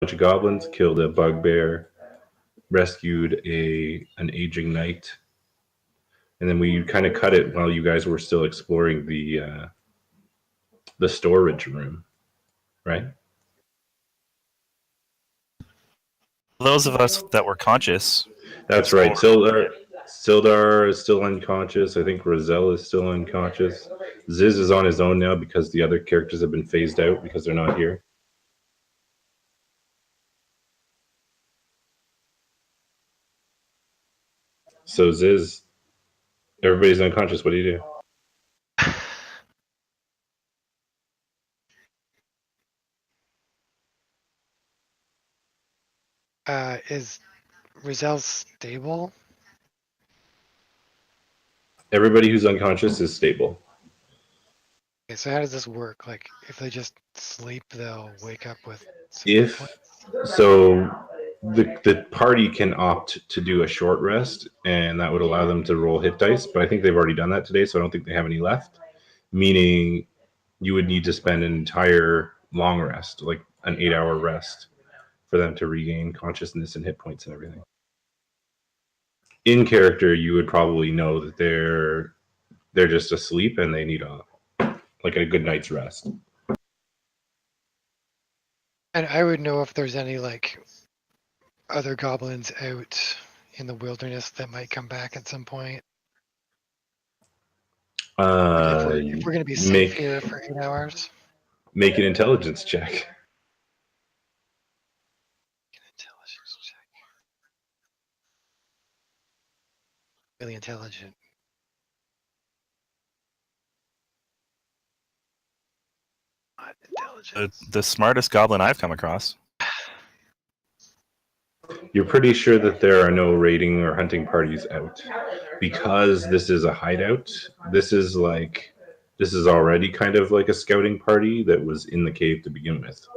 bunch of goblins, killed a bugbear, rescued an aging knight, and then we kind of cut it while you guys were still exploring the storage room, right? Those of us that were conscious. That's right. Sildar is still unconscious. I think Roselle is still unconscious. Ziz is on his own now because the other characters have been phased out because they're not here. So Ziz, everybody's unconscious. What do you do? Is Roselle stable? Everybody who's unconscious is stable. Okay, so how does this work? Like, if they just sleep, they'll wake up with. So, the party can opt to do a short rest, and that would allow them to roll hit dice. But I think they've already done that today, so I don't think they have any left. Meaning, you would need to spend an entire long rest, like an 8-hour rest, for them to regain consciousness and hit points and everything. In character, you would probably know that they're just asleep and they need a good night's rest. And I would know if there's any like other goblins out in the wilderness that might come back at some point. Like if we're going to be safe here for 8 hours. Make an intelligence check. Really intelligent. The smartest goblin I've come across. You're pretty sure that there are no raiding or hunting parties out because this is a hideout. This is already kind of like a scouting party that was in the cave to begin with.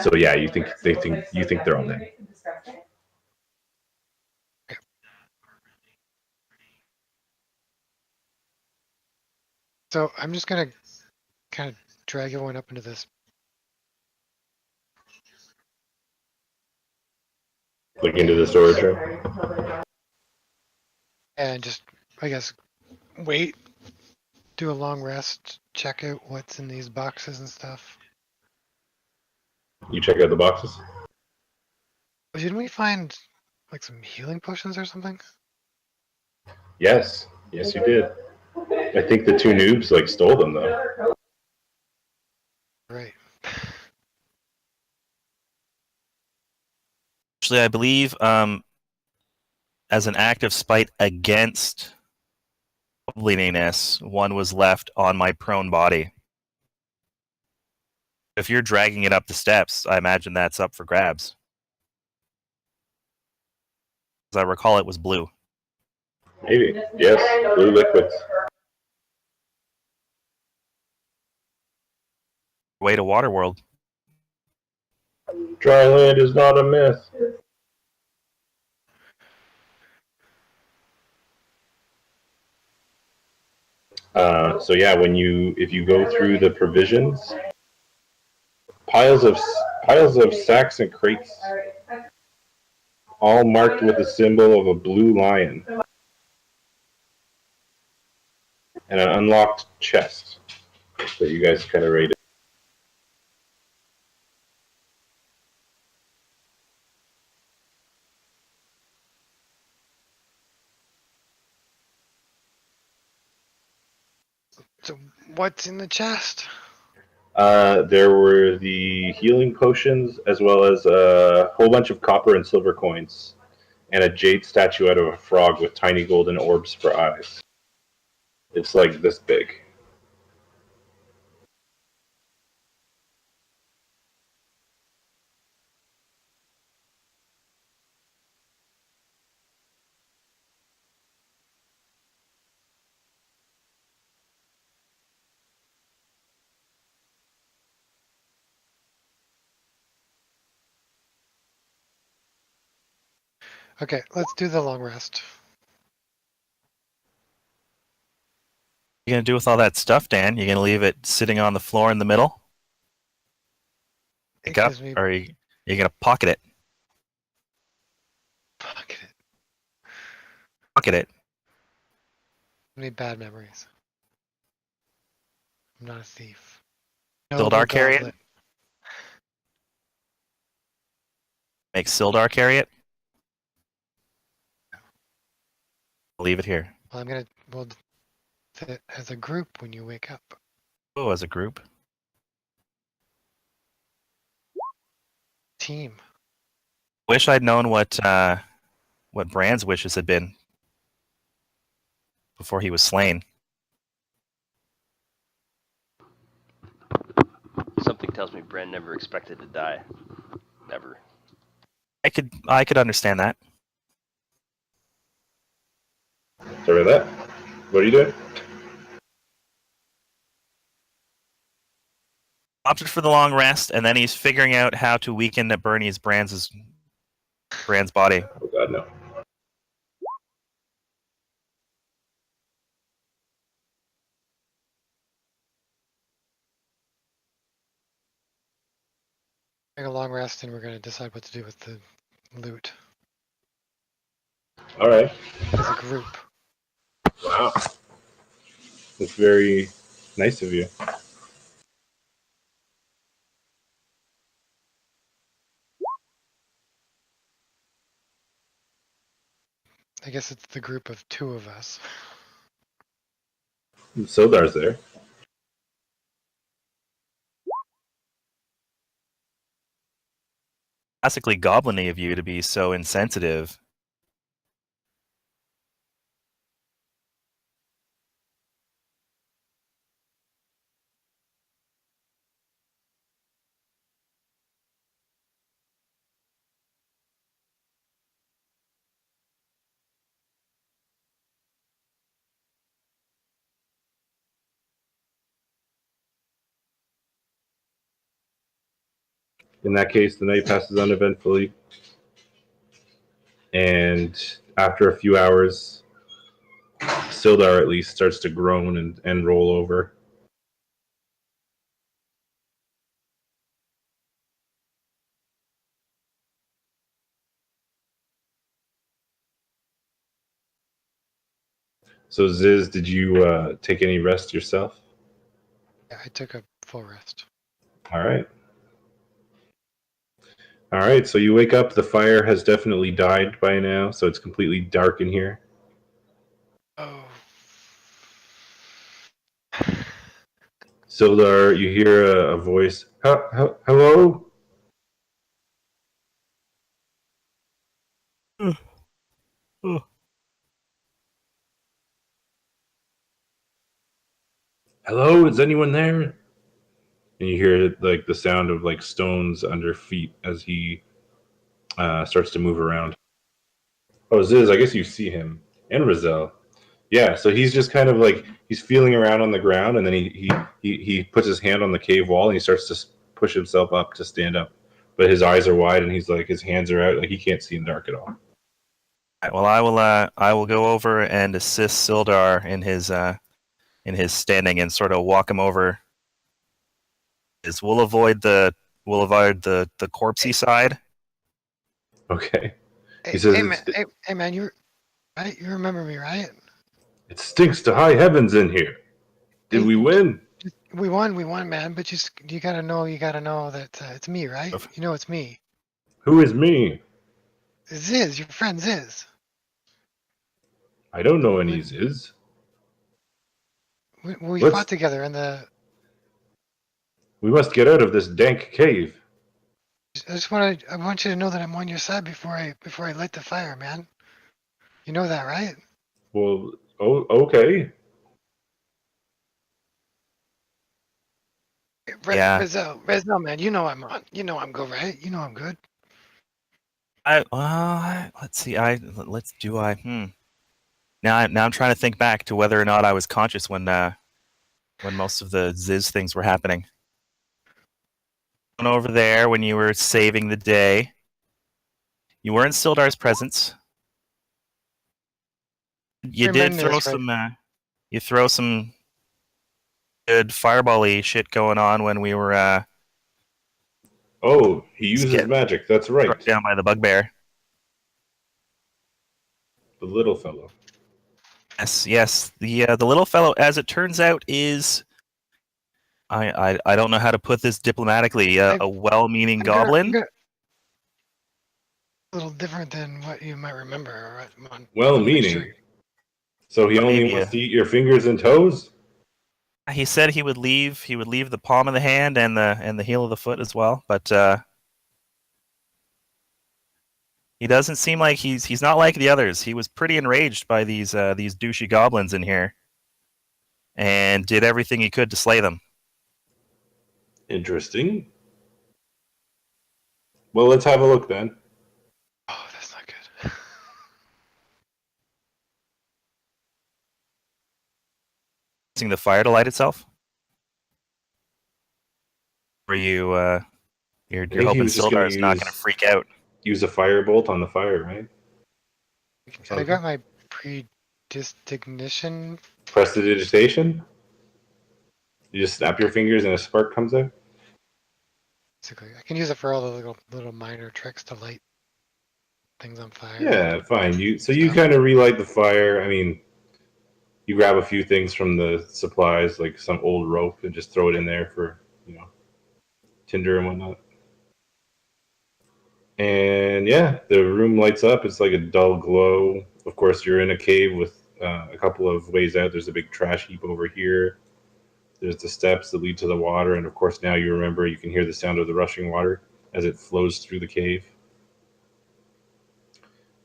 So yeah, you think they're all dead. So I'm just gonna kind of drag everyone up into this. Like into the storage room. And just, I guess, wait, do a long rest, check out what's in these boxes and stuff. You check out the boxes? Didn't we find like some healing potions or something? Yes, you did. I think the two noobs stole them though. Right. Actually, I believe as an act of spite against goblininess, one was left on my prone body. If you're dragging it up the steps, I imagine that's up for grabs. As I recall, it was blue. Maybe. Yes, blue liquids. Way to Waterworld. Dry land is not a myth. So yeah, if you go through the provisions, piles of sacks and crates, all marked with a symbol of a blue lion, and an unlocked chest that you guys kind of raided. So what's in the chest? There were the healing potions, as well as a whole bunch of copper and silver coins, and a jade statue out of a frog with tiny golden orbs for eyes. It's like this big. Okay, let's do the long rest. What are you going to do with all that stuff, Dan? You going to leave it sitting on the floor in the middle? Pick up, gives me or you gonna pocket it? pocket it. Pocket it. Many bad memories. I'm not a thief. Sildar carry it? Goblin. Make Sildar carry it? Leave it here. Well, we'll do it as a group when you wake up. Oh, as a group. Team. Wish I'd known what Bran's wishes had been before he was slain. Something tells me Bran never expected to die. Never. I could understand that. Sorry about that. What are you doing? Opted for the long rest, and then he's figuring out how to weaken Bran's body. Oh God, no. Take a long rest, and we're gonna decide what to do with the loot All right. as a group. Wow. That's very nice of you. I guess it's the group of 2 of us. Sildar's there. Classically goblin-y of you to be so insensitive. In that case, the night passes uneventfully. And after a few hours, Sildar at least starts to groan and roll over. So Ziz, did you take any rest yourself? Yeah, I took a full rest. All right. All right, so you wake up. The fire has definitely died by now, so it's completely dark in here. Oh. Sildar, you hear a voice. Hello? Hello? Is anyone there? And you hear like the sound of like stones under feet as he starts to move around. Oh, Ziz, I guess you see him. And Rizal. Yeah, so he's just kind of like, he's feeling around on the ground, and then he puts his hand on the cave wall, and he starts to push himself up to stand up. But his eyes are wide, and he's like, his hands are out, like he can't see in the dark at all. All right, well, I will go over and assist Sildar in his standing and sort of walk him over. We'll avoid the corpsey side. Okay. Hey, says hey, it's- man, hey, man, you remember me, right? It stinks to high heavens in here. Did we win? We won, man. But you gotta know that it's me, right? You know it's me. Who is me? Ziz, your friend Ziz. I don't know any Ziz. We Let's- fought together in the. We must get out of this dank cave. I want you to know that I'm on your side before I light the fire, man. You know that, right? Well, okay. Yeah. Rizzo, man, you know I'm on. You know I'm good, right? You know I'm good. Let's see. Now I'm trying to think back to whether or not I was conscious when most of the Ziz things were happening. Over there when you were saving the day. You were in Sildar's presence. You did throw some. You throw some good fireball-y shit going on when we were. Oh, he uses get magic. That's right. struck down by the bugbear. The little fellow. Yes. The little fellow, as it turns out, is I don't know how to put this diplomatically. A well-meaning goblin. A little different than what you might remember. Right? Well-meaning. So he only Maybe, wants to eat your fingers and toes? He said he would leave the palm of the hand and the heel of the foot as well, but he doesn't seem like he's not like the others. He was pretty enraged by these douchey goblins in here, and did everything he could to slay them. Interesting. Well, let's have a look then. Oh, that's not good. Using the fire to light itself. Were you you're think he hoping was just gonna Sildar's not going to use- freak out? Use a firebolt on the fire, right? I got my predistignation. Prestidigitation? You just snap your fingers and a spark comes out? Basically, I can use it for all the little minor tricks to light things on fire. Yeah, fine. You kind of relight the fire. I mean, you grab a few things from the supplies, like some old rope, and just throw it in there for, tinder and whatnot. And yeah, the room lights up. It's like a dull glow. Of course, you're in a cave with a couple of ways out. There's a big trash heap over here. There's the steps that lead to the water. And of course, now you remember you can hear the sound of the rushing water as it flows through the cave.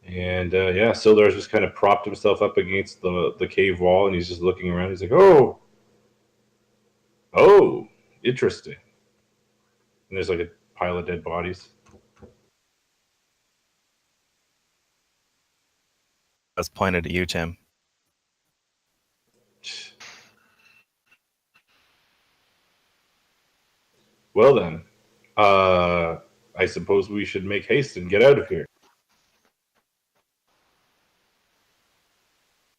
And yeah, Sildar's just kind of propped himself up against the cave wall, and he's just looking around. He's like, oh, interesting. And there's like a pile of dead bodies. That's pointed at you, Tim. Well then, I suppose we should make haste and get out of here.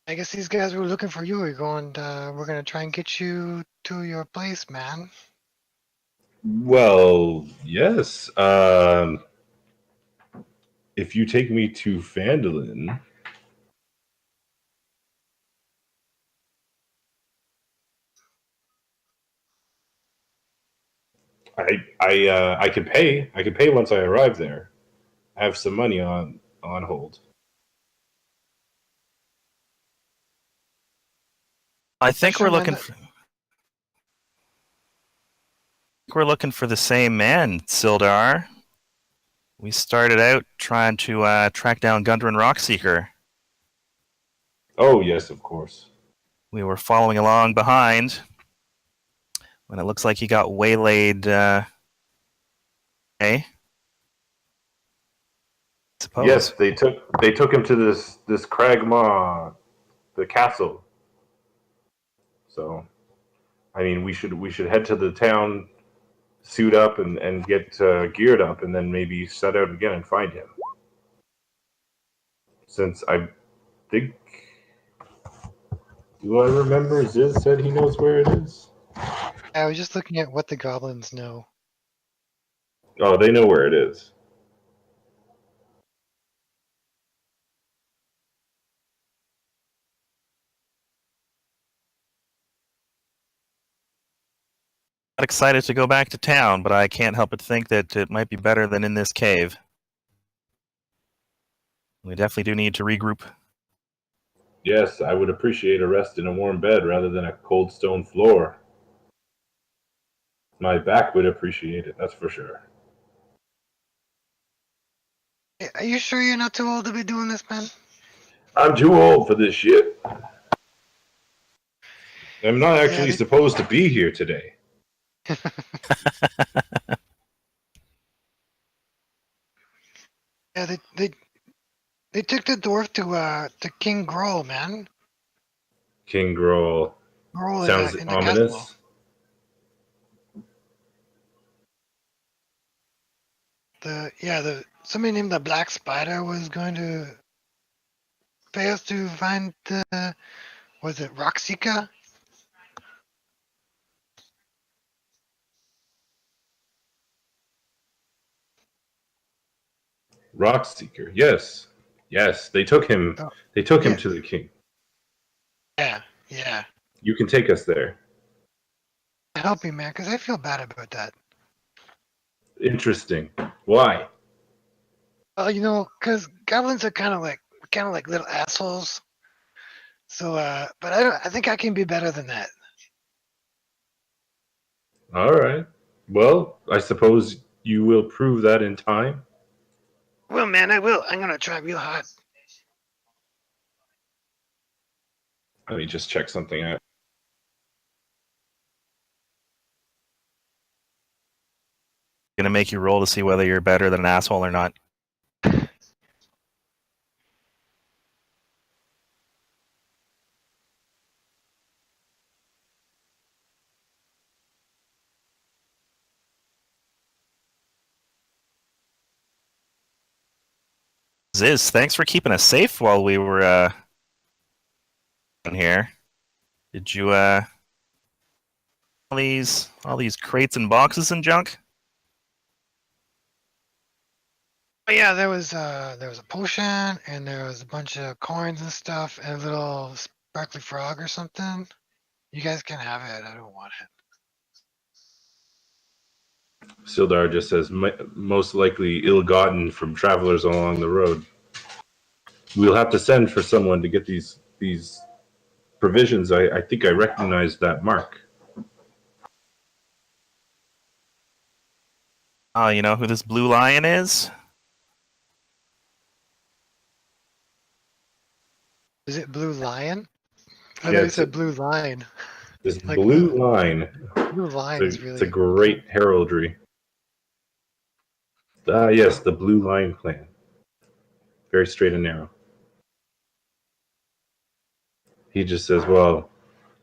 I guess these guys were looking for you. We're gonna try and get you to your place, man. Well, yes. If you take me to Phandelver, I can pay. I can pay once I arrive there. I have some money on hold. I think Sure, we're man, looking for the same man, Sildar. We started out trying to track down Gundren Rockseeker. Oh yes, of course. We were following along behind when it looks like he got waylaid. Suppose. Yes, they took him to this Cragmaw, the castle. So, I mean, we should head to the town, suit up, and get geared up, and then maybe set out again and find him. Since I think, do I remember Ziz said he knows where it is? I was just looking at what the goblins know. Oh, they know where it is. Not excited to go back to town, but I can't help but think that it might be better than in this cave. We definitely do need to regroup. Yes, I would appreciate a rest in a warm bed rather than a cold stone floor. My back would appreciate it, that's for sure. Are you sure you're not too old to be doing this, man? I'm too old for this shit. I'm not actually supposed to be here today. Yeah, they took the dwarf to King Grohl, man. King Grohl. Grohl Sounds in the ominous. castle. Somebody named the Black Spider was going to pay us to find was it Rockseeker? Rock Seeker. Yes. Yes. They took him. Oh, They took him yeah. to the king. Yeah, yeah. You can take us there. Help me, man, because I feel bad about that. Interesting. Why? Well, because goblins are kind of like little assholes. So, but I think I can be better than that. All right. Well, I suppose you will prove that in time. Well, man, I will. I'm gonna try real hard. Let me just check something out. Gonna make you roll to see whether you're better than an asshole or not. Ziz, thanks for keeping us safe while we were in here. Did you all these crates and boxes and junk? Oh, yeah, there was a potion and there was a bunch of coins and stuff and a little sparkly frog or something. You guys can have it. I don't want it. Sildar just says, most likely ill-gotten from travelers along the road. We'll have to send for someone to get these provisions. I think I recognize that mark. Oh, you know who this blue lion is? Is it Blue Lion? I Yeah, thought you it's said Blue Line. This Like blue line. Blue Lion is It's a really great heraldry. Ah, yes, the Blue Line clan. Very straight and narrow. He just says, well,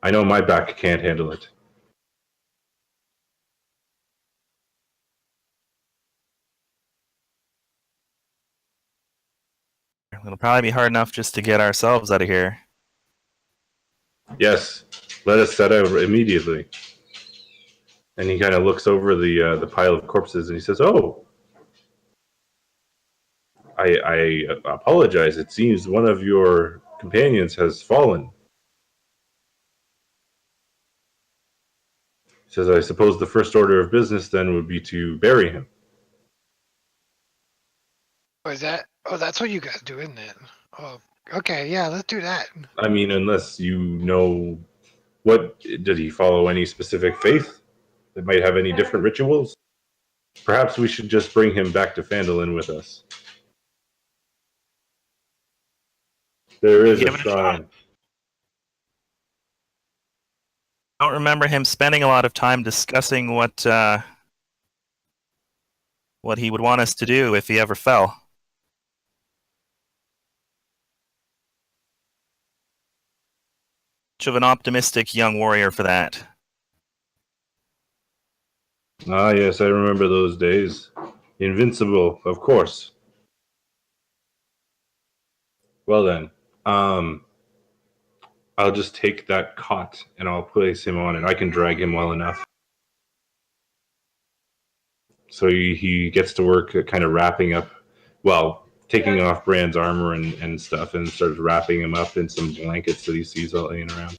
I know my back can't handle it. It'll probably be hard enough just to get ourselves out of here. Yes, let us set out immediately. And he kind of looks over the pile of corpses and he says, oh, I apologize. It seems one of your companions has fallen. He says, I suppose the first order of business then would be to bury him. Oh, is that? Oh, that's what you guys do, isn't it? Oh, okay, yeah, let's do that. I mean, unless you know what, did he follow any specific faith that might have any different rituals? Perhaps we should just bring him back to Phandelver with us. There is Give a it a shrine. I don't remember him spending a lot of time discussing what he would want us to do if he ever fell. Much of an optimistic young warrior for that. Ah, yes, I remember those days. Invincible, of course. Well then, I'll just take that cot and I'll place him on it. I can drag him well enough. So he gets to work at kind of wrapping up, well, taking off Brand's armor and stuff and starts wrapping him up in some blankets that he sees all laying around.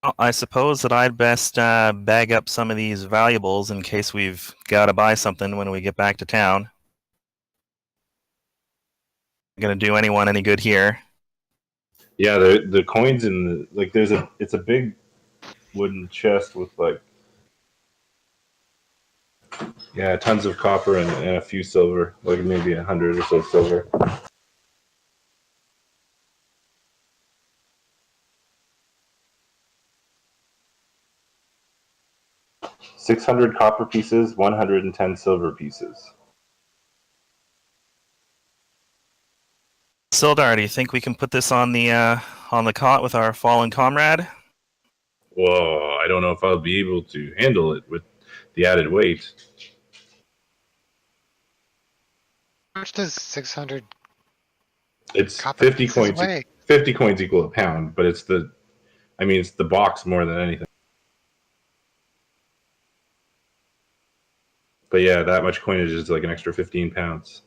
Well, I suppose that I'd best bag up some of these valuables in case we've got to buy something when we get back to town. Not gonna do anyone any good here. Yeah, the coins in the it's a big wooden chest with tons of copper and a few silver, like maybe 100 or so silver. 600 copper pieces, 110 silver pieces. Sildar, do you think we can put this on the cot with our fallen comrade? Whoa, I don't know if I'll be able to handle it with the added weight. How much does 600 It's copper 50 pieces coins. weigh? 50 coins equal a pound, but it's the box more than anything. But yeah, that much coinage is like an extra 15 pounds.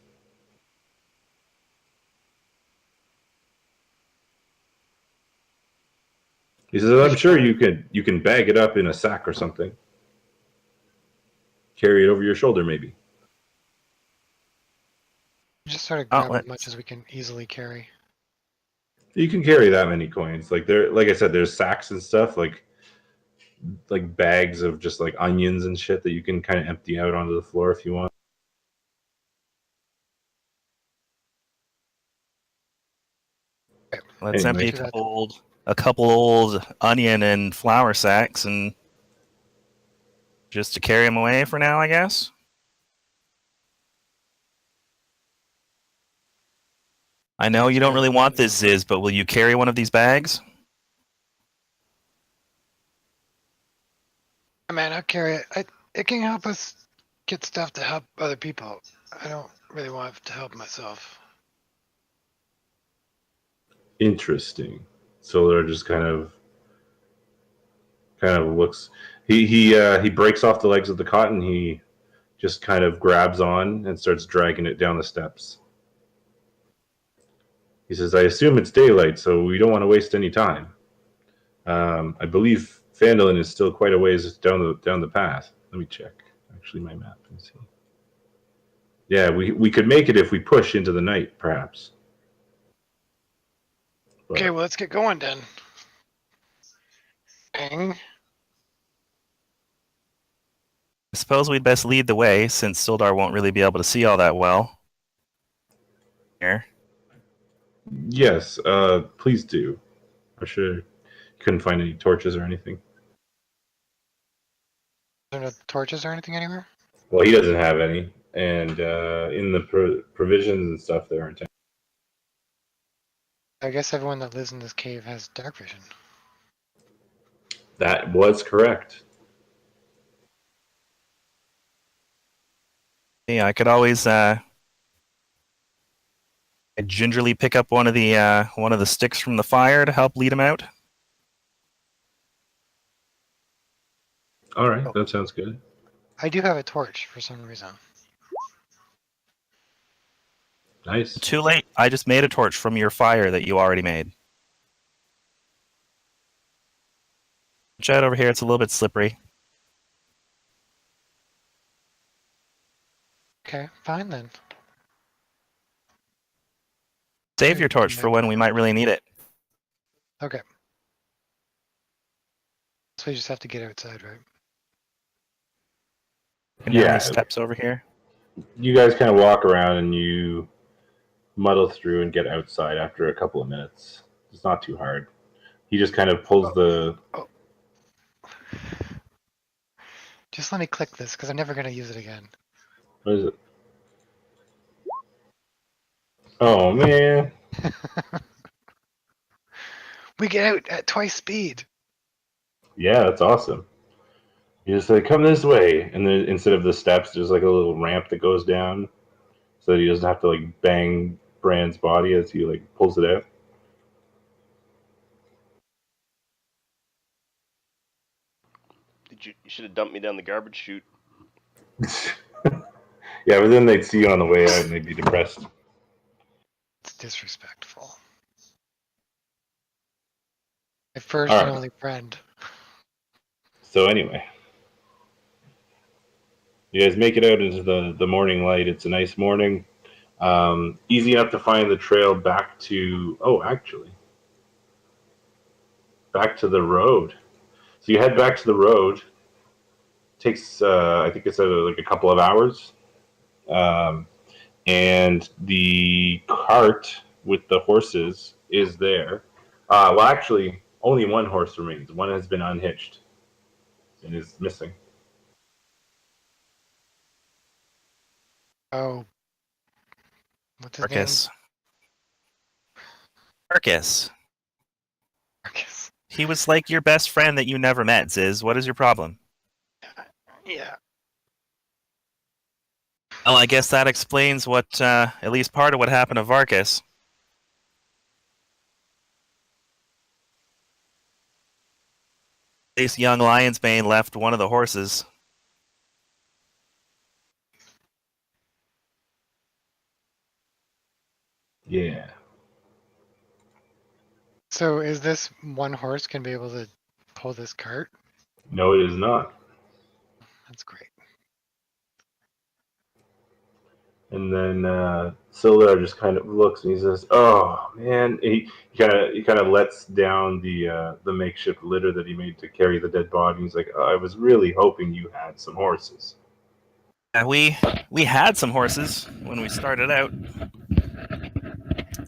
He says, "I'm sure you can bag it up in a sack or something. Carry it over your shoulder, maybe." Just sort of Oh, grab as much as we can easily carry. You can carry that many coins. Like I said, there's sacks and stuff, like bags of just like onions and shit that you can kind of empty out onto the floor if you want. Let's Anyway. empty a couple old onion and flour sacks and just to carry them away for now, I guess. I know you don't really want this, Ziz, but will you carry one of these bags? Man, I'll carry it. It can help us get stuff to help other people. I don't really want to help myself. Interesting. Solar just kind of looks. He breaks off the legs of the cot and he just kind of grabs on and starts dragging it down the steps. He says, "I assume it's daylight, so we don't want to waste any time. I believe Phandelver is still quite a ways down the path. Let me check. Actually, my map. Let me see. Yeah, we could make it if we push into the night, perhaps." But, Okay, well, let's get going then. Bang. I suppose we'd best lead the way, since Sildar won't really be able to see all that well. Here. yes, please do. I'm sure couldn't find any torches or anything. Are there no torches or anything anywhere? Well, he doesn't have any, and in the provisions and stuff, there aren't any. I guess everyone that lives in this cave has dark vision. That was correct. Yeah, I could always gingerly pick up one of the sticks from the fire to help lead him out. All right, that sounds good. I do have a torch for some reason. Nice. Too late. I just made a torch from your fire that you already made. Watch out over here. It's a little bit slippery. Okay, fine then. Save your torch for when we might really need it. Okay. So we just have to get outside, right? And down Yeah. these steps over here. You guys kind of walk around and you muddle through and get outside after a couple of minutes. It's not too hard. He just kind of pulls the. Just let me click this because I'm never going to use it again. What is it? Oh man! We get out at twice speed. Yeah, that's awesome. You just say, "Come this way," and then instead of the steps, there's like a little ramp that goes down, so that he doesn't have to like bang Brand's body as he like pulls it out. You should have dumped me down the garbage chute. Yeah, but then they'd see you on the way out and they'd be depressed. It's disrespectful. My first All and right. only friend. So anyway, you guys make it out into the morning light. It's a nice morning. Easy enough to find the trail back to. Oh, actually, back to the road. So you head back to the road. Takes I think it's like a couple of hours. And the cart with the horses is there. Well, actually, only one horse remains. One has been unhitched and is missing. Oh. What's his Marcus. Marcus. name? Marcus. He was like your best friend that you never met, Ziz. What is your problem? Yeah. Well, I guess that explains what, at least part of what happened to Varkas. At least young Lionsbane left one of the horses. Yeah. So is this one horse can be able to pull this cart? No, it is not. That's great. And then Sildar just kind of looks and he says, "Oh man!" He kind of lets down the makeshift litter that he made to carry the dead body. He's like, "I was really hoping you had some horses." We had some horses when we started out.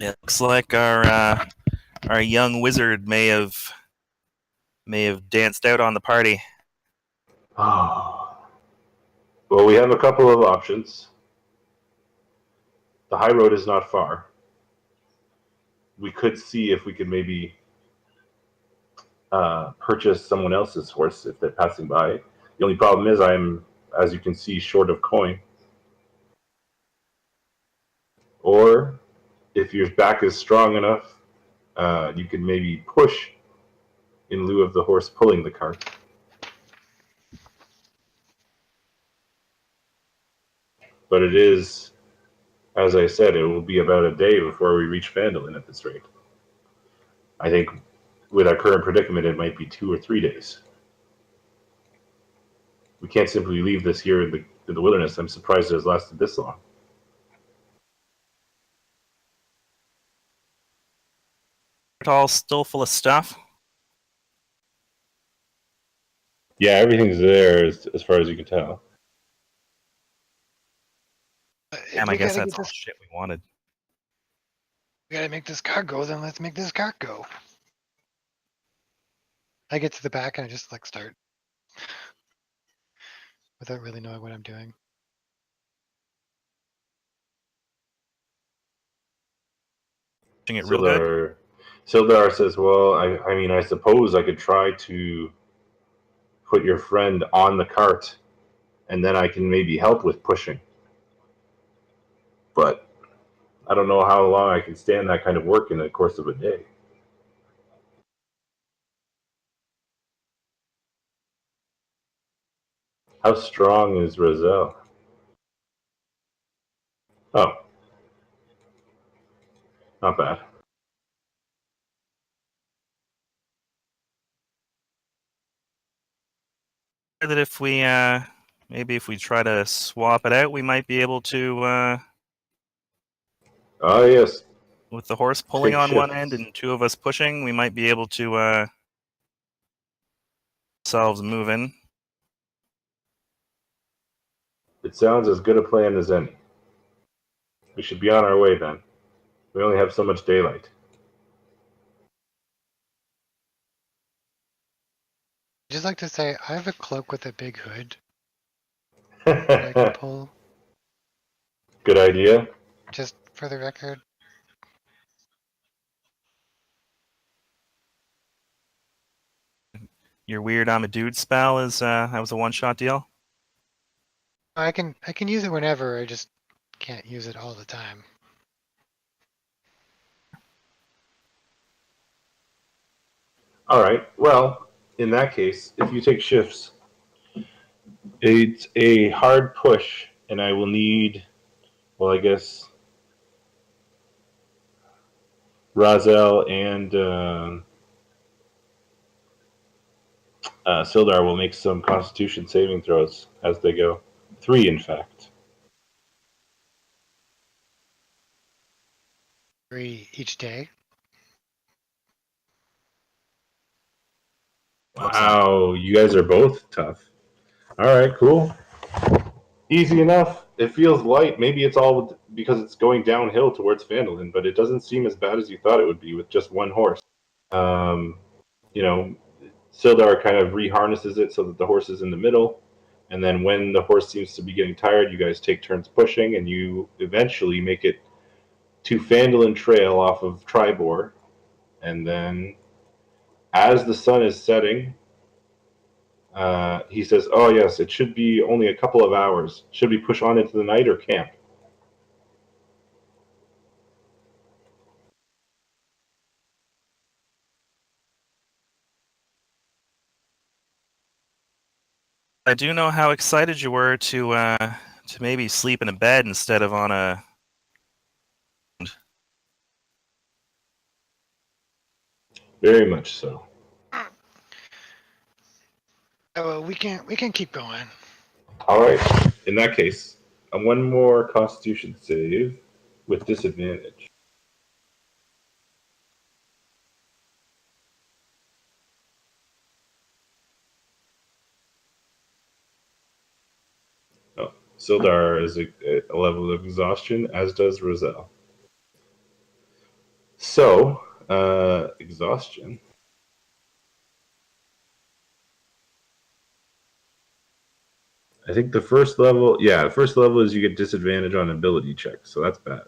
It looks like our young wizard may have danced out on the party. Oh. Well, we have a couple of options. The high road is not far. We could see if we could maybe purchase someone else's horse if they're passing by. The only problem is I'm, as you can see, short of coin. Or if your back is strong enough, you can maybe push in lieu of the horse pulling the cart. But it is, as I said, it will be about a day before we reach Phandelver at this rate. I think with our current predicament, it might be 2 or 3 days. We can't simply leave this here in the wilderness. I'm surprised it has lasted this long. It's all still full of stuff. Yeah, everything's there as far as you can tell. If I we guess gotta that's get all this, shit we wanted. we gotta make this cart go. Then let's make this cart go. I get to the back and I just like start without really knowing what I'm doing. Pushing it real good. Sildar says, "Well, I mean, I suppose I could try to put your friend on the cart, and then I can maybe help with pushing. But I don't know how long I can stand that kind of work in the course of a day." How strong is Roselle? Oh, not bad. That if we maybe if we try to swap it out, we might be able to Oh yes, with the horse pulling take on one shifts. end and two of us pushing, we might be able to ourselves moving. It sounds as good a plan as any. We should be on our way then. We only have so much daylight. I'd just like to say I have a cloak with a big hood that I can pull. Good idea. Just for the record. Your weird I'm a dude spell is that was a one-shot deal. I can use it whenever. I just can't use it all the time. All right. Well, in that case, if you take shifts, it's a hard push, and I will need, well, I guess, Razel and Sildar will make some Constitution saving throws as they go. 3, in fact. 3 each day. Wow, you guys are both tough. All right, cool. Easy enough. It feels light. Maybe it's all because it's going downhill towards Phandelver, but it doesn't seem as bad as you thought it would be with just one horse. You know, Sildar kind of reharnesses it so that the horse is in the middle, and then when the horse seems to be getting tired, you guys take turns pushing, and you eventually make it to Phandelver Trail off of Tribor, and then as the sun is setting, He says, "Oh yes, it should be only a couple of hours. Should we push on into the night or camp?" I do know how excited you were to maybe sleep in a bed instead of on a. Very much so. Oh, we can keep going. All right. In that case, one more Constitution save with disadvantage. Oh, Sildar is a level of exhaustion, as does Roselle. So, exhaustion. I think the first level, yeah, the first level is you get disadvantage on ability checks, so that's bad.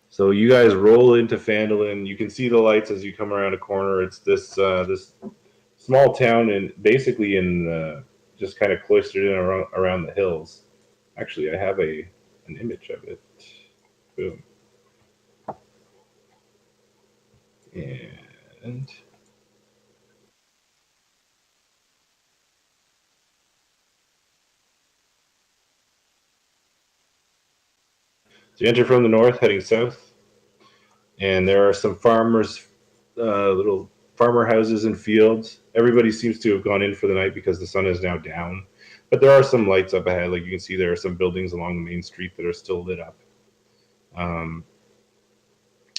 So you guys roll into Phandelver. You can see the lights as you come around a corner. It's this small town, and basically just kind of cloistered in around the hills. Actually, I have an image of it. Boom. And so you enter from the north, heading south, and there are some little farmer houses and fields. Everybody seems to have gone in for the night because the sun is now down. But there are some lights up ahead. Like you can see, there are some buildings along the main street that are still lit up.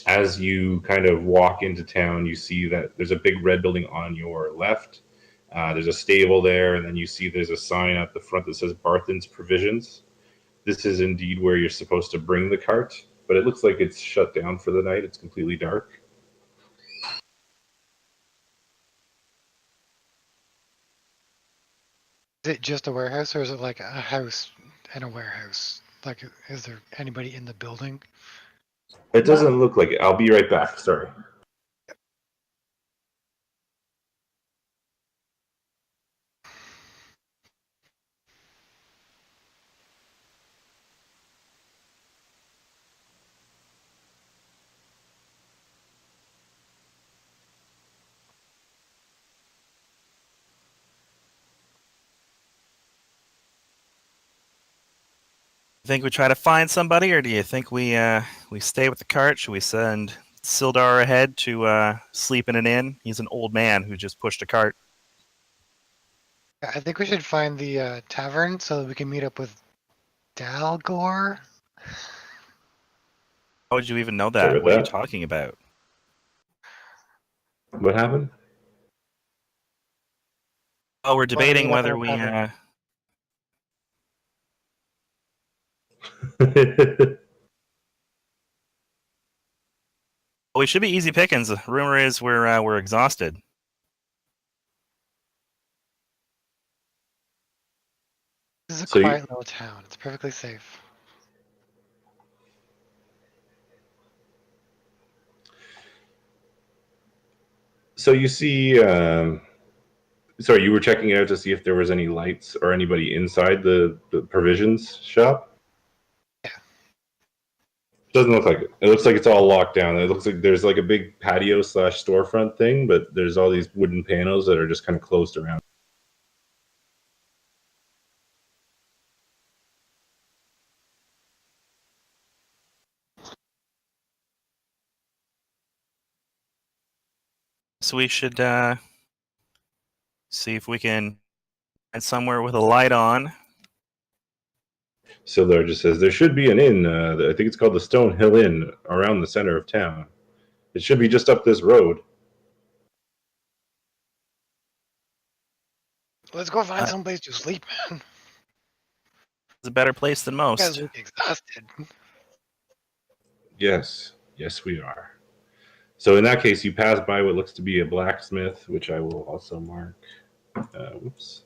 As you kind of walk into town, you see that there's a big red building on your left. There's a stable there, and then you see there's a sign at the front that says Barthen's Provisions. This is indeed where you're supposed to bring the cart, but it looks like it's shut down for the night. It's completely dark. Is it just a warehouse, or is it like a house and a warehouse? Like, is there anybody in the building? It doesn't look like it. I'll be right back. Sorry. Think we try to find somebody, or do you think we stay with the cart? Should we send Sildar ahead to sleep in an inn? He's an old man who just pushed a cart. I think we should find the tavern so that we can meet up with Dalgor. How would you even know Sorry that? about What are you that. talking about? What happened? Oh, we're Wanna debating meet up whether at a we. tavern. We should be easy pickings. The rumor is we're exhausted. This is a So quiet little town. It's perfectly safe. you see. Sorry, you were checking it out to see if there was any lights or anybody inside the provisions shop? Yeah. Doesn't look like it. It looks like it's all locked down. It looks like there's like a big patio / storefront thing, but there's all these wooden panels that are just kind of closed around. So we should see if we can find somewhere with a light on. So there just says there should be an inn. I think it's called the Stone Hill Inn around the center of town. It should be just up this road. Let's go find Uh, someplace to sleep, man. It's a better place than You most. guys look exhausted. Yes, yes, we are. So in that case, you pass by what looks to be a blacksmith, which I will also mark. Whoops.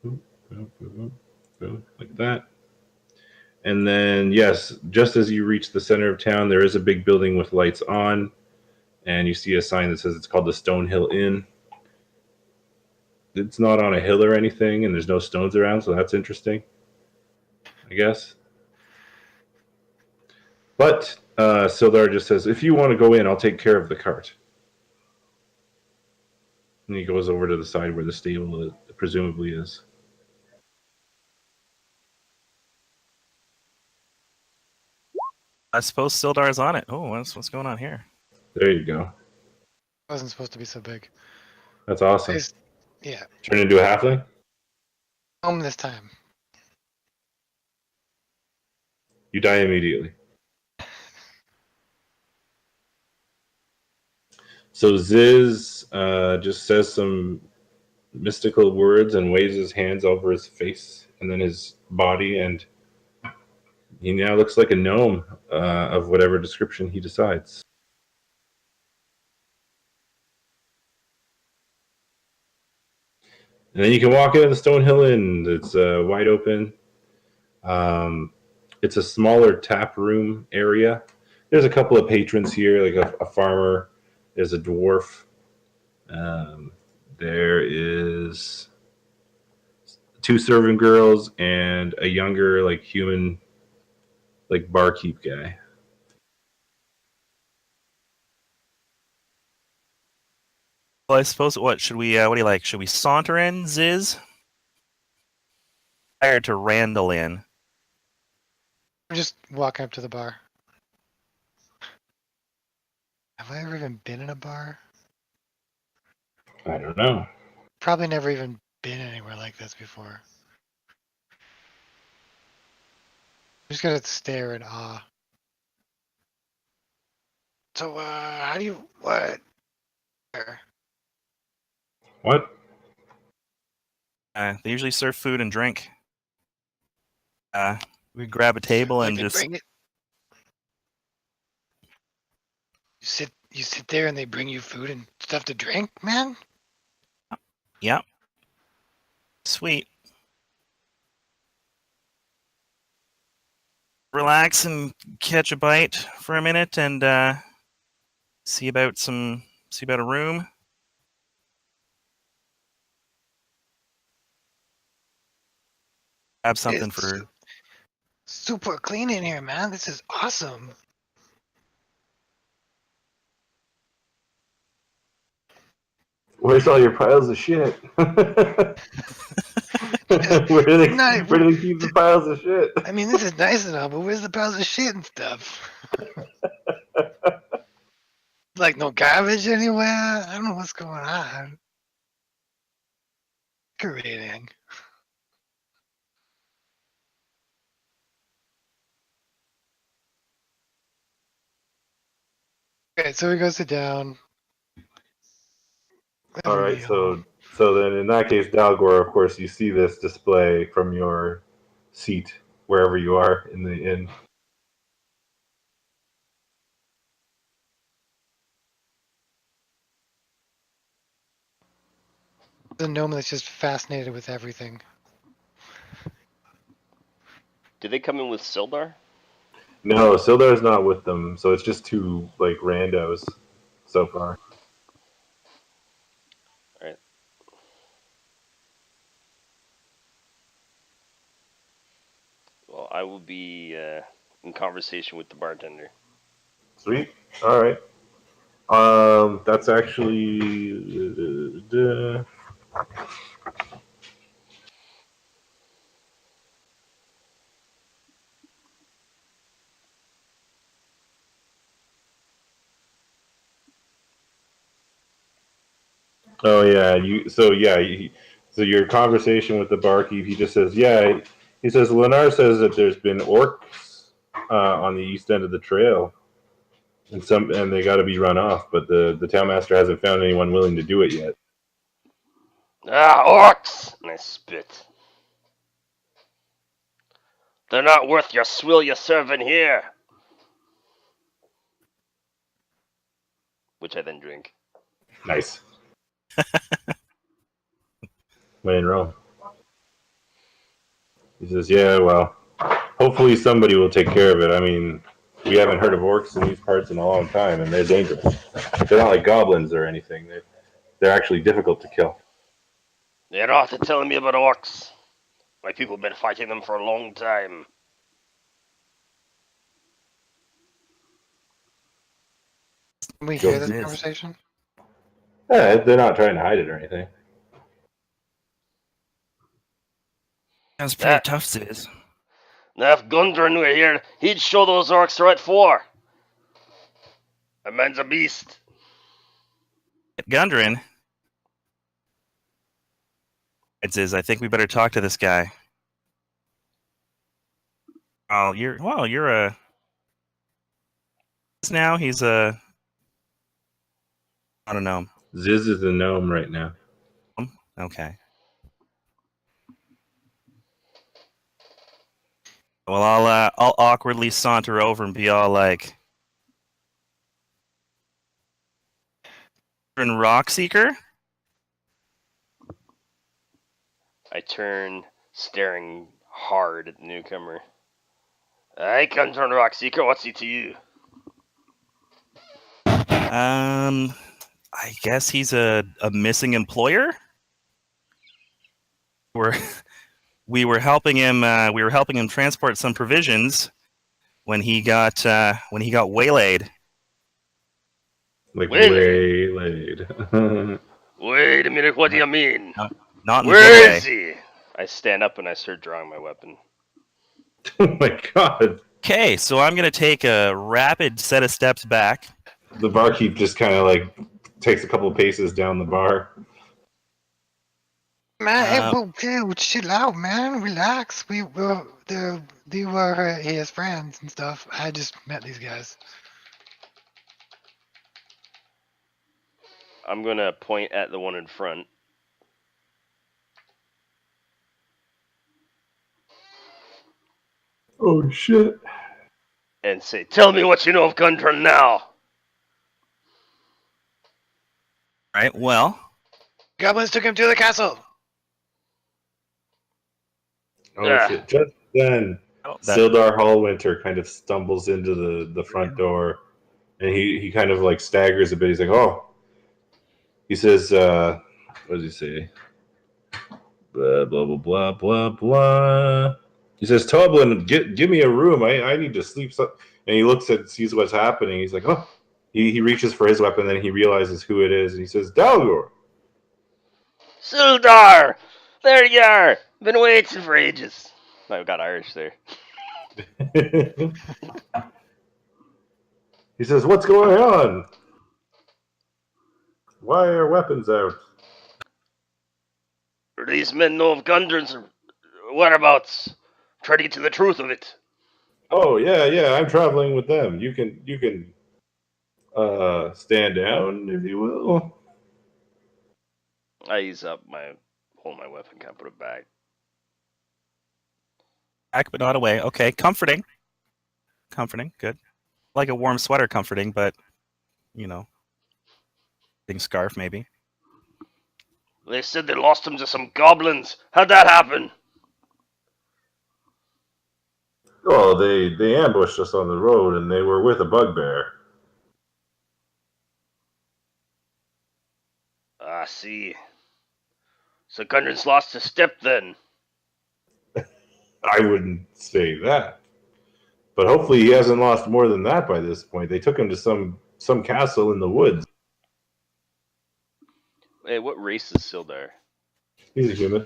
Boom, boom, boom, boom, boom, like that. And then, yes, just as you reach the center of town, there is a big building with lights on. and you see a sign that says it's called the Stonehill Inn. It's not on a hill or anything, and there's no stones around, so that's interesting, I guess. But Sildar just says, if you want to go in, I'll take care of the cart. And he goes over to the side where the stable presumably is. I suppose Sildar's on it. Oh, what's going on here? There you go. It wasn't supposed to be so big. That's awesome. Yeah. Turn into a halfling? Home this time. You die immediately. So Ziz just says some mystical words and waves his hands over his face and then his body, and he now looks like a gnome of whatever description he decides. And then you can walk into the Stonehill Inn. It's wide open. It's a smaller tap room area. There's a couple of patrons here, like a farmer. There's a dwarf. There is 2 servant girls and a younger, like human, like barkeep guy. Well, I suppose what should we? What do you like? Should we saunter in, Ziz? Hired to Randall in. I'm just walking up to the bar. Have I ever even been in a bar? I don't know. Probably never even been anywhere like this before. I'm just gonna stare in awe. So, how do you, what? What? They usually serve food and drink. We grab a table Like and they just bring it. You sit there and they bring you food and stuff to drink, man? yeah, sweet. Relax and catch a bite for a minute and see about a room. Grab something It's for. super clean in here, man. This is awesome. Where's all your piles of shit? Where do they keep the piles of shit? I mean, this is nice and all, but where's the piles of shit and stuff? Like no garbage anywhere? I don't know what's going on. Decorating. Okay, so we go sit down. All right, so then in that case, Dalgor, of course, you see this display from your seat wherever you are in the inn. The gnome that's just fascinated with everything. Did they come in with Sildar? No, Sildar's not with them, so it's just 2 like randos so far. Alright. Well, I will be in conversation with the bartender. Sweet. All right. That's actually. Oh yeah, So your conversation with the barkeep, he just says, yeah. He says Lenar says that there's been orcs on the east end of the trail, and they got to be run off, but the townmaster hasn't found anyone willing to do it yet. Ah, orcs! And I spit. They're not worth your swill you're serving here. Which I then drink. Nice. When in Rome. He says, yeah, well, hopefully somebody will take care of it. I mean, We haven't heard of orcs in these parts in a long time, and they're dangerous. They're not like goblins or anything. They're actually difficult to kill. You're not telling me about orcs. My people have been fighting them for a long time. Can we Go hear this It is. conversation? Yeah, they're not trying to hide it or anything. That's pretty That- tough, Ziz. Now, if Gundren were here, he'd show those orcs right for. A man's a beast. Gundren. It says, I think we better talk to this guy. Oh, you're a. Now he's a. I don't know. Ziz is a gnome right now. Okay. Well, I'll awkwardly saunter over and be all like, Rock Seeker? I turn, staring hard at the newcomer. I can turn Rockseeker. What's he to you? I guess he's a missing employer. We were helping him transport some provisions when he got waylaid. Like Waylaid. waylaid. Wait a minute, what do you mean? Not in the Where good is he? I stand up and I start drawing my weapon. Oh my god. Okay, so I'm gonna take a rapid set of steps back. The barkeep just kind of like takes a couple of paces down the bar. Man, hey, whoa, chill out, man. Relax. We were his friends and stuff. I just met these guys. I'm gonna point at the one in front. Oh shit. And say, tell me what you know of Gundren now. Right. Well, Goblins took him to the castle. Oh shit. Just then that, Sildar Hallwinter kind of stumbles into the front door, and he kind of like staggers a bit. He's like, oh. He says, what does he say? Blah, blah, blah, blah, blah, blah. He says, Toblin, give me a room. I need to sleep. And he sees what's happening. He's like, oh. He reaches for his weapon, then he realizes who it is, and he says, Dalgor. Sildar! There you are! Been waiting for ages. I got Irish there. He says, what's going on? Why are weapons out? These men know of Gundren's whereabouts. Try to get to the truth of it. Oh yeah, I'm traveling with them. You can stand down, if you will. I ease up hold my weapon, can't put it back. back but not away. Okay, comforting. Good. Like a warm sweater, comforting, but scarf maybe. They said they lost him to some goblins. How'd that happen? Oh, they ambushed us on the road, and they were with a bugbear. I see. So Gundren's lost his step then. I wouldn't say that, but hopefully he hasn't lost more than that by this point. They took him to some castle in the woods. Hey, what race is Sildar? He's a human.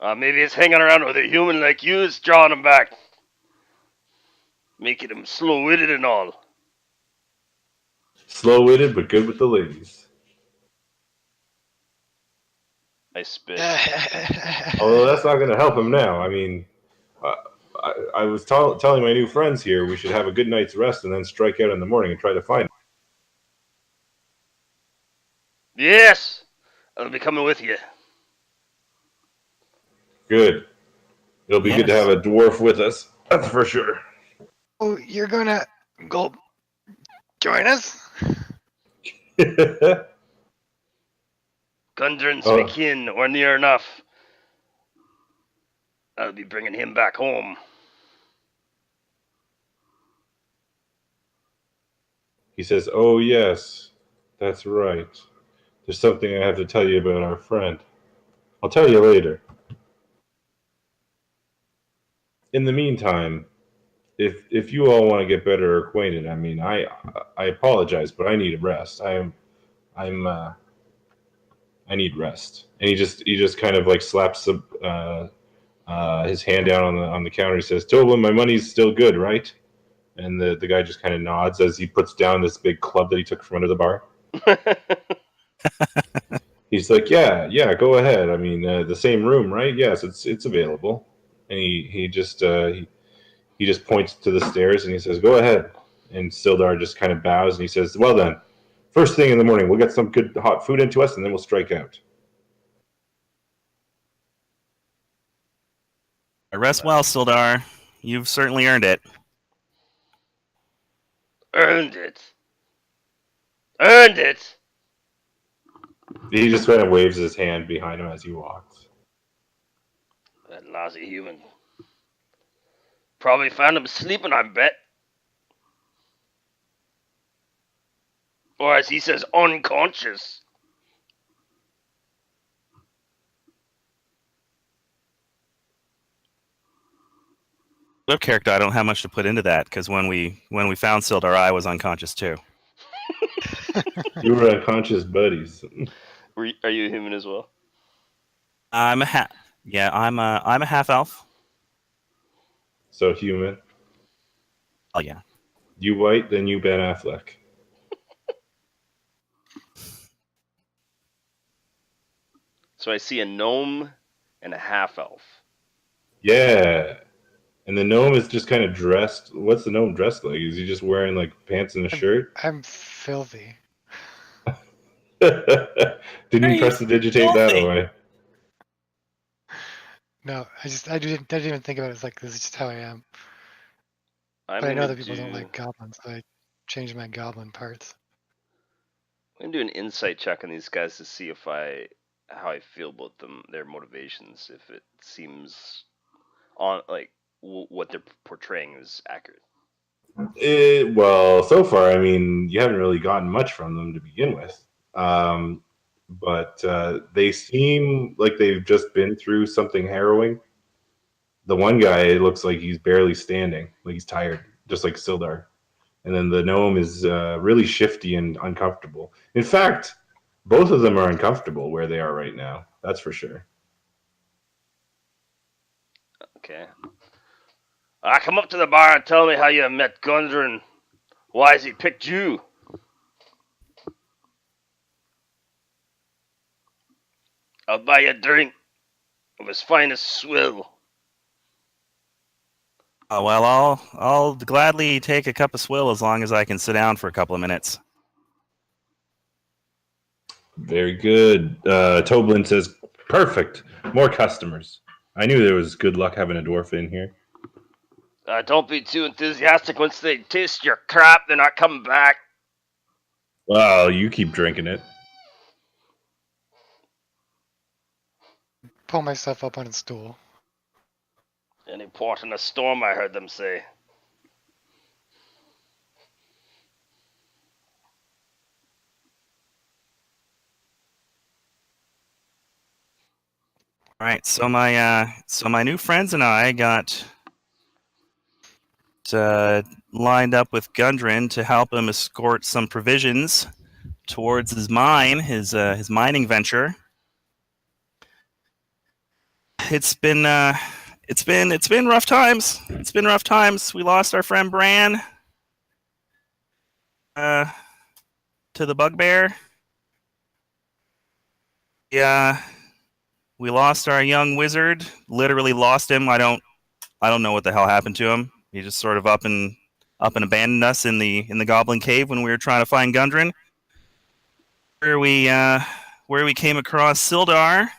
Maybe it's hanging around with a human like you is drawing him back. Making him slow-witted and all. Slow-witted, but good with the ladies. I spit. Although that's not going to help him now. I mean, I was telling my new friends here we should have a good night's rest and then strike out in the morning and try to find him. Yes! I'll be coming with you. Good. It'll be good to have a dwarf with us. That's for sure. Oh, you're gonna go join us? Gundren's my kin, or near enough. I'll be bringing him back home. He says, "Oh yes, that's right. There's something I have to tell you about our friend. I'll tell you later. In the meantime, if you all want to get better acquainted, I mean, I apologize, but I need a rest. I'm I need rest." And he just kind of like slaps his hand down on the counter. He says, "Toblin, my money's still good, right?" And the guy just kind of nods as he puts down this big club that he took from under the bar. He's like, "Yeah, go ahead. I mean, the same room, right? Yes, it's available." And he just points to the stairs and he says, "Go ahead." And Sildar just kind of bows and he says, "Well then, first thing in the morning, we'll get some good hot food into us and then we'll strike out." Rest well, Sildar. You've certainly earned it. Earned it. Earned it. He just kind of waves his hand behind him as he walks. That lousy human. Probably found him sleeping, I bet. Or as he says, unconscious. Of character, I don't have much to put into that because when we found Sildar, I was unconscious too. You were unconscious buddies. Are you human as well? I'm a I'm a half elf. So human. Oh yeah. You white, then you Ben Affleck. So I see a gnome and a half elf. Yeah. And the gnome is just kind of dressed. What's the gnome dressed like? Is he just wearing like pants and a shirt? I'm filthy. Didn't you prestidigitate that filthy? away? No, I didn't even think about it. It's like, this is just how I am. But I know that people don't like goblins, so I changed my goblin parts. I'm gonna do an insight check on these guys to see how I feel about them, their motivations. If it seems on like what they're portraying is accurate. Well, so far, I mean, you haven't really gotten much from them to begin with. But they seem like they've just been through something harrowing. The one guy, it looks like he's barely standing, like he's tired, just like Sildar. And then the gnome is really shifty and uncomfortable. In fact, both of them are uncomfortable where they are right now. That's for sure. Okay. Come up to the bar and tell me how you met Gundren and why has he picked you? I'll buy you a drink of his finest swill. Well, I'll gladly take a cup of swill as long as I can sit down for a couple of minutes. Very good. Toblin says, "Perfect. More customers. I knew there was good luck having a dwarf in here." Don't be too enthusiastic. Once they taste your crap, they're not coming back. Well, you keep drinking it. Pull myself up on a stool. Any port in a storm, I heard them say. All right, so my new friends and I got lined up with Gundren to help him escort some provisions towards his mine, his mining venture. It's been rough times. It's been rough times. We lost our friend Bran to the bugbear. Yeah, we lost our young wizard. Literally lost him. I don't know what the hell happened to him. He just sort of up and abandoned us in the goblin cave when we were trying to find Gundren. Where we came across Sildar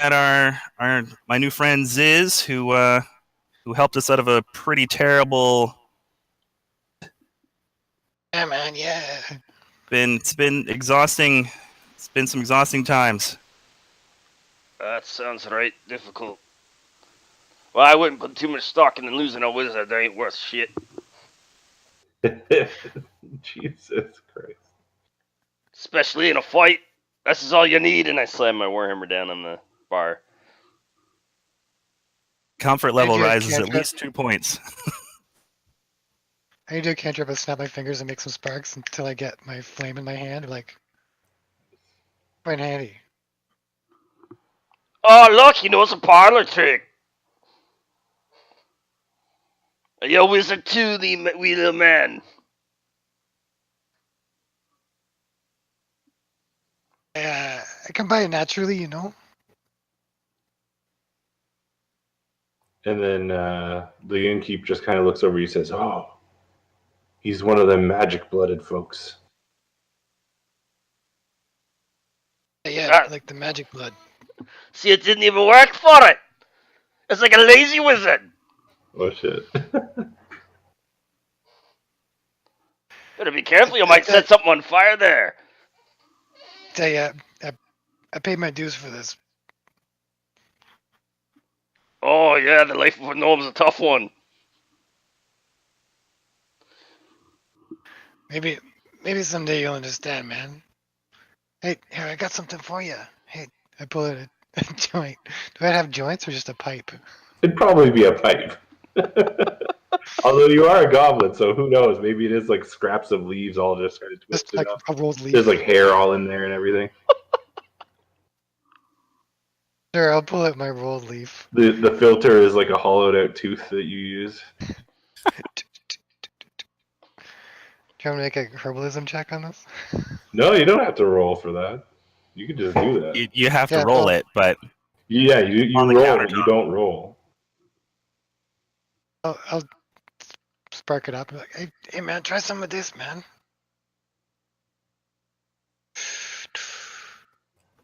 at my new friend Ziz, who helped us out of a pretty terrible. Yeah, man, yeah. It's been exhausting. It's been some exhausting times. That sounds right difficult. Well, I wouldn't put too much stock in losing a wizard. They ain't worth shit. Jesus Christ. Especially in a fight. This is all you need. And I slam my Warhammer down on the bar. Comfort I level do a rises at cantrip. least 2 points. I do a cantrip and snap my fingers and make some sparks until I get my flame in my hand. Like, quite handy. Oh, look, he knows a parlor trick. Are you a wizard too, the wee little man? I come by it naturally, you know. And then the innkeep just kind of looks over you and says, "Oh, he's one of them magic-blooded folks." Yeah, like the magic blood. See, it didn't even work for it. It's like a lazy wizard. Oh shit! Better be careful, you might set something on fire there. Tell you, I paid my dues for this. Oh, yeah, the life of a gnome's a tough one. Maybe someday you'll understand, man. Hey, here, I got something for you. Hey, I pull out a joint. Do I have joints or just a pipe? It'd probably be a pipe. Although you are a goblin, so who knows? Maybe it is like scraps of leaves all just kind of Just twisted like up. a rolled leaf. There's like hair all in there and everything. Sure, I'll pull out my rolled leaf. The filter is like a hollowed out tooth that you use. Do you want to make a herbalism check on this? No, you don't have to roll for that. You can just do that. You have to Yeah, roll well- it, but Yeah, you On the roll, countertop. you don't roll. I'll spark it up. Like, hey, man, try some of this, man.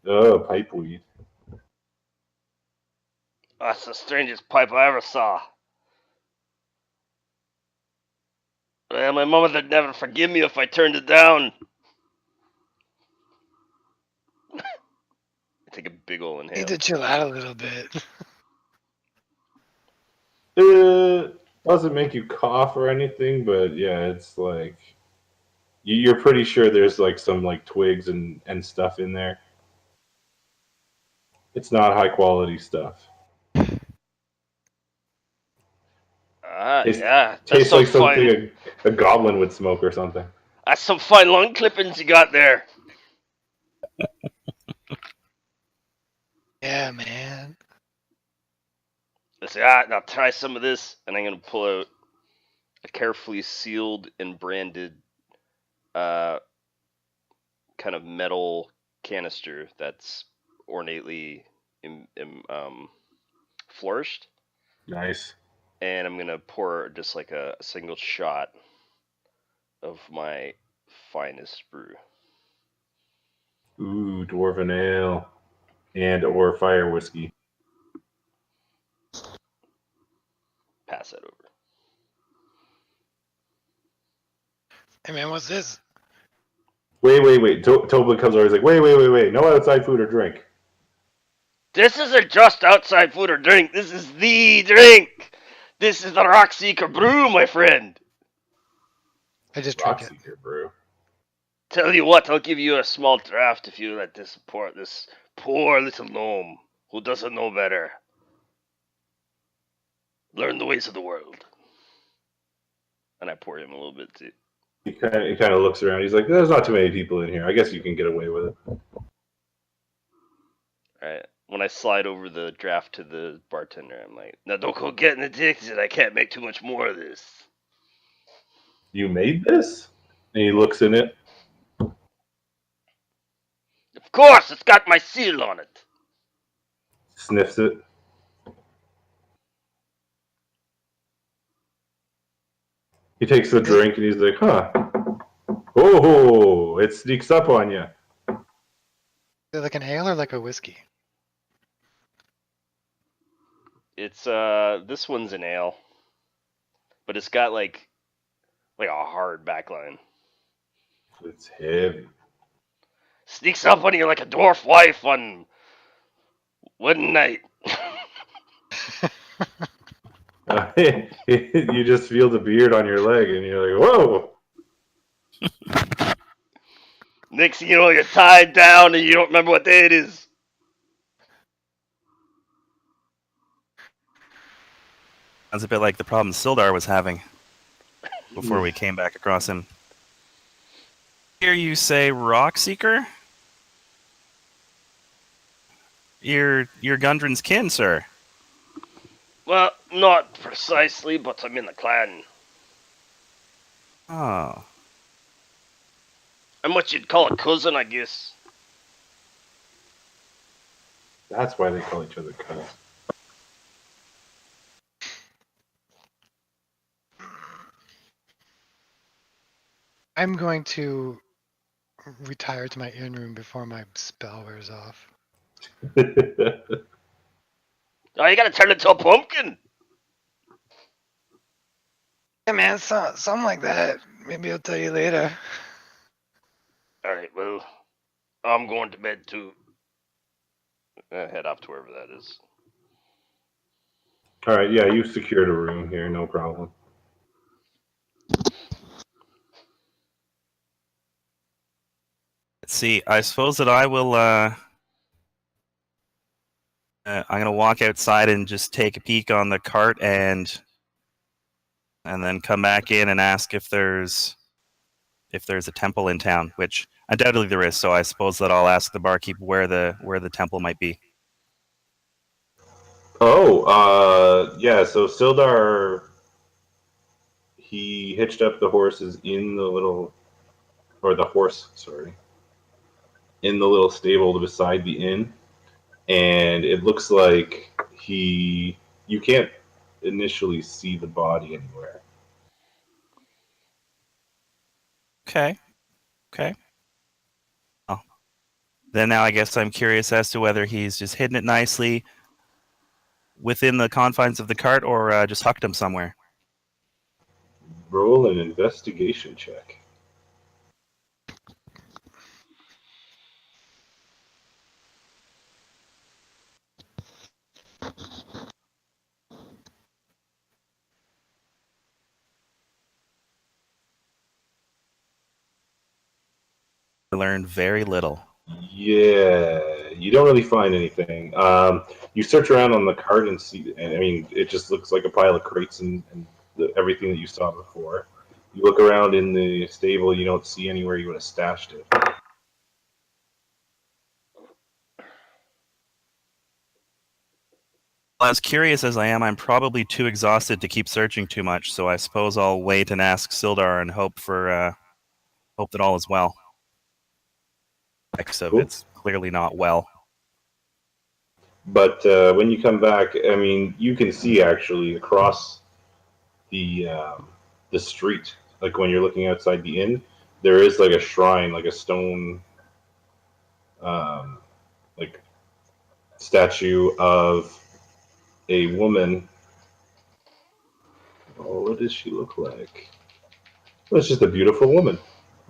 Oh, pipe weed. That's the strangest pipe I ever saw. Well, my mother would never forgive me if I turned it down. I take a big ol' inhale. Need to chill out a little bit. Doesn't make you cough or anything, but yeah, it's like you're pretty sure there's like some like twigs and stuff in there. It's not high quality stuff. Tastes- Yeah. That's Tastes some like something fine. a goblin would smoke or something. That's some fine lung clippings you got there. Yeah, man. I say, now try some of this, and I'm gonna pull out a carefully sealed and branded, kind of metal canister that's ornately flourished, Nice. and I'm gonna pour just like a single shot of my finest brew. Ooh, dwarven ale and or fire whiskey. Pass that over. Hey, man, what's this? Wait. Tobin comes over. He's like, wait. No outside food or drink. This isn't just outside food or drink. This is the drink. This is the Rockseeker brew, my friend. I just drink it. Rockseeker brew. Tell you what, I'll give you a small draft if you let this support this poor little gnome who doesn't know better. Learn the ways of the world. And I pour him a little bit too. He kind of looks around. He's like, "There's not too many people in here. I guess you can get away with it." Alright. When I slide over the draft to the bartender, I'm like, now don't go getting addicted. I can't make too much more of this. You made this? And he looks in it. Of course, it's got my seal on it. Sniffs it. He takes the drink and he's like, "Huh? Oh, it sneaks up on you." Is it like an ale or like a whiskey? It's this one's an ale, but it's got like a hard backline. It's heavy. Sneaks up on you like a dwarf wife on one night. You just feel the beard on your leg, and you're like, "Whoa!" Next thing you know, you're tied down and you don't remember what day it is. Sounds a bit like the problem Sildar was having before we came back across him. Hear you say Rock Seeker? You're Gundren's kin, sir. Well, not precisely, but I'm in the clan. Oh. I'm what you'd call a cousin, I guess. That's why they call each other cousins. I'm going to retire to my inn room before my spell wears off. Oh, you gotta turn into a pumpkin. Yeah, man, something like that. Maybe I'll tell you later. Alright, well, I'm going to bed too. Head off to wherever that is. All right, yeah, you've secured a room here, no problem. Let's see. I suppose that I will. I'm gonna walk outside and just take a peek on the cart and then come back in and ask if there's a temple in town, which undoubtedly there is. So I suppose that I'll ask the barkeep where the temple might be. Oh, yeah. So Sildar, he hitched up the horses in the little, or the horse, sorry, in the little stable beside the inn, and it looks like you can't initially see the body anywhere. Okay. Oh. Then now I guess I'm curious as to whether he's just hidden it nicely within the confines of the cart or just hucked him somewhere. Roll an investigation check. I learned very little. Yeah, you don't really find anything. You search around on the cart and see, and I mean, it just looks like a pile of crates and everything that you saw before. You look around in the stable, you don't see anywhere you would have stashed it. Well, as curious as I am, I'm probably too exhausted to keep searching too much, so I suppose I'll wait and ask Sildar and hope that all is well. So Cool. it's clearly not well. But when you come back, I mean, you can see actually across the street, like when you're looking outside the inn, there is like a shrine, like a stone, like statue of a woman. Oh, what does she look like? Well, it's just a beautiful woman.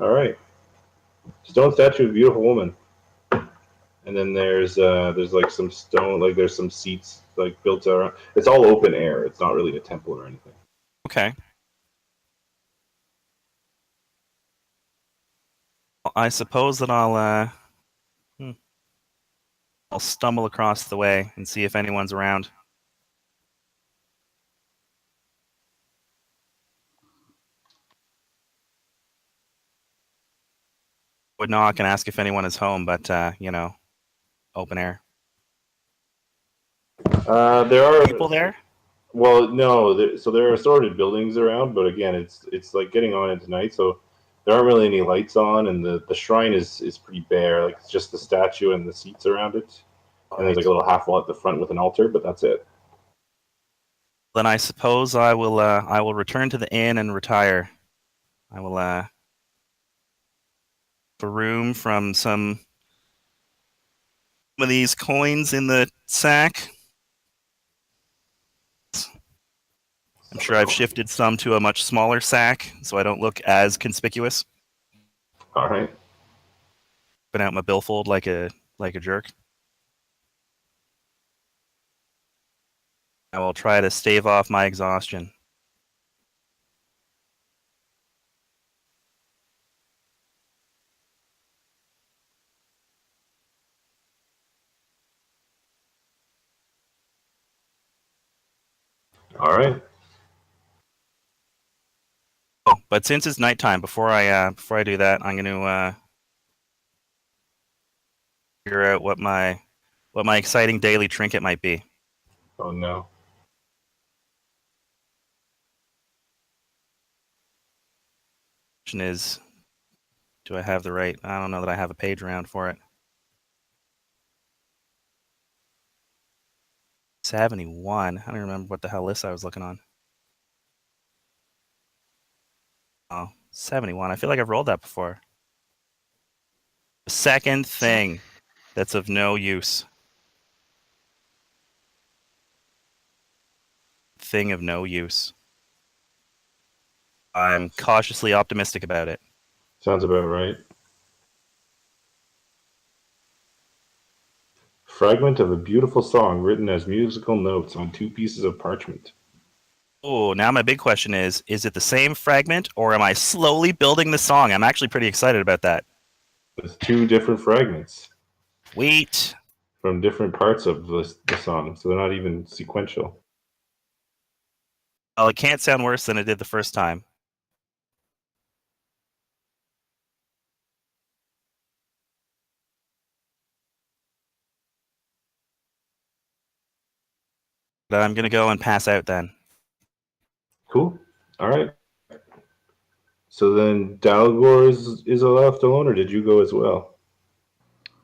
All right, stone statue of a beautiful woman. And then there's like some stone, like there's some seats like built around. It's all open air. It's not really a temple or anything. Okay. Well, I suppose that I'll stumble across the way and see if anyone's around. Would knock and ask if anyone is home, but open air. There are People there? Well, no. So there are assorted buildings around, but again, it's like getting on into night, so there aren't really any lights on, and the shrine is pretty bare. Like it's just the statue and the seats around it, and there's like a little half wall at the front with an altar, but that's it. Then I suppose I will return to the inn and retire. I will for room from some of these coins in the sack. I'm sure I've shifted some to a much smaller sack, so I don't look as conspicuous. All right. Been out my billfold like a jerk. I will try to stave off my exhaustion. All right. Oh, but since it's nighttime, before I do that, I'm going to figure out what my exciting daily trinket might be. Oh no. Question is, do I have the right? I don't know that I have a page around for it. 71. I don't remember what the hell list I was looking on. Oh, 71. I feel like I've rolled that before. The second thing that's of no use. Thing of no use. I'm cautiously optimistic about it. Sounds about right. Fragment of a beautiful song written as musical notes on 2 pieces of parchment. Oh, now my big question is it the same fragment or am I slowly building the song? I'm actually pretty excited about that. With 2 different fragments Sweet. from different parts of the song, so they're not even sequential. Well, it can't sound worse than it did the first time. But I'm going to go and pass out then. Cool. All right. So then Dalgor is left alone, or did you go as well?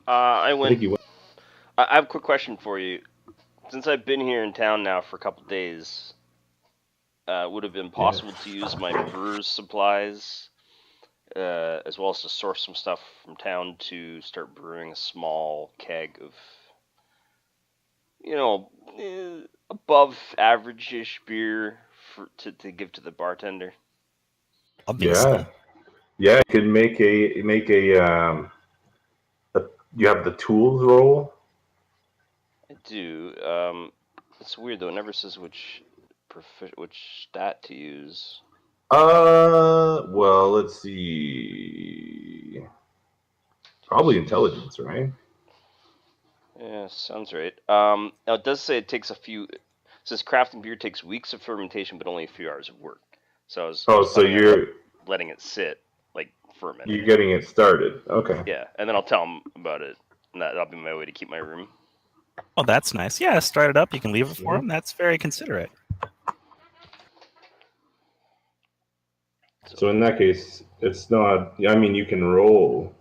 I I went. think you went. I have a quick question for you. Since I've been here in town now for a couple days, would it have been possible to use my brewer's supplies, as well as to source some stuff from town to start brewing a small keg of, above average-ish beer to give to the bartender? Obviously. Yeah. You could make you have the tools roll. I do. It's weird though. It never says which stat to use. Well, let's see. Probably intelligence, right? Yeah, sounds right. Now it does say it takes a few. It says crafting beer takes weeks of fermentation, but only a few hours of work. So I was Oh, so planning on letting it sit like for a minute. you're getting it started. Okay. Yeah, and then I'll tell them about it, and that'll be my way to keep my room. Oh, that's nice. Yeah, start it up. You can leave it for Mhm. him. That's very considerate. So in that case, it's not. I mean, you can roll,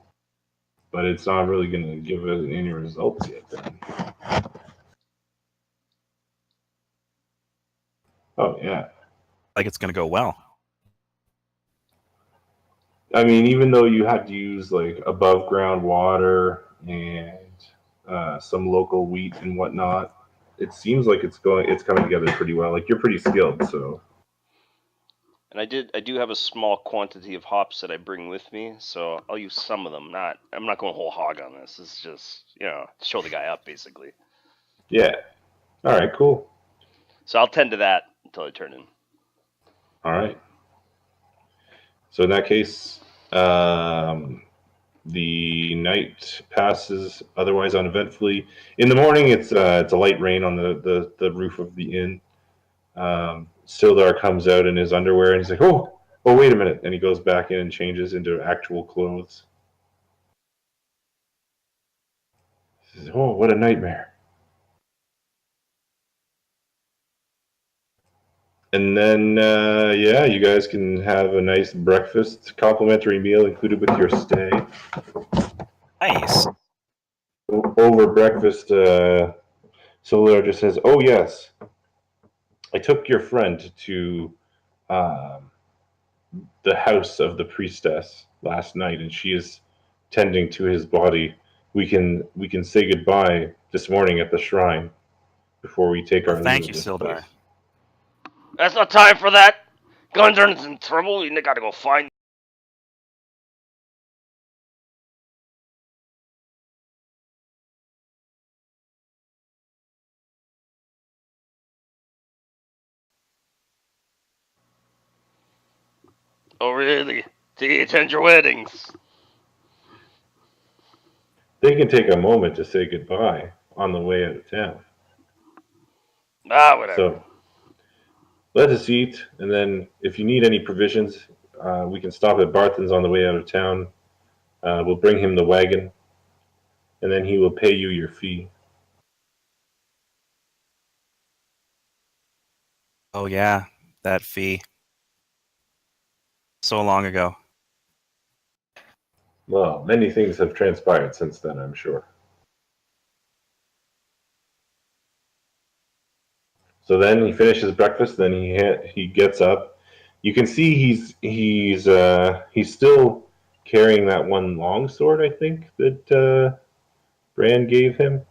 but it's not really going to give it any results yet. Then. Oh yeah. Like it's going to go well. I mean, even though you had to use like above ground water and some local wheat and whatnot, it seems like it's coming together pretty well. Like you're pretty skilled, so. And I do have a small quantity of hops that I bring with me, so I'll use some of them. I'm not going whole hog on this. It's just to show the guy up basically. Yeah. All right. Cool. So I'll tend to that until I turn in. All right. So in that case, the night passes otherwise uneventfully. In the morning, it's a light rain on the roof of the inn. Sildar comes out in his underwear and he's like, "Oh, wait a minute!" And he goes back in and changes into actual clothes. He says, "Oh, what a nightmare!" And then, yeah, you guys can have a nice breakfast, complimentary meal included with your stay. Nice. Over breakfast, Solar just says, "Oh yes, I took your friend to um, the house of the priestess last night, and she is tending to his body. We can say goodbye this morning at the shrine before we take our leave Thank of you, this Sildar. place." That's not time for that. Guns are in trouble. You gotta go find Oh, really? Do you attend your weddings? They can take a moment to say goodbye on the way out of town. Ah, whatever. So let us eat, and then if you need any provisions, we can stop at Barthen's on the way out of town. We'll bring him the wagon, and then he will pay you your fee. Oh yeah, that fee. So long ago. Well, many things have transpired since then, I'm sure. So then he finishes breakfast. Then he gets up. You can see he's still carrying that one long sword, I think, that Bran gave him.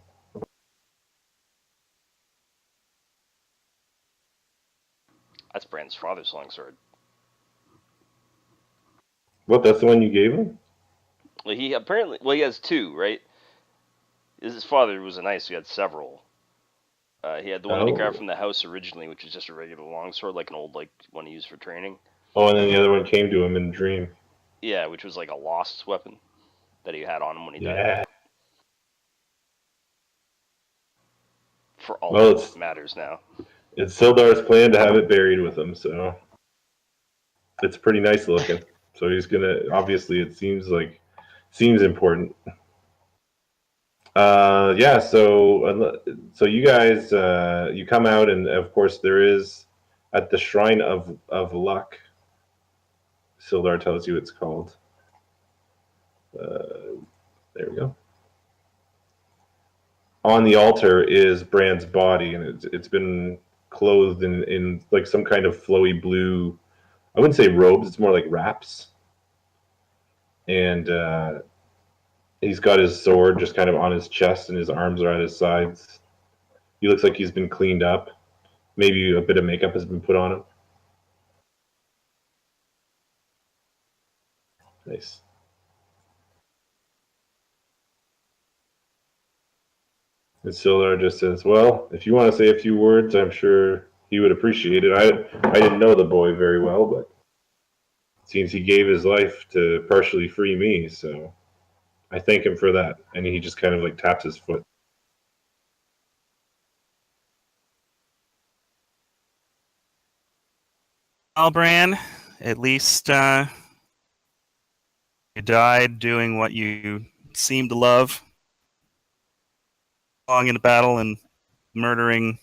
That's Bran's father's longsword. What? That's the one you gave him? Well, he has two, right? His father was a knight, so he had several. He had the one that he grabbed from the house originally, which was just a regular longsword, like an old one he used for training. Oh, and then the other one came to him in a dream. Yeah, which was like a lost weapon that he had on him when he died. Yeah. For all that matters now. It's Sildar's plan to have it buried with him, so it's pretty nice looking. So he's gonna, obviously it seems important. Yeah, so you guys you come out, and of course there is at the Shrine of Luck. Sildar tells you it's called. There we go. On the altar is Bran's body, and it's been clothed in like some kind of flowy blue. I wouldn't say robes; it's more like wraps. And he's got his sword just kind of on his chest, and his arms are at his sides. He looks like he's been cleaned up. Maybe a bit of makeup has been put on him. Nice. And Sildar just says, "Well, if you want to say a few words, I'm sure he would appreciate it. I didn't know the boy very well, but it seems he gave his life to partially free me, so I thank him for that." And he just kind of like taps his foot. Well, Bran, at least you died doing what you seemed to love. Long in a battle and murdering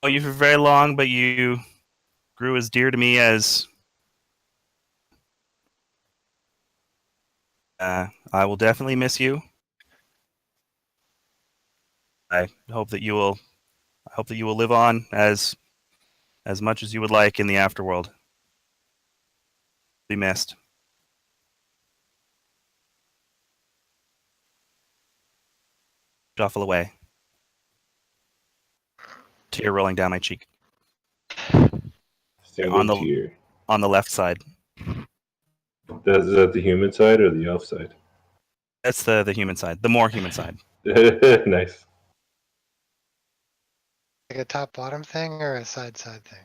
you for very long, but you grew as dear to me as I will definitely miss you. I hope that you will live on as much as you would like in the afterworld. Be missed. Shuffle away. Tear rolling down my cheek. On the left side. Is that the human side or the elf side? That's the human side. The more human side. Nice. Like a top bottom thing or a side thing?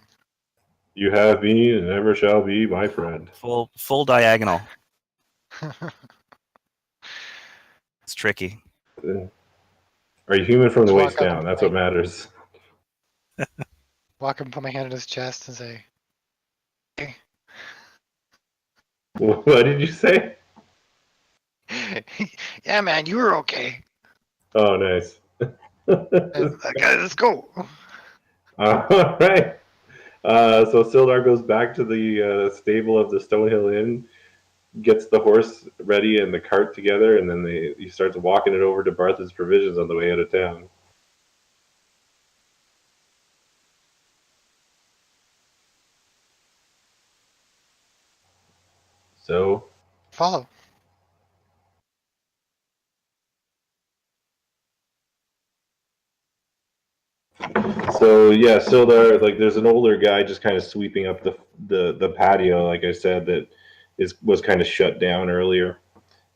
You have been and never shall be my friend. Full diagonal. It's tricky. Are you human from the waist down? That's what matters. Walk up and put my hand on his chest and say, "Hey." What did you say? Yeah, man, you were okay. Oh, nice. Okay, let's go. All right. So Sildar goes back to the stable of the Stonehill Inn, gets the horse ready and the cart together, and then he starts walking it over to Bartha's Provisions on the way out of town. So Follow. So yeah, Sildar, like there's an older guy just kind of sweeping up the patio, like I said, that was kind of shut down earlier.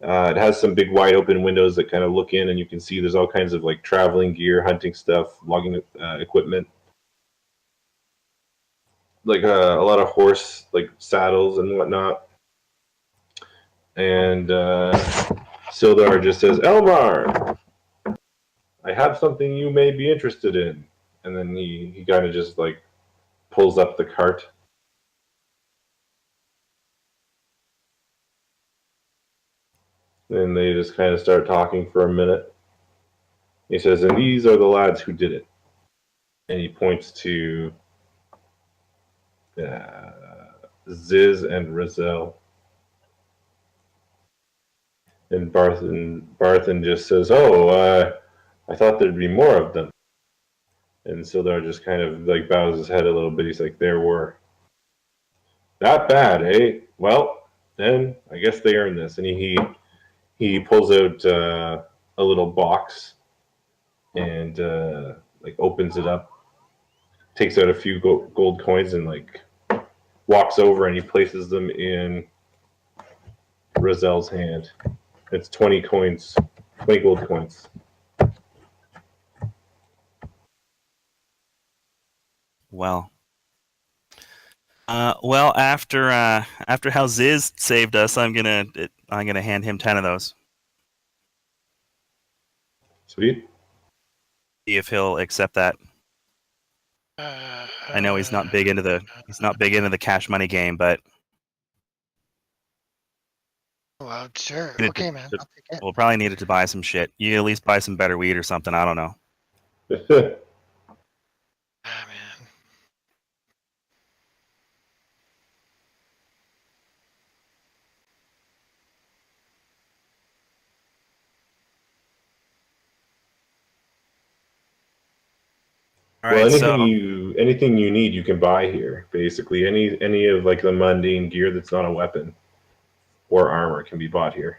It has some big wide open windows that kind of look in, and you can see there's all kinds of like traveling gear, hunting stuff, logging equipment. like a lot of horse like saddles and whatnot. And Sildar just says, "Elmar, I have something you may be interested in." And then he kind of just like pulls up the cart. And they just kind of start talking for a minute. He says, "And these are the lads who did it." And he points to Ziz and Rizal. And Barthen just says, "Oh, I thought there'd be more of them." And Sildar just kind of like bows his head a little bit. He's like, "There were." That bad, eh? Well, then I guess they earned this. And he pulls out a little box and like opens it up, takes out a few gold coins, and like walks over and he places them in Rizal's hand. It's 20 coins, 20 gold coins. Well, after how Ziz saved us, I'm gonna hand him 10 of those. Sweet. See if he'll accept that. I know he's not big into the cash money game, but Well, sure. It- Okay, man. I'll take it. we'll probably need it to buy some shit. You at least buy some better weed or something. I don't know. Ah, man. All Well, right, anything you need, you can buy here. Basically, any of like the mundane gear that's not a weapon or armor can be bought here.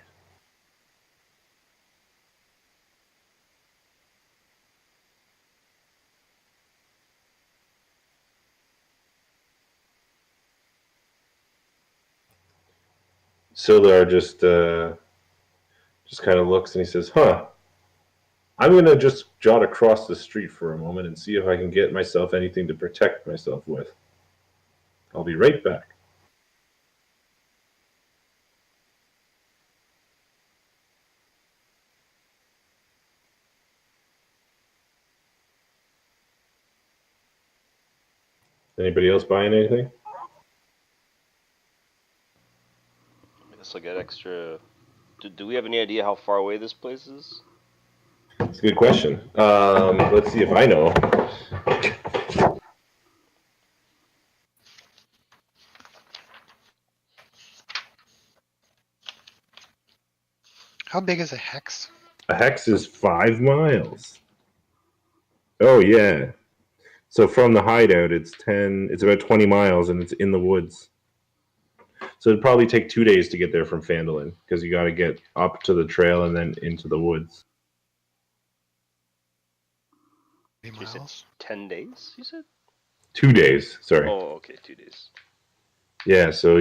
Sildar just kind of looks and he says, "Huh. I'm gonna just jot across the street for a moment and see if I can get myself anything to protect myself with. I'll be right back." Anybody else buying anything? I guess I'll get extra. Do we have any idea how far away this place is? It's a good question. Let's see if I know. How big is a hex? A hex is 5 miles. Oh yeah. So from the hideout, it's about 20 miles, and it's in the woods. So it'd probably take 2 days to get there from Phandelver because you got to get up to the trail and then into the woods. 3 You said miles? 10 days, you said? 2 days, sorry. Oh, okay, 2 days. Yeah, so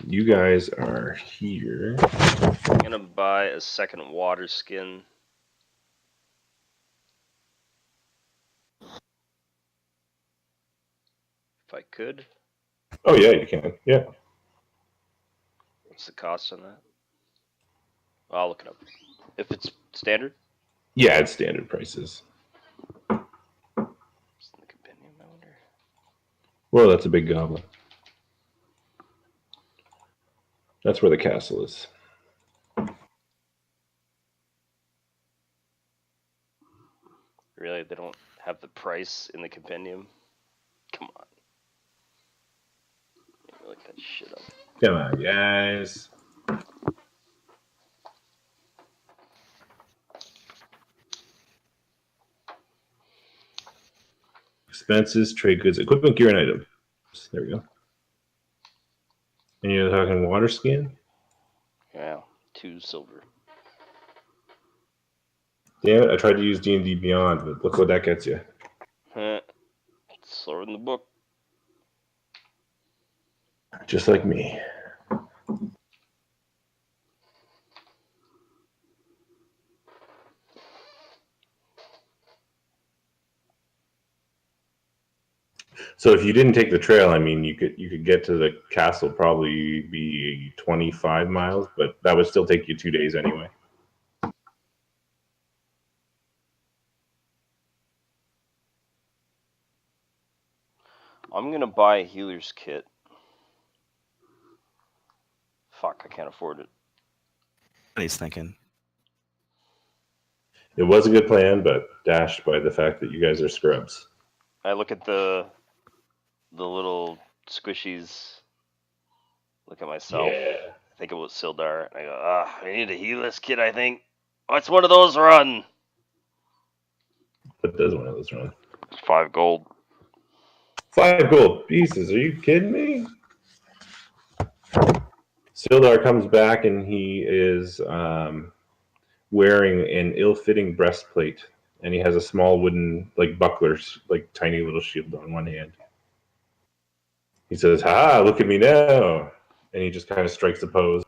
you guys are here. I'm gonna buy a second water skin. If I could. Oh yeah, you can. Yeah. What's the cost on that? I'll look it up. If it's standard? Yeah, it's standard prices. It's in the compendium, I wonder. Well, that's a big goblin. That's where the castle is. Really? They don't have the price in the compendium? Come on. Let me look that shit up. Come on, guys. Expenses, trade goods, equipment, gear, and items. There we go. And you're talking water skin? Yeah, 2 silver. Damn it, I tried to use D&D Beyond, but look what that gets you. Huh. It's slower than the book. Just like me. So if you didn't take the trail, I mean, you could get to the castle probably be 25 miles, but that would still take you 2 days anyway. I'm gonna buy a healer's kit. Fuck, I can't afford it. What he's thinking. It was a good plan, but dashed by the fact that you guys are scrubs. I look at the little squishies. Look at myself. Yeah. I think about Sildar, and I go, I need a healer's kit, I think. What's one of those run? What does one of those run? 5 gold. 5 gold pieces. Are you kidding me? Sildar comes back and he is wearing an ill-fitting breastplate, and he has a small wooden buckler, tiny little shield on one hand. He says, "Ha! Look at me now!" And he just kind of strikes a pose.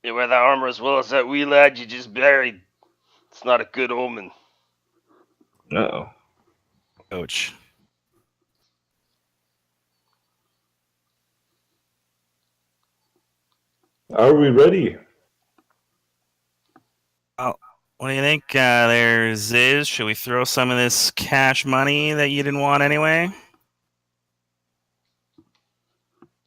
You wear that armor as well as that wee lad you just buried. It's not a good omen. Uh-oh. Coach. Are we ready? What do you think there, Ziz? Should we throw some of this cash money that you didn't want anyway?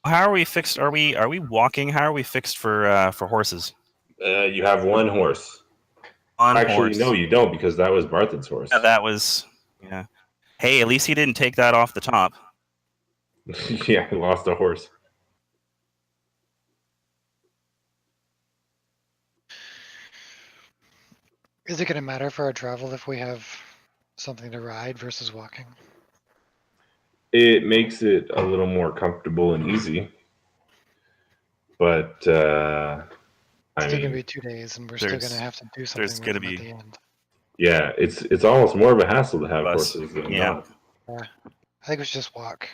How are we fixed? Are we walking? How are we fixed for horses? You have one horse. Actually, horse. No, you don't, because that was Barthen's horse. Yeah, that was. Yeah. Hey, at least he didn't take that off the top. Yeah, he lost a horse. Is it going to matter for our travel if we have something to ride versus walking? It makes it a little more comfortable and easy. But, It's still going to be 2 days, and we're still going to have to do something with them at the end. Yeah, it's almost more of a hassle to have horses than Yeah. I think we should just walk.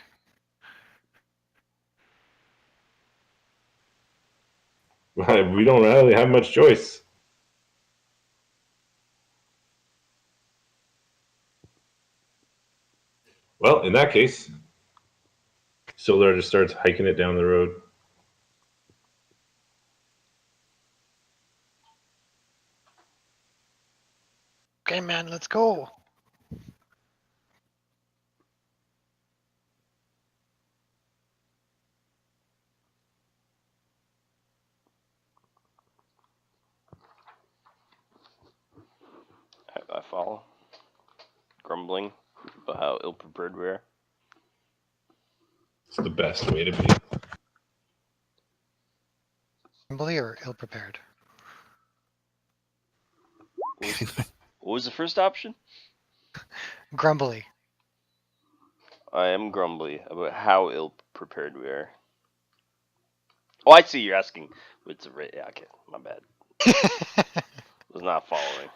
not. We don't really have much choice. Well, in that case, Sildar just starts hiking it down the road. Okay, man, let's go. I follow. Grumbling about how ill-prepared we are. It's the best way to be. Grumbly or ill-prepared? What was the first option? Grumbly. I am grumbly about how ill-prepared we are. Oh, I see you're asking. What's the yeah, okay, my bad. Was not following.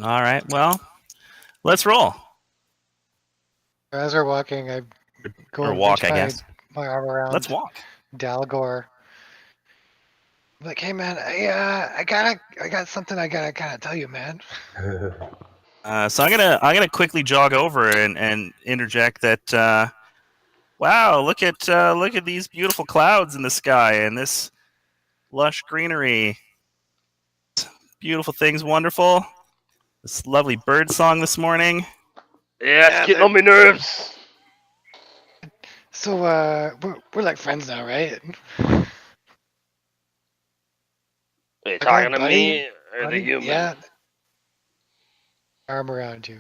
All right. Well, let's roll. As we're walking, I go Or and walk, reach I guess. my arm around Let's walk. Dalgor. I'm like, hey man, I got something I gotta kind of tell you, man. So I'm gonna quickly jog over and interject that. Wow! Look at these beautiful clouds in the sky and this lush greenery. Beautiful things, wonderful. This lovely bird song this morning. Yeah, it's getting on my nerves. So we're like friends now, right? Are you talking to buddy, me or buddy, the human? Yeah. Arm around you.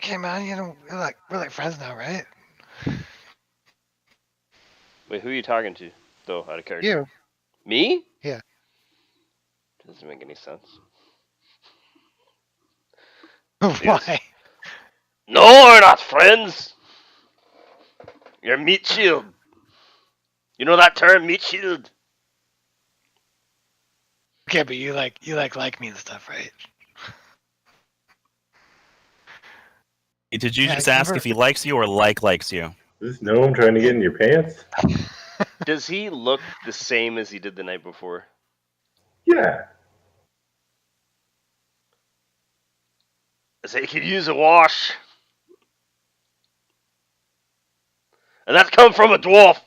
Okay, man, you know we're like friends now, right? Wait, who are you talking to, though, out of character? You. Me? Yeah. Doesn't make any sense. Why? No, we're not friends. You're meat shield. You know that term, meat shield? Okay, but you like me and stuff, right? Did you Yeah, just ask never- if he likes you or likes you? Is this gnome trying to get in your pants? Does he look the same as he did the night before? Yeah. I say you could use a wash. And that's come from a dwarf.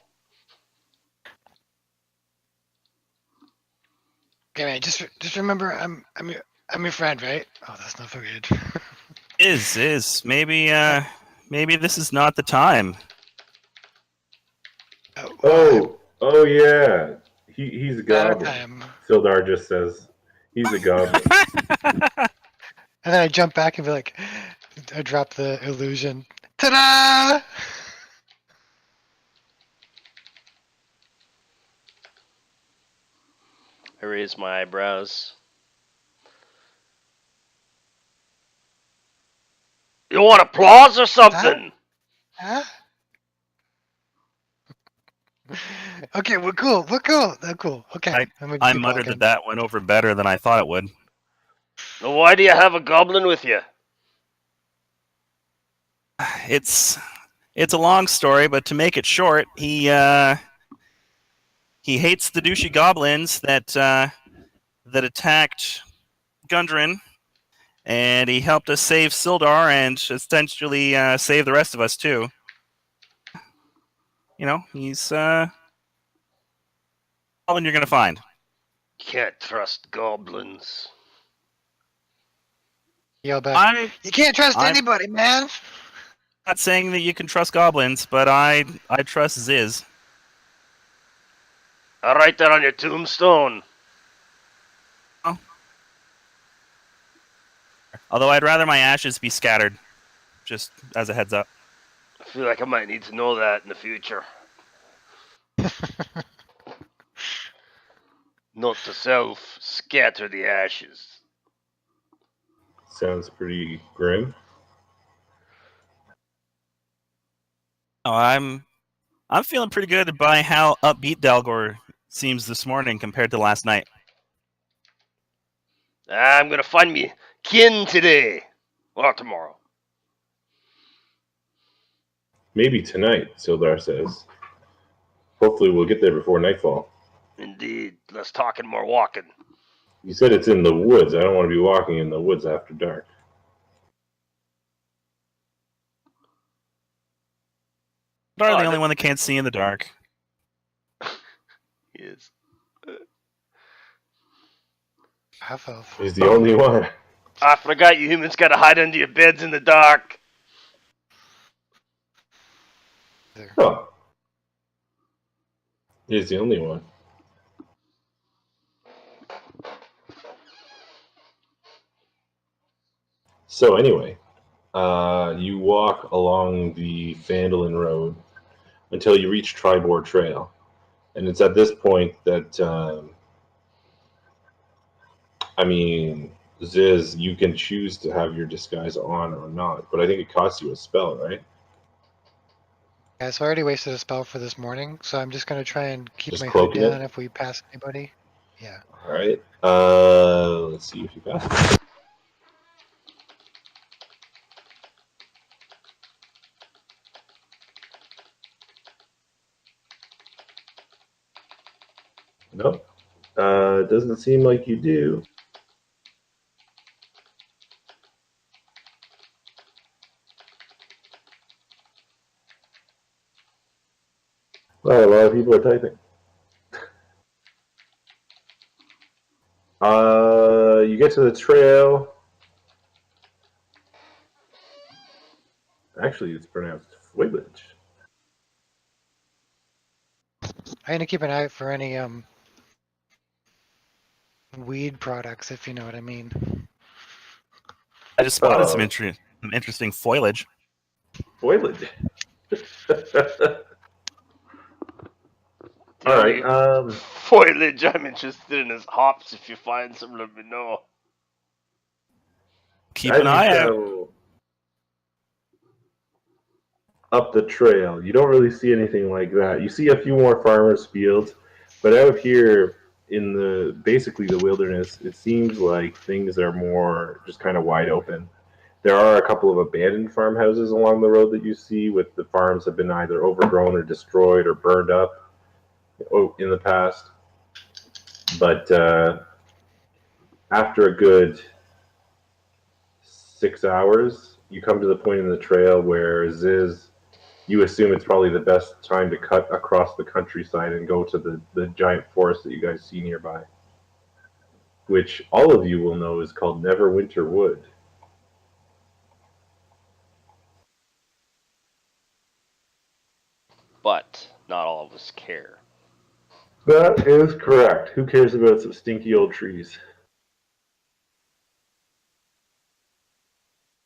Okay, man, just remember, I'm your friend, right? Oh, that's not so good. Maybe this is not the time. Oh yeah. He's a goblin. Time. Sildar just says he's a goblin. And then I jump back and be like, I drop the illusion. Ta-da! I raise my eyebrows. You want applause or something? Huh? Okay, we're cool. We're cool. They're cool. Okay. I muttered that went over better than I thought it would. Why do you have a goblin with you? It's a long story, but to make it short, he hates the douchey goblins that attacked Gundren, and he helped us save Sildar and essentially save the rest of us too. You know, he's goblin you're gonna find. Can't trust goblins. Yell back. You can't trust anybody, man. I'm not saying that you can trust goblins, but I trust Ziz. I'll write that on your tombstone. Oh. Although I'd rather my ashes be scattered, just as a heads up. I feel like I might need to know that in the future. Note to self, scatter the ashes. Sounds pretty grim. Oh, I'm feeling pretty good by how upbeat Dalgor seems this morning compared to last night. I'm gonna find me kin today. Or tomorrow. Maybe tonight, Sildar says. Hopefully we'll get there before nightfall. Indeed. Less talking, more walking. You said it's in the woods. I don't want to be walking in the woods after dark. Sildar the only one that can't see in the dark. He is. Half-elf. He's the only one. I forgot you humans gotta hide under your beds in the dark. There. Oh. He's the only one. So anyway, you walk along the Phandelver Road until you reach Tribor Trail. And it's at this point that, Ziz, you can choose to have your disguise on or not, but I think it costs you a spell, right? Yeah, so I already wasted a spell for this morning, so I'm just going to try and keep Just my hood cloaking down it? if we pass anybody. Yeah. All right. Let's see if you got it. Nope. It doesn't seem like you do. Well, a lot of people are typing. You get to the trail. Actually, it's pronounced Fwibage. I'm going to keep an eye out for any weed products, if you know what I mean. I just spotted some interesting foliage. Foliage. All right. Foliage I'm interested in is hops. If you find some, let me know. Keep an eye out. Up the trail, you don't really see anything like that. You see a few more farmers' fields, but out here in basically the wilderness, it seems like things are more just kind of wide open. There are a couple of abandoned farmhouses along the road that you see, with the farms have been either overgrown or destroyed or burned up in the past. But after a good 6 hours, you come to the point in the trail where Ziz, you assume it's probably the best time to cut across the countryside and go to the giant forest that you guys see nearby, which all of you will know is called Neverwinter Wood. But not all of us care. That is correct. Who cares about some stinky old trees?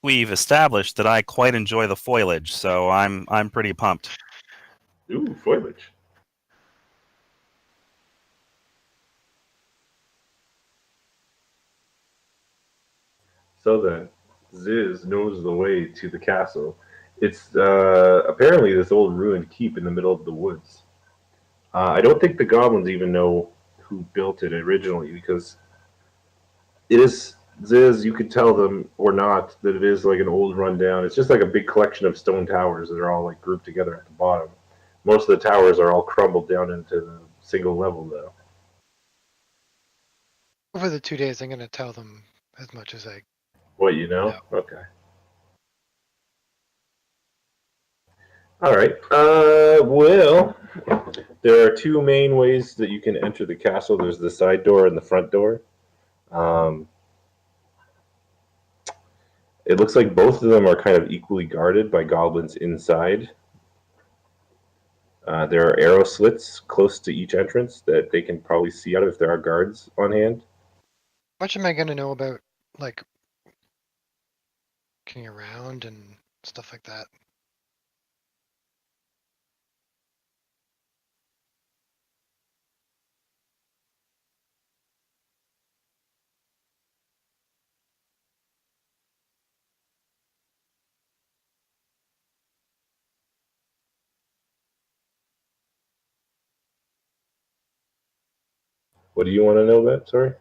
We've established that I quite enjoy the foliage, so I'm pretty pumped. Ooh, foliage. So then, Ziz knows the way to the castle. It's apparently this old ruined keep in the middle of the woods. I don't think the goblins even know who built it originally because it is Ziz. You could tell them or not that it is like an old rundown. It's just like a big collection of stone towers that are all like grouped together at the bottom. Most of the towers are all crumbled down into the single level though. Over the 2 days, I'm going to tell them as much as I. What you know? No. Okay. All right. Well, there are two main ways that you can enter the castle. There's the side door and the front door. Um, it looks like both of them are kind of equally guarded by goblins inside. There are arrow slits close to each entrance that they can probably see out of if there are guards on hand. How much am I going to know about, like, looking around and stuff like that? What do you want to know about? Sorry.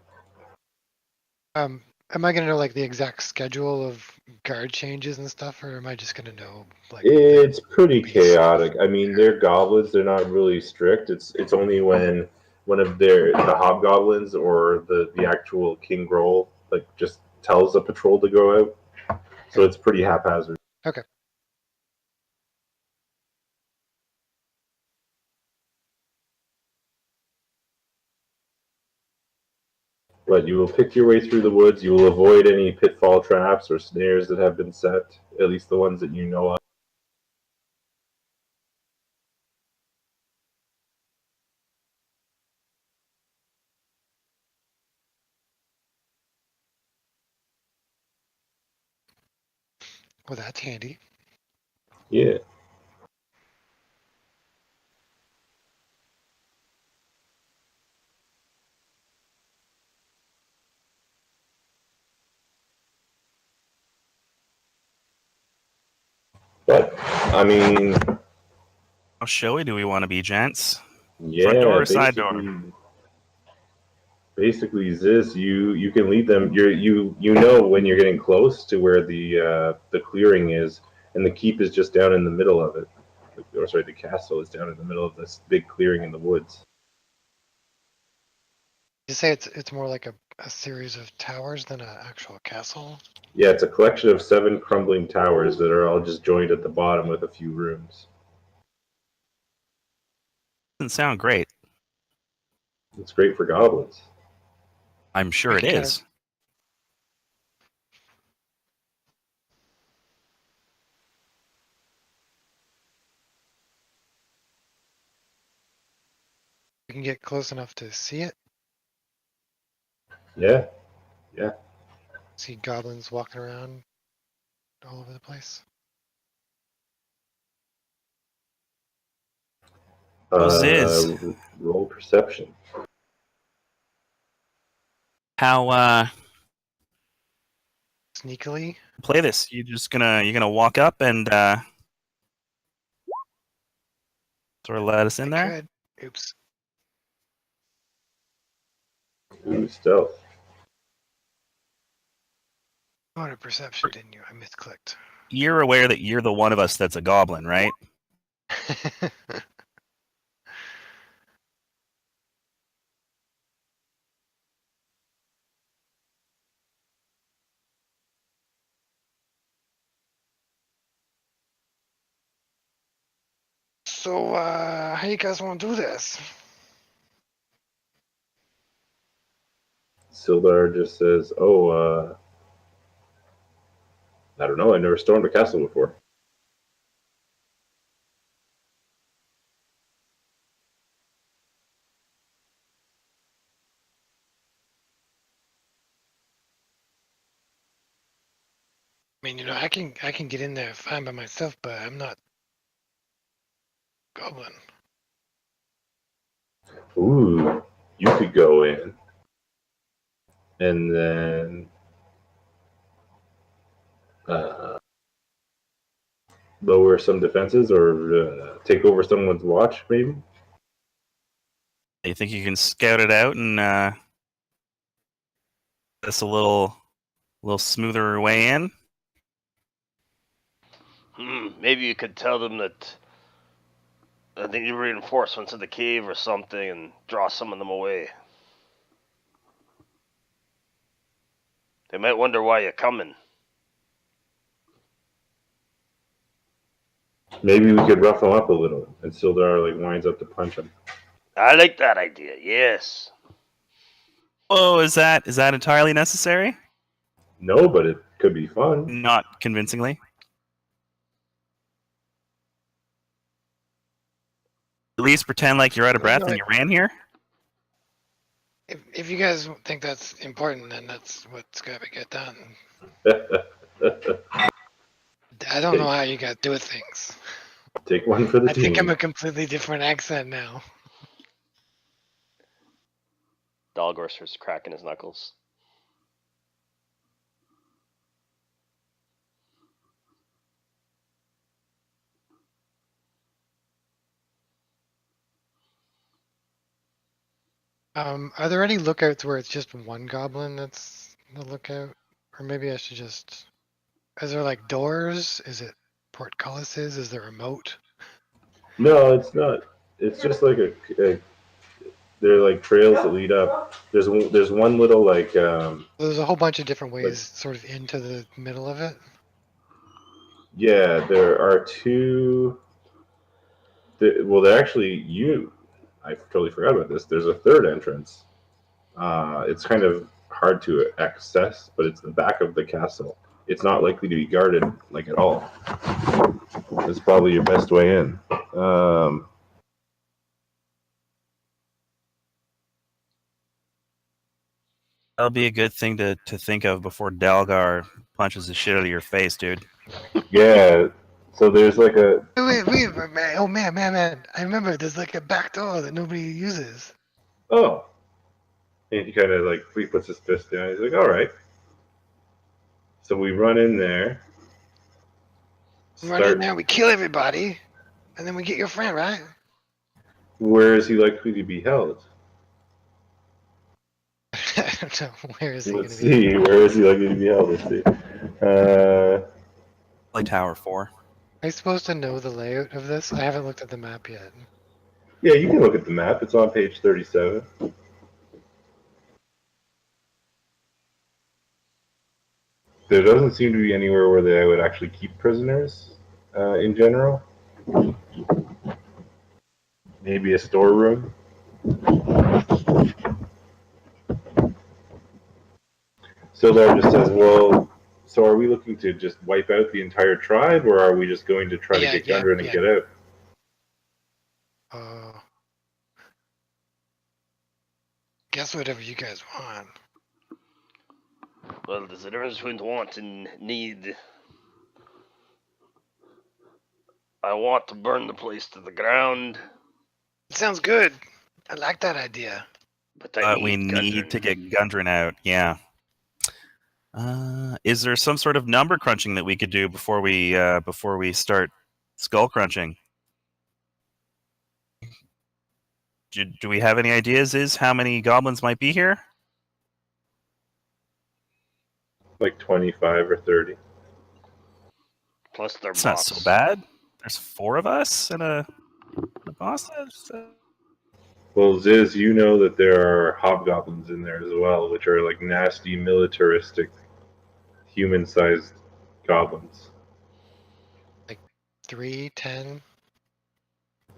Am I going to know, like, the exact schedule of guard changes and stuff, or am I just going to know, like, It's pretty basic? chaotic. I mean, they're goblins. They're not really strict. It's only when one of the hobgoblins or the actual King Groll like just tells a patrol to go out. So it's pretty haphazard. Okay. But you will pick your way through the woods. You will avoid any pitfall traps or snares that have been set, at least the ones that you know of. Well, that's handy. Yeah. But I mean, How showy do we want to be, gents? yeah, Front door or side door? basically this you can lead them. You know when you're getting close to where the clearing is, and the keep is just down in the middle of it. Or sorry, the castle is down in the middle of this big clearing in the woods. You say it's more like a series of towers than an actual castle? Yeah, it's a collection of 7 crumbling towers that are all just joined at the bottom with a few rooms. Doesn't sound great. It's great for goblins. I'm sure We it can kind is. We can get close enough to see it. Yeah. See goblins walking around all over the place. Ziz. Roll perception. How Sneakily. play this? You're gonna walk up and sort of let us in I there? could. Oops. Ooh, stealth. You wanted perception, didn't you? I misclicked. You're aware that you're the one of us that's a goblin, right? So, how you guys want to do this? Sildar just says, "Oh, I don't know. I never stormed a castle before." I mean, I can get in there fine by myself, but I'm not goblin. Ooh, you could go in, and then lower some defenses or take over someone's watch, maybe. You think you can scout it out and this a little smoother way in? Maybe you could tell them that I think you reinforcements in the cave or something and draw some of them away. They might wonder why you're coming. Maybe we could rough him up a little, and Sildar like winds up to punch him. I like that idea, yes. Oh, is that entirely necessary? No, but it could be fun. Not convincingly. At least pretend like you're out of breath and you ran here. If you guys think that's important, then that's what's got to get done. I don't know how you guys do things. Take one for the I team. think I'm a completely different accent now. Dalgorster's cracking his knuckles. Are there any lookouts where it's just one goblin that's the lookout? Or maybe I should just... Is there like doors? Is it portcullises? Is there a moat? No, it's not. It's just like they're like trails that lead up. There's one little like There's a whole bunch of different ways sort of into the middle of it. yeah, there are two. Well, they're actually I totally forgot about this. There's a third entrance. It's kind of hard to access, but it's the back of the castle. It's not likely to be guarded like at all. It's probably your best way in. That'll be a good thing to think of before Dalgar punches the shit out of your face, dude. Yeah. So there's like a. Wait, man. Oh, man. I remember there's like a back door that nobody uses. Oh. And he kind of like he puts his fist down. He's like, "All right." So we run in there. Run in there, we kill everybody, and then we get your friend, right? Where is he likely to be held? I don't know. Where is he going Let's to be? see. Where is he likely to be held? Let's see. Play Tower 4. Are you supposed to know the layout of this? I haven't looked at the map yet. Yeah, you can look at the map. It's on page 37. There doesn't seem to be anywhere where they would actually keep prisoners in general. Maybe a storeroom. Sildar just says, "Well, so are we looking to just wipe out the entire tribe, or are we just going to try to get Gundren and get out?" Guess whatever you guys want. Well, there's a difference between want and need. I want to burn the place to the ground. It sounds good. I like that idea. But we need to get Gundren out, yeah. Is there some sort of number crunching that we could do before we start skull crunching? Do we have any ideas how many goblins might be here? Like 25 or 30. Plus their It's boss. not so bad. There's 4 of us and a boss. Well, Ziz, you know that there are hobgoblins in there as well, which are like nasty, militaristic, human-sized goblins. Like 3, 10?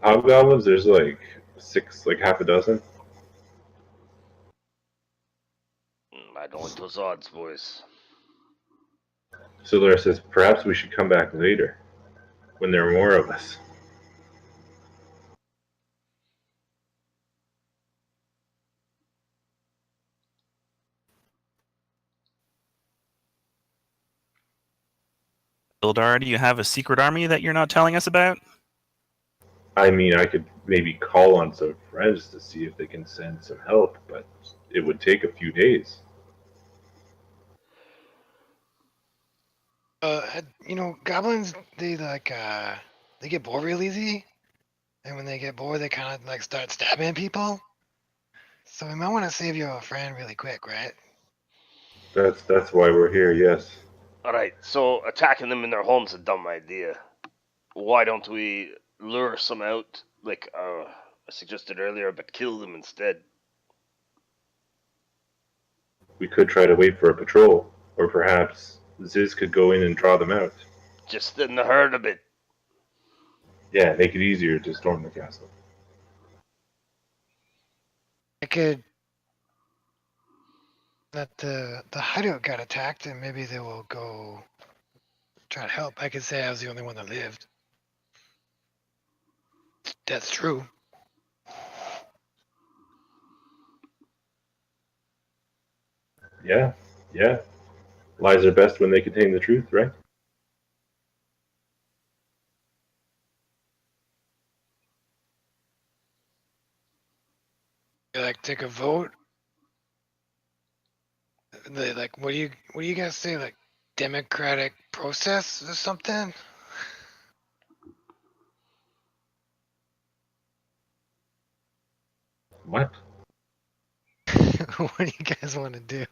Hobgoblins, there's like 6, like half a dozen. I don't like those odds, boys. Sildar says, perhaps we should come back later, when there are more of us. Ildar, do you have a secret army that you're not telling us about? I mean, I could maybe call on some friends to see if they can send some help, but it would take a few days. Goblins, they they get bored real easy, and when they get bored, they kind of like start stabbing people. So we might want to save your friend really quick, right? That's why we're here, yes. Alright, so attacking them in their home's a dumb idea. Why don't we lure some out, like I suggested earlier, but kill them instead? We could try to wait for a patrol, or perhaps Ziz could go in and draw them out. Just in the herd a bit. Yeah, make it easier to storm the castle. I could let the hideout got attacked, and maybe they will go try to help. I could say I was the only one that lived. That's true. Yeah. Lies are best when they contain the truth, right? You like take a vote. What do you guys say? Like democratic process or something? What? What do you guys want to do?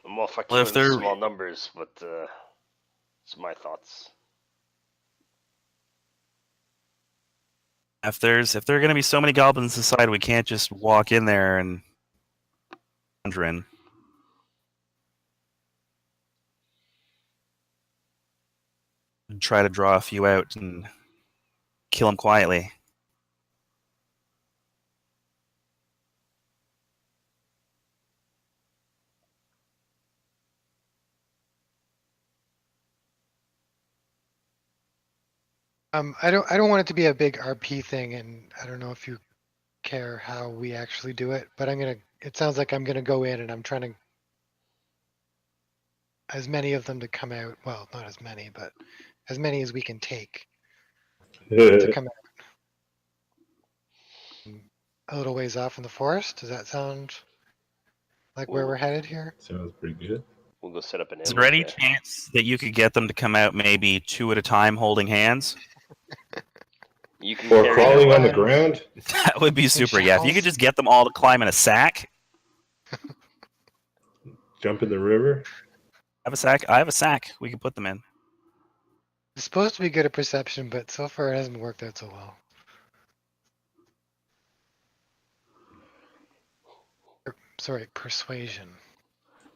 I'm all for Well, if killing they're- small numbers, but it's my thoughts. If there are going to be so many goblins inside, we can't just walk in there and wander in. And try to draw a few out and kill them quietly. I don't want it to be a big RP thing, and I don't know if you care how we actually do it, but it sounds like I'm gonna go in and I'm trying to as many of them to come out. Well, not as many, but as many as we can take to come out. A little ways off in the forest. Does that sound like where Ooh. we're headed here? Sounds pretty good. We'll go set up an Is ambush there any there. chance that you could get them to come out maybe 2 at a time holding hands? You can Or carry crawling their on the weapons. ground? That would be super. Yeah, if you shovels? could just get them all to climb in a sack. Jump in the river? Have a sack. I have a sack. We can put them in. It's supposed to be good at perception, but so far it hasn't worked out so well. Sorry, persuasion.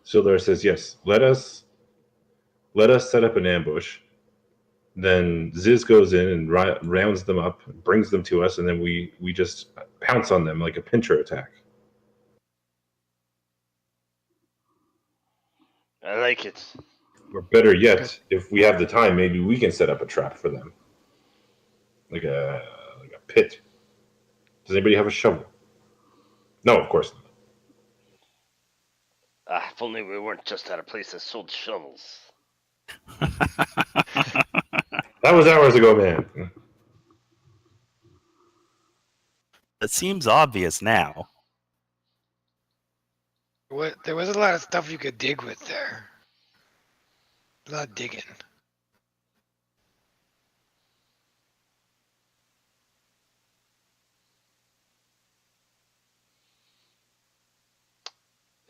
Sildar says, yes, let us set up an ambush. Then Ziz goes in and rounds them up, brings them to us, and then we just pounce on them like a pincher attack. I like it. Or better yet, if we have the time, maybe we can set up a trap for them. Like a pit. Does anybody have a shovel? No, of course not. If only we weren't just at a place that sold shovels. That was hours ago, man. It seems obvious now. There was a lot of stuff you could dig with there. A lot of digging.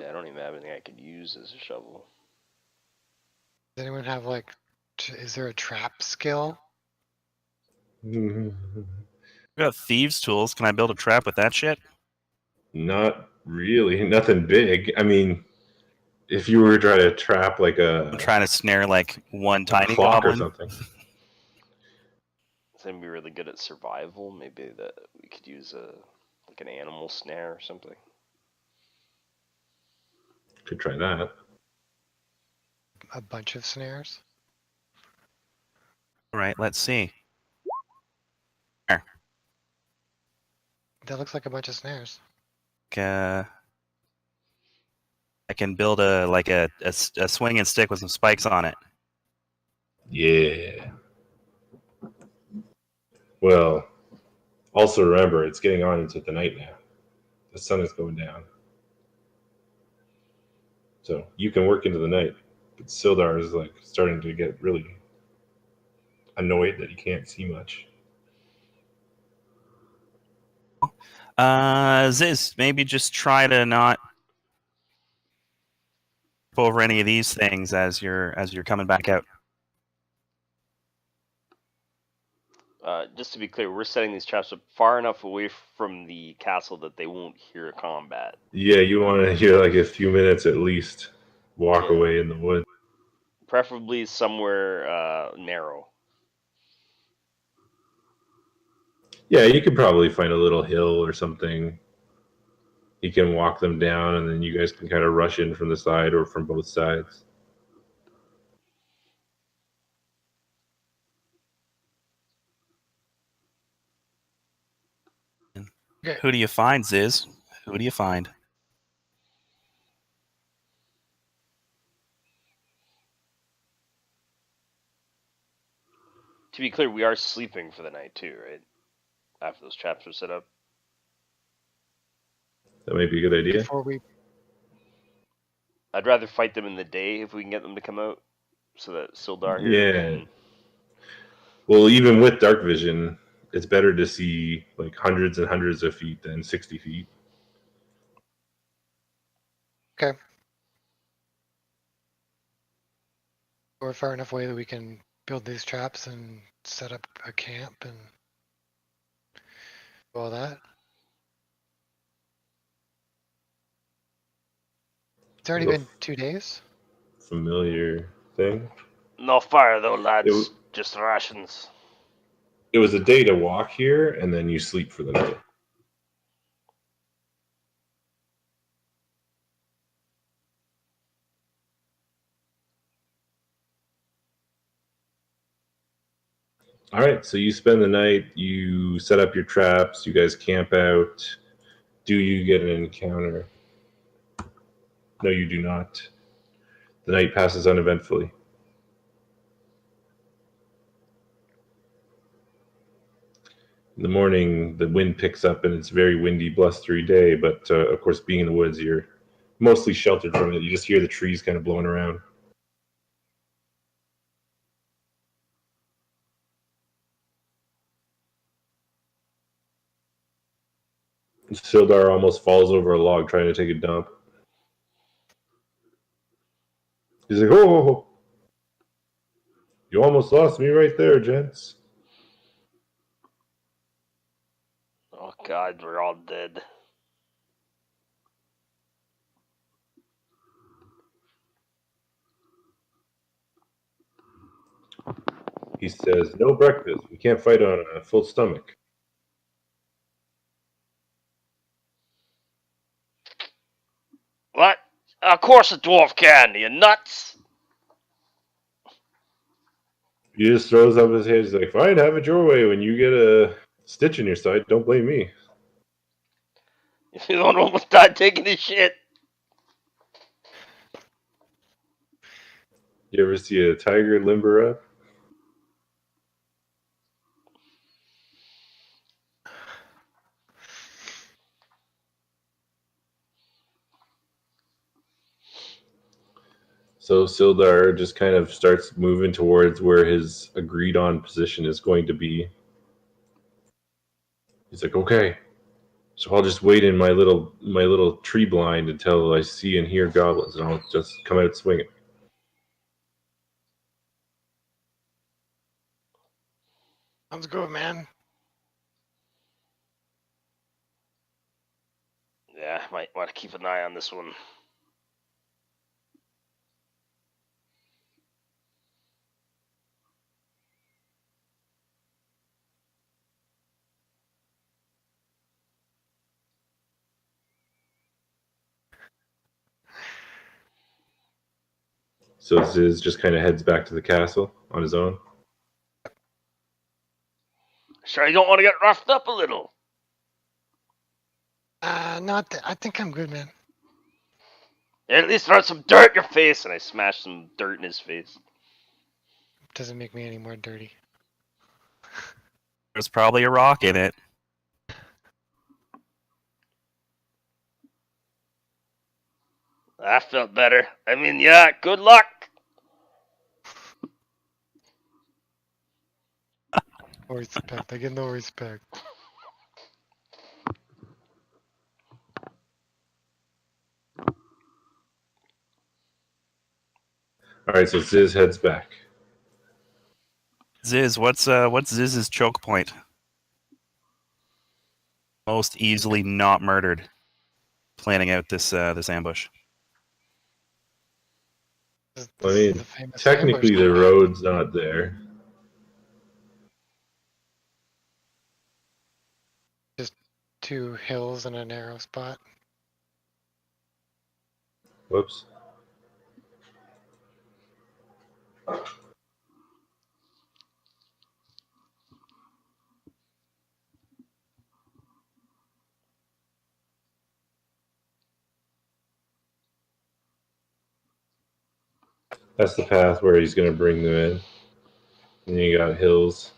Yeah, I don't even have anything I could use as a shovel. Does anyone have is there a trap skill? We got thieves' tools. Can I build a trap with that shit? Not really. Nothing big. I mean, if you were trying to trap like I'm trying to snare like one tiny clock or goblin. something. It's gonna be really good at survival. Maybe that we could use like an animal snare or something. Could try that. A bunch of snares. All right, let's see. That looks like a bunch of snares. I can build a swinging stick with some spikes on it. Yeah. Well, also remember, it's getting on into the night now. The sun is going down. So you can work into the night. But Sildar is like starting to get really annoyed that he can't see much. Ziz, maybe just try to not over any of these things as you're coming back out. Just to be clear, we're setting these traps up far enough away from the castle that they won't hear combat. Yeah, you want to hear like a few minutes at least walk Yeah. away in the woods. Preferably somewhere narrow. Yeah, you could probably find a little hill or something. You can walk them down, and then you guys can kind of rush in from the side or from both sides. Okay. Who do you find, Ziz? Who do you find? To be clear, we are sleeping for the night too, right? After those traps are set up. That might be a good idea. Before we I'd rather fight them in the day if we can get them to come out, so that Sildar here can. Well, even with dark vision, it's better to see like hundreds and hundreds of feet than 60 feet. we're far enough away that we can build these traps and set up a camp and do all that. It's already Little been 2 days. familiar thing. No fire though, lads. It w- Just rations. It was a day to walk here, and then you sleep for the night. All right, so you spend the night, you set up your traps, you guys camp out. Do you get an encounter? No, you do not. The night passes uneventfully. In the morning, the wind picks up and it's a very windy, blustery day, but of course, being in the woods, you're mostly sheltered from it. You just hear the trees kind of blowing around. Sildar almost falls over a log trying to take a dump. He's like, oh, you almost lost me right there, gents. Oh god, we're all dead. He says, no breakfast. We can't fight on a full stomach. What? Of course a dwarf can, you nuts! He just throws up his head. He's like, fine, have it your way. When you get a stitch in your side, don't blame me. You don't almost died taking his shit. You ever see a tiger limber up? So Sildar just kind of starts moving towards where his agreed on position is going to be. He's like, okay, so I'll just wait in my little tree blind until I see and hear goblins, and I'll just come out swinging. Sounds good, man. Yeah, might want to keep an eye on this one. So Ziz just kind of heads back to the castle on his own. Sure, you don't want to get roughed up a little. I think I'm good, man. At least throw some dirt in your face, and I smash some dirt in his face. Doesn't make me any more dirty. There's probably a rock in it. I felt better. I mean, yeah, good luck. No respect. I get no respect. All right, so Ziz heads back. Ziz, what's Ziz's choke point? Most easily not murdered. Planning out this ambush. This I is mean, the famous technically ambush the spot. road's not there. Just 2 hills and a narrow spot. Whoops. That's the path where he's going to bring them in. And you got hills.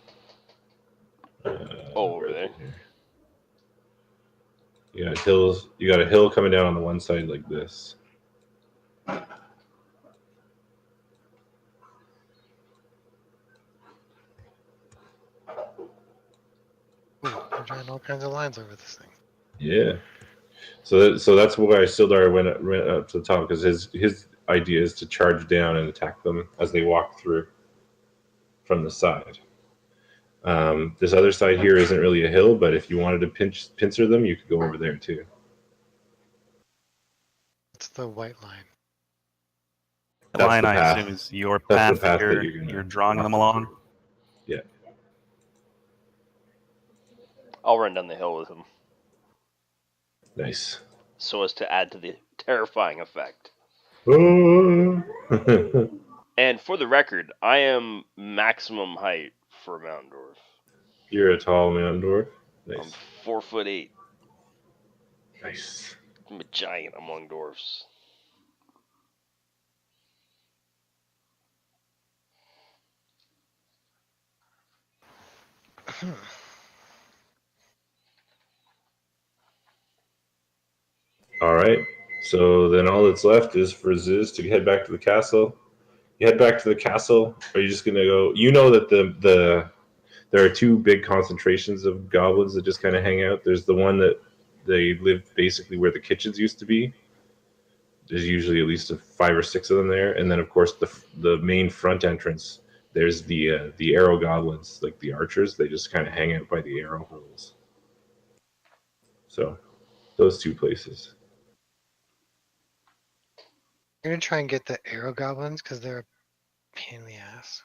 Over there. You got hills. You got a hill coming down on the one side like this. Ooh, I'm drawing all kinds of lines over this thing. Yeah. So that's why Sildar went up to the top, because his idea is to charge down and attack them as they walk through from the side. This other side here isn't really a hill, but if you wanted to pincer them, you could go over there too. It's the white line. The That's line, the I path. assume, is your That's path, the path that that you're, you're drawing gonna them along. Yeah. I'll run down the hill with him, Nice. so as to add to the terrifying effect. Oh. And for the record, I am maximum height for a mountain dwarf. You're a tall mountain dwarf. I'm Nice. 4'8". Nice. I'm a giant among dwarfs. All right. So then all that's left is for Ziz to head back to the castle. You head back to the castle. Are you just gonna go? You know that there are 2 big concentrations of goblins that just kind of hang out. There's the one that they live basically where the kitchens used to be. There's usually at least 5 or 6 of them there, and then of course the main front entrance. There's the arrow goblins, like the archers. They just kind of hang out by the arrow holes. So those 2 places. I'm gonna try and get the arrow goblins because they're a pain in the ass.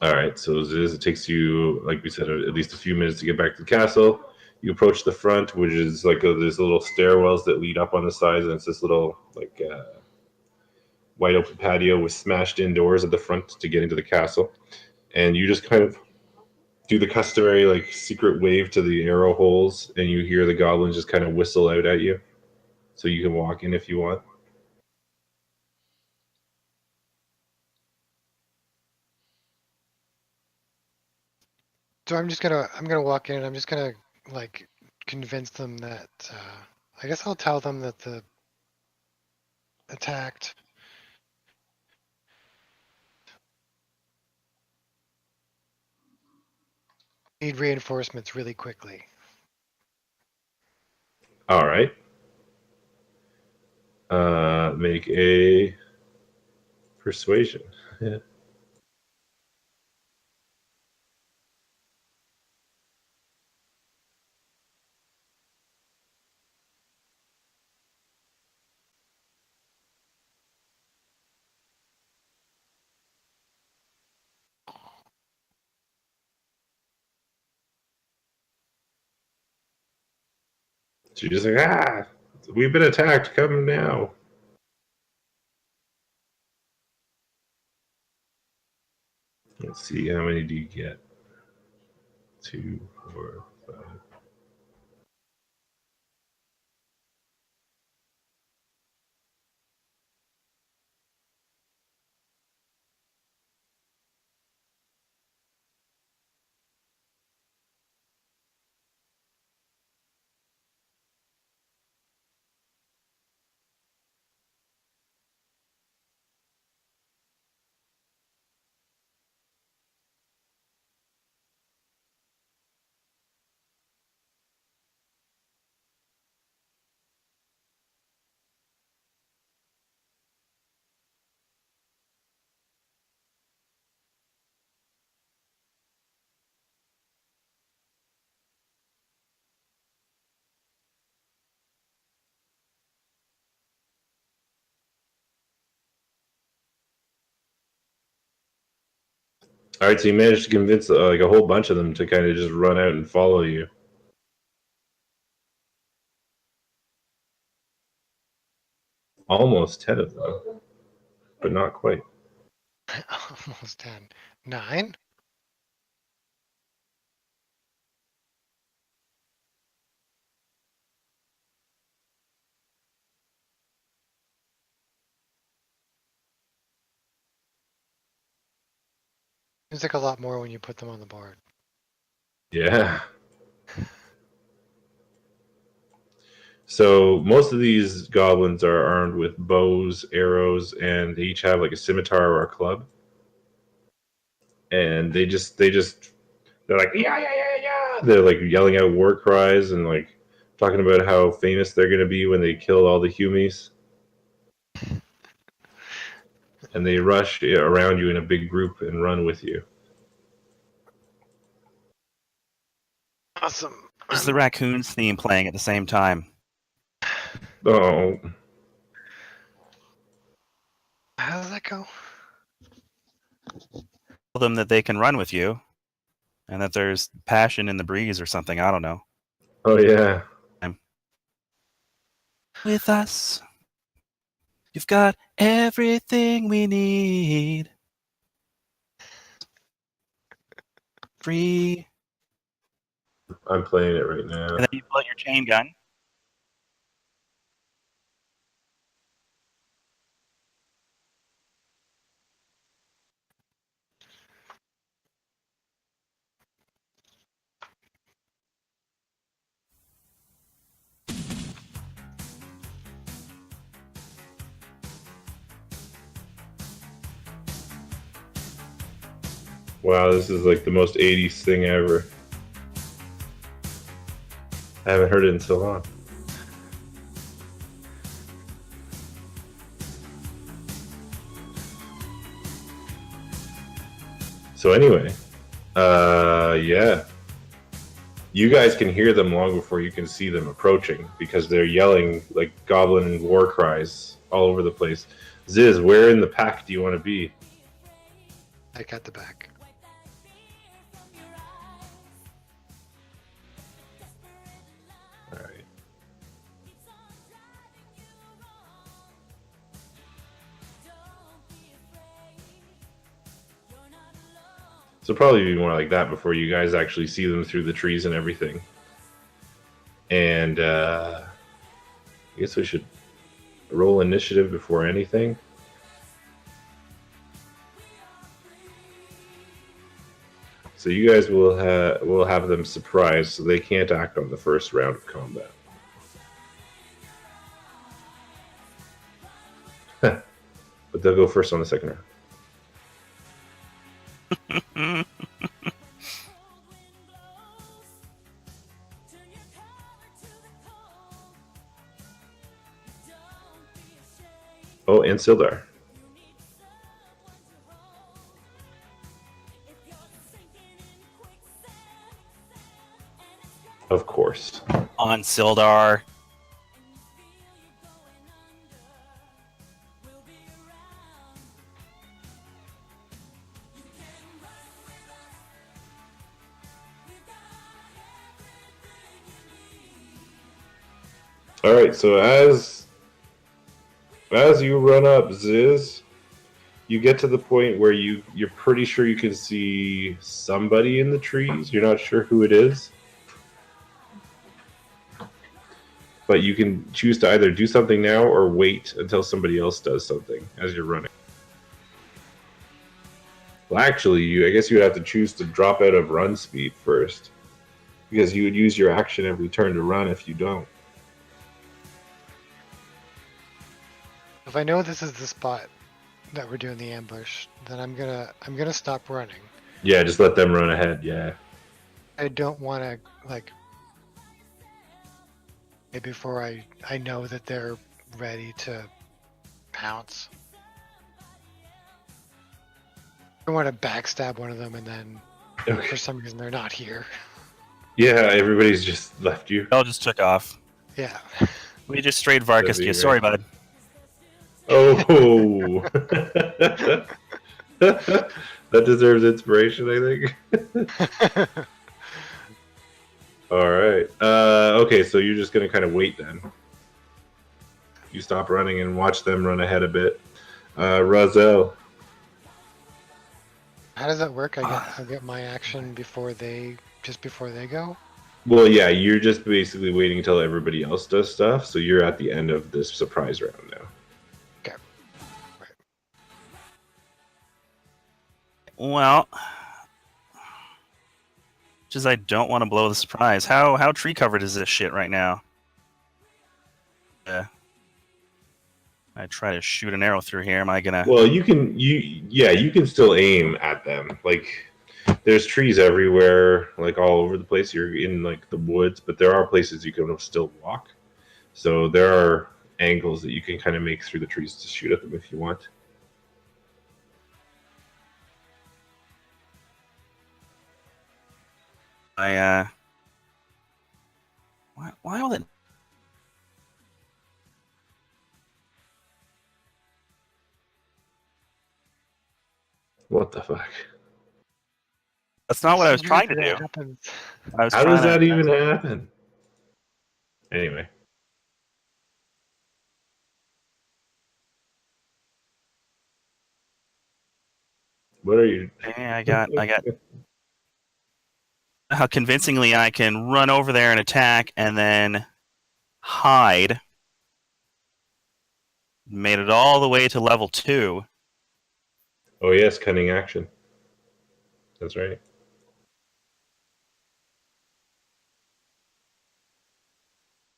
All right, so it takes you, like we said, at least a few minutes to get back to the castle. You approach the front, which is like there's little stairwells that lead up on the sides, and it's this little like wide open patio with smashed in doors at the front to get into the castle. And you just kind of do the customary like secret wave to the arrow holes, and you hear the goblins just kind of whistle out at you, so you can walk in if you want. So I'm gonna walk in and I'm just gonna like convince them that I guess I'll tell them that the attacked need reinforcements really quickly. All right. make a persuasion. Yeah. She's just like, we've been attacked. Come now. Let's see, how many do you get? 2, 4, 5. All right, so you managed to convince like a whole bunch of them to kind of just run out and follow you. Almost 10 of them, but not quite. Almost 10. 9? Seems like a lot more when you put them on the board. Yeah. So most of these goblins are armed with bows, arrows, and they each have like a scimitar or a club. And they're like, yeah. They're like yelling out war cries and like talking about how famous they're gonna be when they kill all the humies. And they rush around you in a big group and run with you. Awesome. There's the raccoons theme playing at the same time. Oh, How does that go? Tell them that they can run with you, and that there's passion in the breeze or something. I don't know. oh yeah. With us, you've got everything we need. Free. I'm playing it right now. And then you pull out your chain gun. Wow, this is like the most 80s thing ever. I haven't heard it in so long. So anyway, yeah. You guys can hear them long before you can see them approaching because they're yelling like goblin war cries all over the place. Ziz, where in the pack do you want to be? I got the back. All right. So probably be more like that before you guys actually see them through the trees and everything. And I guess we should roll initiative before anything. So you guys will have them surprised, so they can't act on the first round of combat. But they'll go first on the second round. Oh, and Sildar. Of course. On Sildar. All right, so as you run up, Ziz, you get to the point where you're pretty sure you can see somebody in the trees. You're not sure who it is, but you can choose to either do something now or wait until somebody else does something as you're running. Well, actually, I guess you would have to choose to drop out of run speed first, because you would use your action every turn to run if you don't. If I know this is the spot that we're doing the ambush, then I'm gonna stop running. Yeah, just let them run ahead. Yeah. I don't want to before I know that they're ready to pounce. I want to backstab one of them and then Okay. for some reason they're not here. Yeah, everybody's just left you. All just took off. Yeah. We just straight Vargas That'd be you. Sorry, bud. Oh. That deserves inspiration, I think. All right. Okay, so you're just going to kind of wait then. You stop running and watch them run ahead a bit. Razel. How does that work? I get my action before they go. Well, yeah, you're just basically waiting until everybody else does stuff, so you're at the end of this surprise round now. Okay. Right. Well, just I don't want to blow the surprise. How tree covered is this shit right now? I try to shoot an arrow through here. Am I gonna? Well, you can still aim at them. Like, there's trees everywhere, like all over the place. You're in like the woods, but there are places you can still walk. So there are angles that you can kind of make through the trees to shoot at them if you want. Why will it? What the fuck? That's not what I was Usually trying to that do. happens. I was How trying does that to, even happen? Anyway. What are you? I got. How convincingly I can run over there and attack, and then hide. Made it all the way to level 2. Oh yes, cunning action. That's right.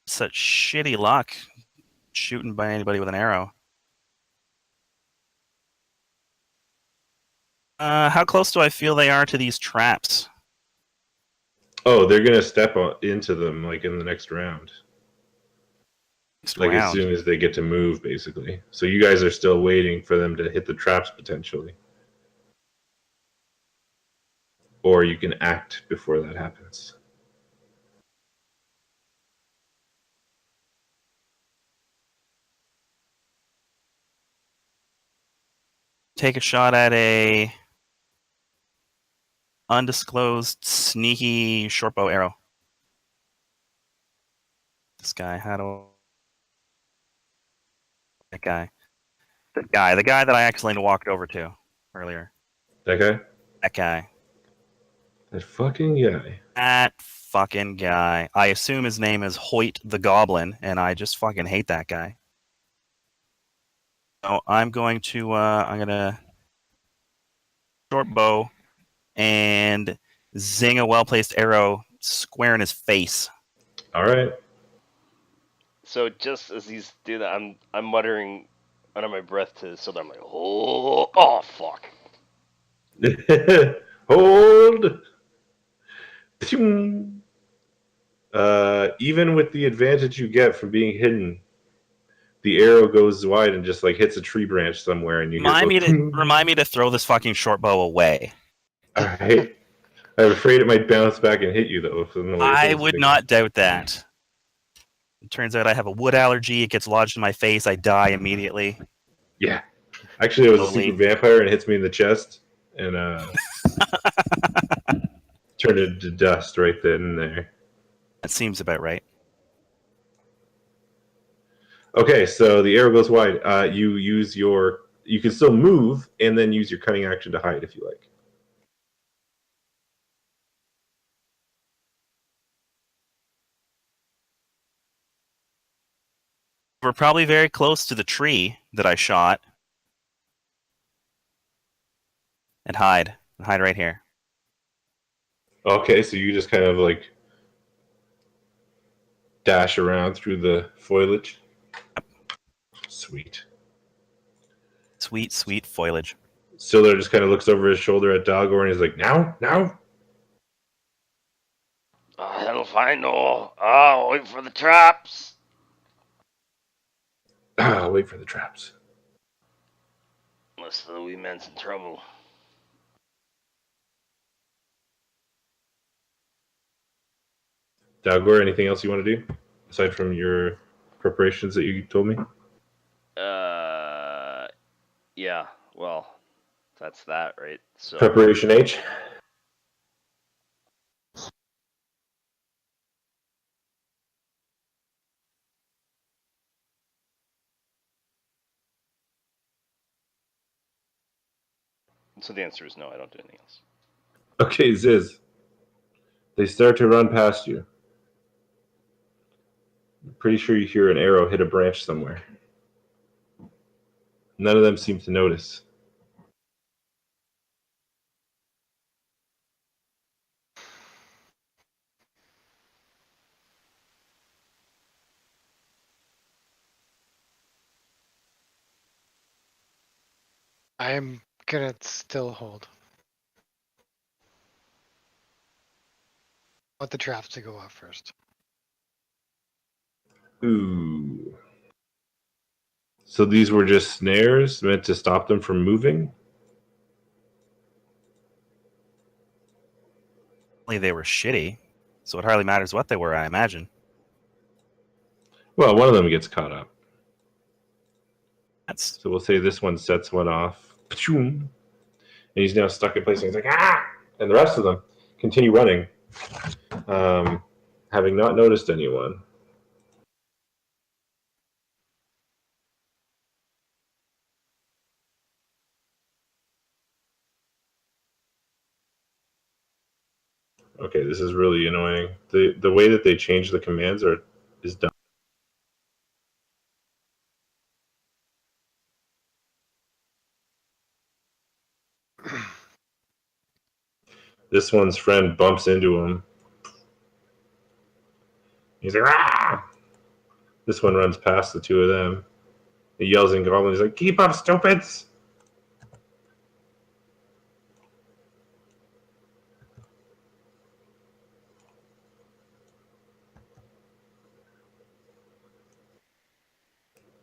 Such shitty luck shooting by anybody with an arrow. How close do I feel they are to these traps? Oh, they're gonna step into them like in the next round. Next Like as round. soon as they get to move, basically. So you guys are still waiting for them to hit the traps potentially. Or you can act before that happens. Take a shot at a undisclosed, sneaky shortbow arrow. This guy, how do that guy? The guy that I accidentally walked over to earlier. That guy? That guy. That fucking guy. That fucking guy. I assume his name is Hoyt the Goblin, and I just fucking hate that guy. So I'm gonna short bow and zing a well-placed arrow square in his face. All right. So just as he's doing that, I'm muttering under my breath to Sildar. I'm like, oh fuck. Hold. Even with the advantage you get from being hidden, the arrow goes wide and just like hits a tree branch somewhere, and you hear Remind me to throw this fucking short bow away. All right. I'm afraid it might bounce back and hit you though. I would not doubt that. It turns out I have a wood allergy. It gets lodged in my face. I die immediately. Yeah. Actually, it was a Slowly. super vampire and it hits me in the chest and turned it to dust right then and there. That seems about right. Okay, so the arrow goes wide. You can still move and then use your cunning action to hide if you like. We're probably very close to the tree that I shot. And hide. Hide right here. Okay, so you just kind of like dash around through the foliage. Sweet. Sweet, sweet foliage. Sildar just kind of looks over his shoulder at Dalgor and he's like, now? Hell if I know. Oh, wait for the traps. I'll wait for the traps. Unless the wee man's in trouble. Dalgor, anything else you want to do aside from your preparations that you told me? Yeah. Well, that's that, right? So. Preparation H. So the answer is no. I don't do anything else. Okay, Ziz. They start to run past you. I'm pretty sure you hear an arrow hit a branch somewhere. None of them seem to notice. I'm gonna still hold. I want the traps to go off first. Ooh. So these were just snares meant to stop them from moving? They were shitty, so it hardly matters what they were, I imagine. Well, one of them gets caught up. That's So we'll say this one sets one off. And he's now stuck in place. And he's like, ah! And the rest of them continue running, having not noticed anyone. Okay, this is really annoying. The way that they change the commands is dumb. This one's friend bumps into him. He's like, ah! This one runs past the two of them. He yells in Goblin. He's like, keep up, stupids!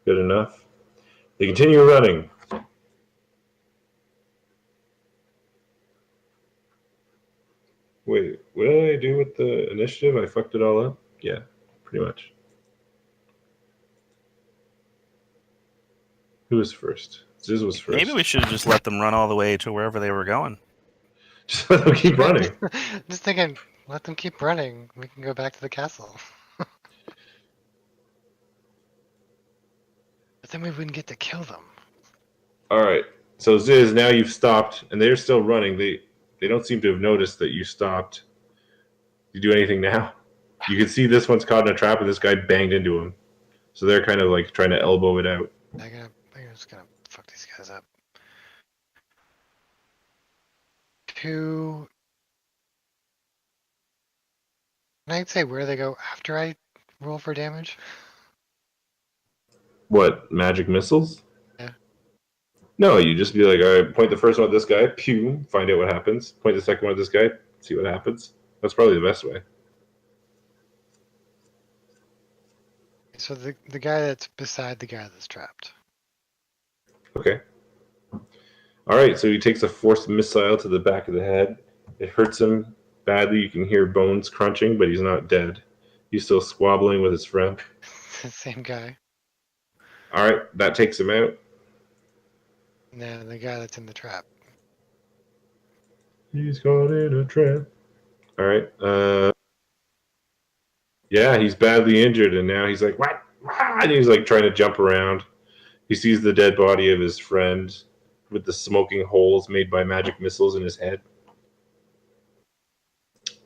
Good enough. They continue running. Wait, what did I do with the initiative? I fucked it all up? Yeah, pretty much. Who was first? Ziz was first. maybe we should have just let them run all the way to wherever they were going. Just let them keep running. Just thinking, let them keep running. We can go back to the castle. But then we wouldn't get to kill them. Alright, so Ziz, now you've stopped, and they're still running. They don't seem to have noticed that you stopped. You do anything now? You can see this one's caught in a trap, and this guy banged into him. So they're kind of like trying to elbow it out. I'm just gonna fuck these guys up. Can I say where they go after I roll for damage? What, magic missiles? Yeah. No, you just be like, all right, point the first one at this guy, pew, find out what happens. Point the second one at this guy, see what happens. That's probably the best way. So the guy that's beside the guy that's trapped. Okay. All right, so he takes a forced missile to the back of the head. It hurts him badly. You can hear bones crunching, but he's not dead. He's still squabbling with his friend. Same guy. All right, that takes him out. And then the guy that's in the trap. He's caught in a trap. All right. Yeah, he's badly injured, and now he's like, what? And he's like trying to jump around. He sees the dead body of his friend with the smoking holes made by magic missiles in his head.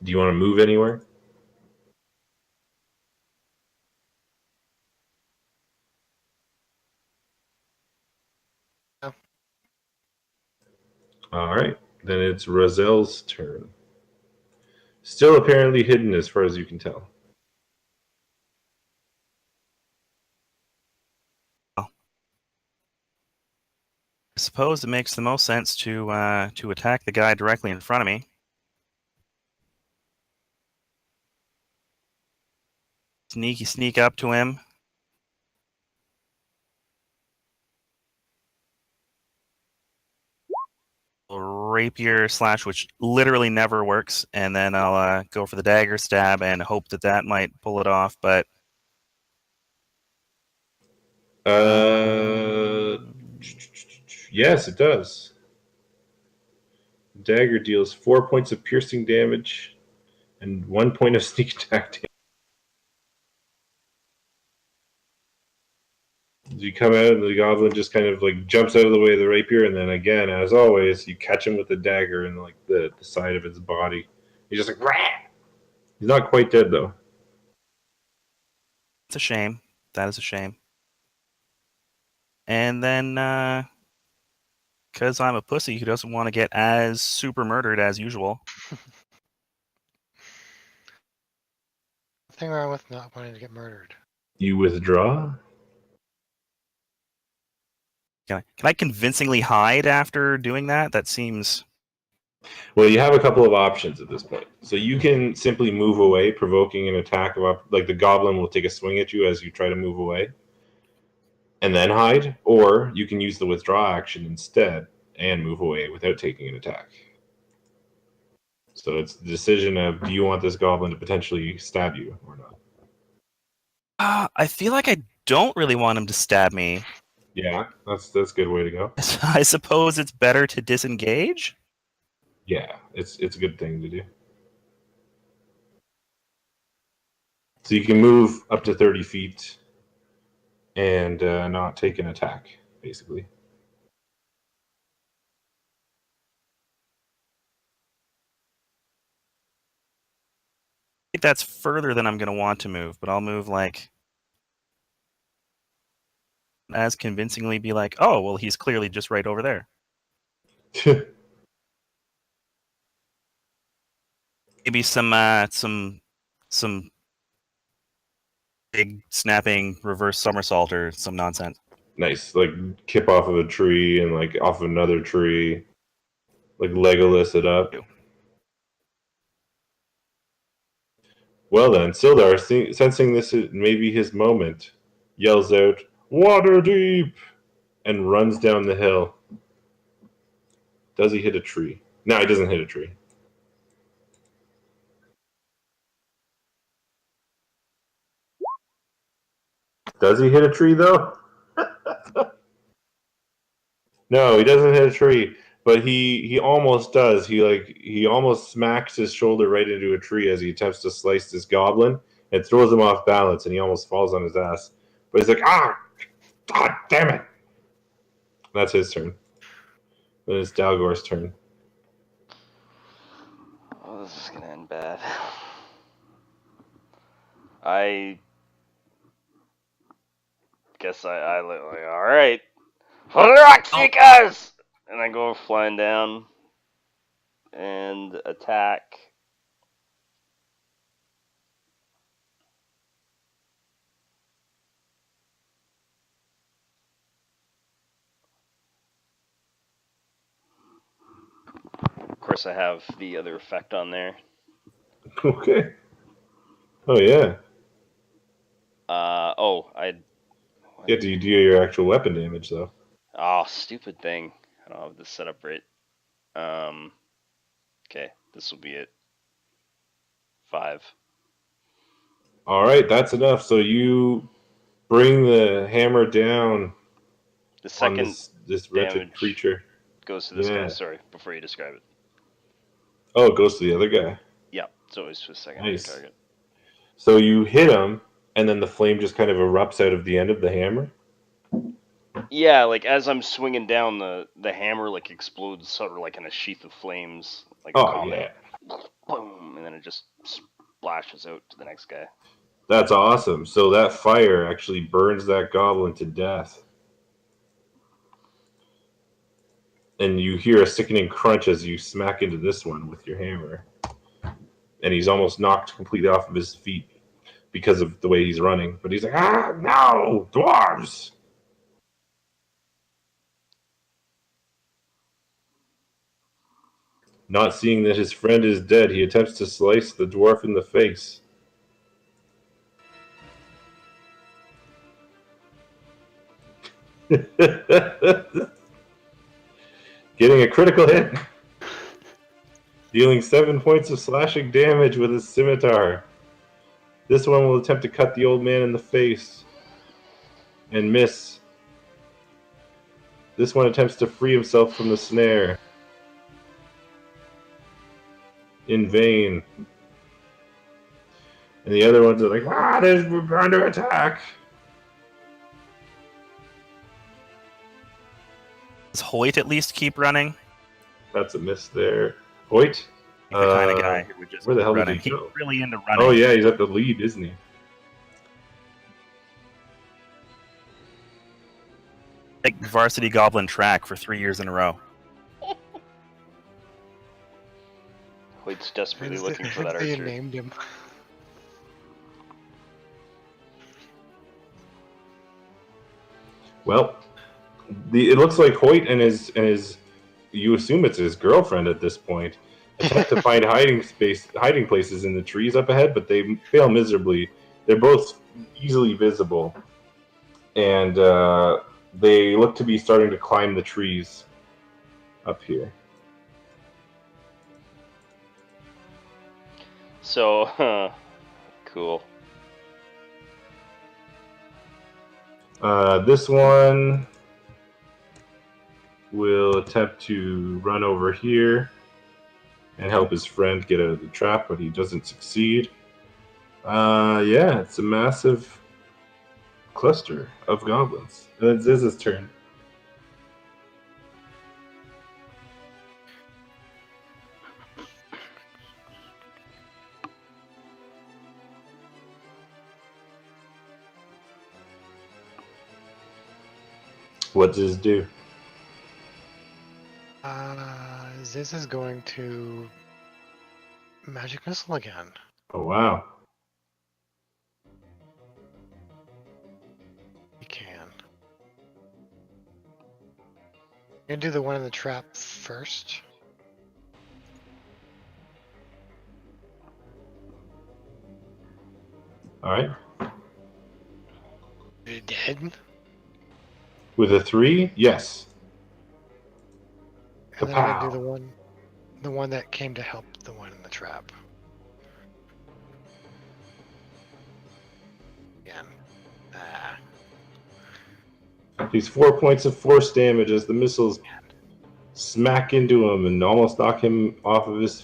Do you want to move anywhere? No. All right, then it's Rozelle's turn. Still apparently hidden as far as you can tell. I suppose it makes the most sense to attack the guy directly in front of me. Sneak up to him. Rapier slash, which literally never works, and then I'll go for the dagger stab and hope that might pull it off. But Yes, it does. Dagger deals 4 points of piercing damage and 1 point of sneak attack damage. You come out and the goblin just kind of like jumps out of the way of the rapier, and then again, as always, you catch him with the dagger in like the side of his body. He's just like, rah! He's not quite dead though. it's a shame. That is a shame. And then, because I'm a pussy who doesn't want to get as super murdered as usual, Nothing wrong with not wanting to get murdered. You withdraw. can I convincingly hide after doing that? That seems. Well, you have a couple of options at this point. So you can simply move away, provoking an attack of like the goblin will take a swing at you as you try to move away, and then hide, or you can use the withdraw action instead and move away without taking an attack. So it's the decision of do you want this goblin to potentially stab you or not? I feel like I don't really want him to stab me. Yeah, that's a good way to go. I suppose it's better to disengage. Yeah, it's a good thing to do. So you can move up to 30 feet and not take an attack, basically. I think that's further than I'm going to want to move, but I'll move like as convincingly be like, oh, well, he's clearly just right over there. Maybe some big snapping reverse somersault or some nonsense. Nice, like kip off of a tree and like off of another tree, like Legolas it up. Well then, Sildar, sensing this may be his moment, yells out, "Water deep!" and runs down the hill. Does he hit a tree? No, he doesn't hit a tree. Does he hit a tree though? No, he doesn't hit a tree, but he almost does. He almost smacks his shoulder right into a tree as he attempts to slice this goblin and throws him off balance, and he almost falls on his ass. But he's like, God damn it! That's his turn. Then it's Dalgor's turn. Oh, this is gonna end bad. I guess I like, all right, for the rock seekers, and I go flying down and attack. Of course, I have the other effect on there. Okay. Oh yeah. I. You have to do your actual weapon damage, though. Oh, stupid thing. I don't have this set up right. Okay, this will be it. 5. All right, that's enough. So you bring the hammer down The on second this wretched damage creature. goes to this guy. Yeah. Sorry, before you describe it. Oh, it goes to the other guy. Yeah, it's always for secondary Nice. target. So you hit him, and then the flame just kind of erupts out of the end of the hammer. Yeah, like as I'm swinging down, the hammer like explodes sort of like in a sheath of flames, like a Oh, comet. yeah. Boom, and then it just splashes out to the next guy. That's awesome. So that fire actually burns that goblin to death. And you hear a sickening crunch as you smack into this one with your hammer. And he's almost knocked completely off of his feet because of the way he's running. But he's like, ah, no, dwarves! Not seeing that his friend is dead, he attempts to slice the dwarf in the face. Getting a critical hit. Dealing 7 points of slashing damage with his scimitar. This one will attempt to cut the old man in the face. And miss. This one attempts to free himself from the snare. In vain. And the other ones are like, we're under attack. Does Hoyt at least keep running? That's a miss there. Hoyt? He's the kind of guy who would just where the keep hell did running. he go? He's really into running. Oh yeah, he's at the lead, isn't he? Like varsity goblin track for 3 years in a row. Hoyt's desperately Hence looking the- for that hence they archer. named him. Well, it looks like Hoyt and his you assume it's his girlfriend at this point attempt to find hiding places in the trees up ahead, but they fail miserably. They're both easily visible, and they look to be starting to climb the trees up here. So, cool. This one will attempt to run over here and help his friend get out of the trap, but he doesn't succeed. Yeah, it's a massive cluster of goblins. And it's Ziz's turn. What does Ziz do? Ziz is going to magic missile again. Oh, wow. He can. I'm gonna do the one in the trap first. All right. Is it dead? With a 3, yes. And then I'm gonna do Kapow. the one that came to help the one in the trap. Again. He's 4 points of force damage as the missiles smack into him and almost knock him off of his feet.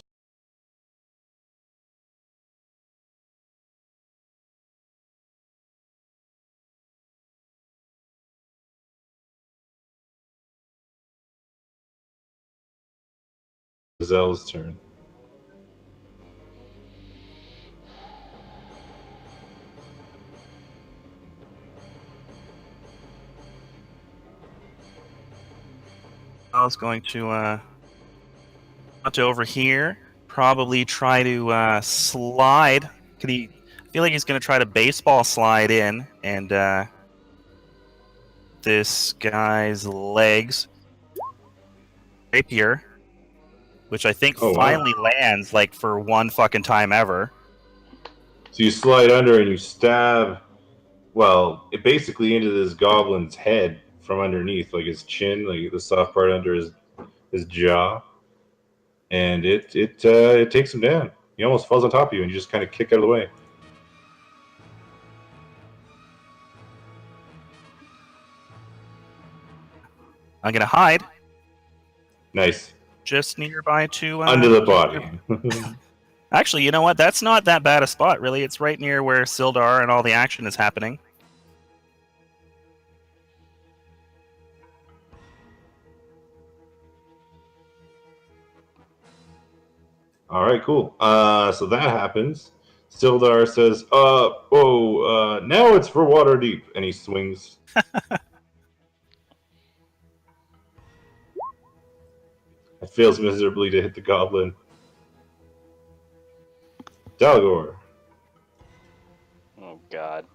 Zell's turn. I was going to out to over here. Probably try to slide. Could he? I feel like he's going to try to baseball slide in and this guy's legs. Rapier, which I think Oh, wow. finally lands like for one fucking time ever. So you slide under and you stab well, it basically into this goblin's head from underneath, like his chin, like the soft part under his jaw, and it takes him down. He almost falls on top of you, and you just kind of kick out of the way. I'm gonna hide Nice. just nearby to Under the body. Actually, you know what? That's not that bad a spot, really. It's right near where Sildar and all the action is happening. All right, cool. So that happens. Sildar says, now it's for Waterdeep," and he swings. It fails miserably to hit the goblin. Dalgor. Oh god.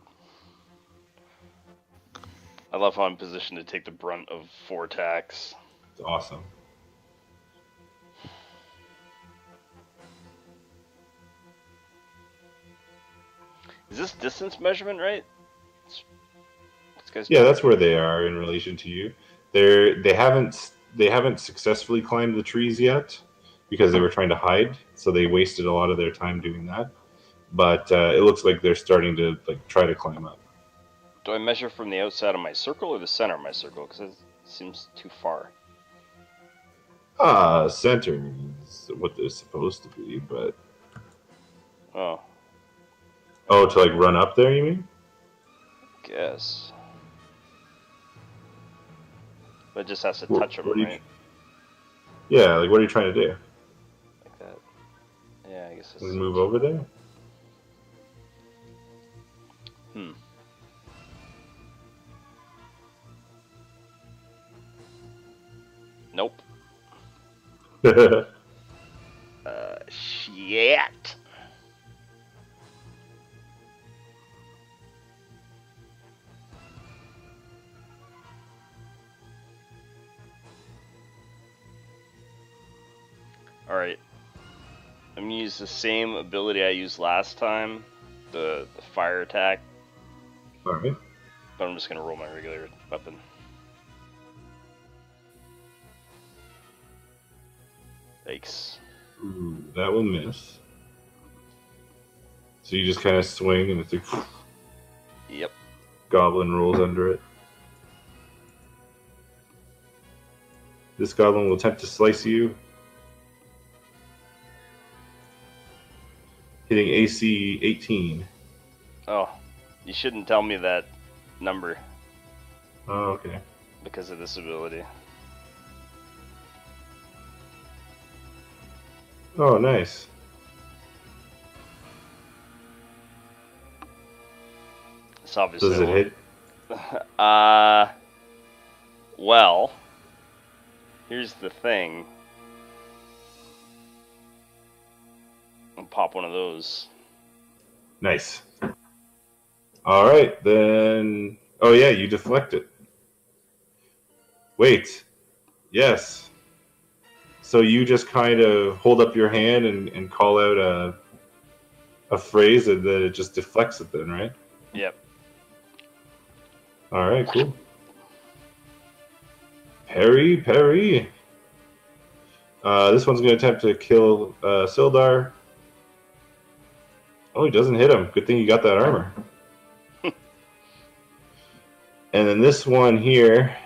I love how I'm positioned to take the brunt of 4 attacks. It's awesome. Is this distance measurement right? Yeah, that's where they are in relation to you. They haven't successfully climbed the trees yet because they were trying to hide, so they wasted a lot of their time doing that. But it looks like they're starting to try to climb up. Do I measure from the outside of my circle or the center of my circle? Because it seems too far. Center is what they're supposed to be, but Oh, to run up there, you mean? guess. But it just has to touch them, right? Yeah, what are you trying to do? Like that. Yeah, I guess. Just move over there. Nope. Shit. Alright. I'm gonna use the same ability I used last time, the fire attack. Alright. But I'm just gonna roll my regular weapon. Yikes. Ooh, that will miss. So you just kind of swing and it's like... Yep. Goblin rolls under it. This goblin will attempt to slice you. Hitting AC 18. Oh, you shouldn't tell me that number Oh, okay. because of this ability. Oh, nice. It's obviously. Does it hit? Well, here's the thing. I'll pop one of those. Nice. Alright, then... Oh yeah, you deflect it. Wait. Yes. So you just kind of hold up your hand and call out a phrase and then it just deflects it then, right? Yep. Alright, cool. Parry. This one's going to attempt to kill Sildar. Oh, he doesn't hit him. Good thing you got that armor. And then this one here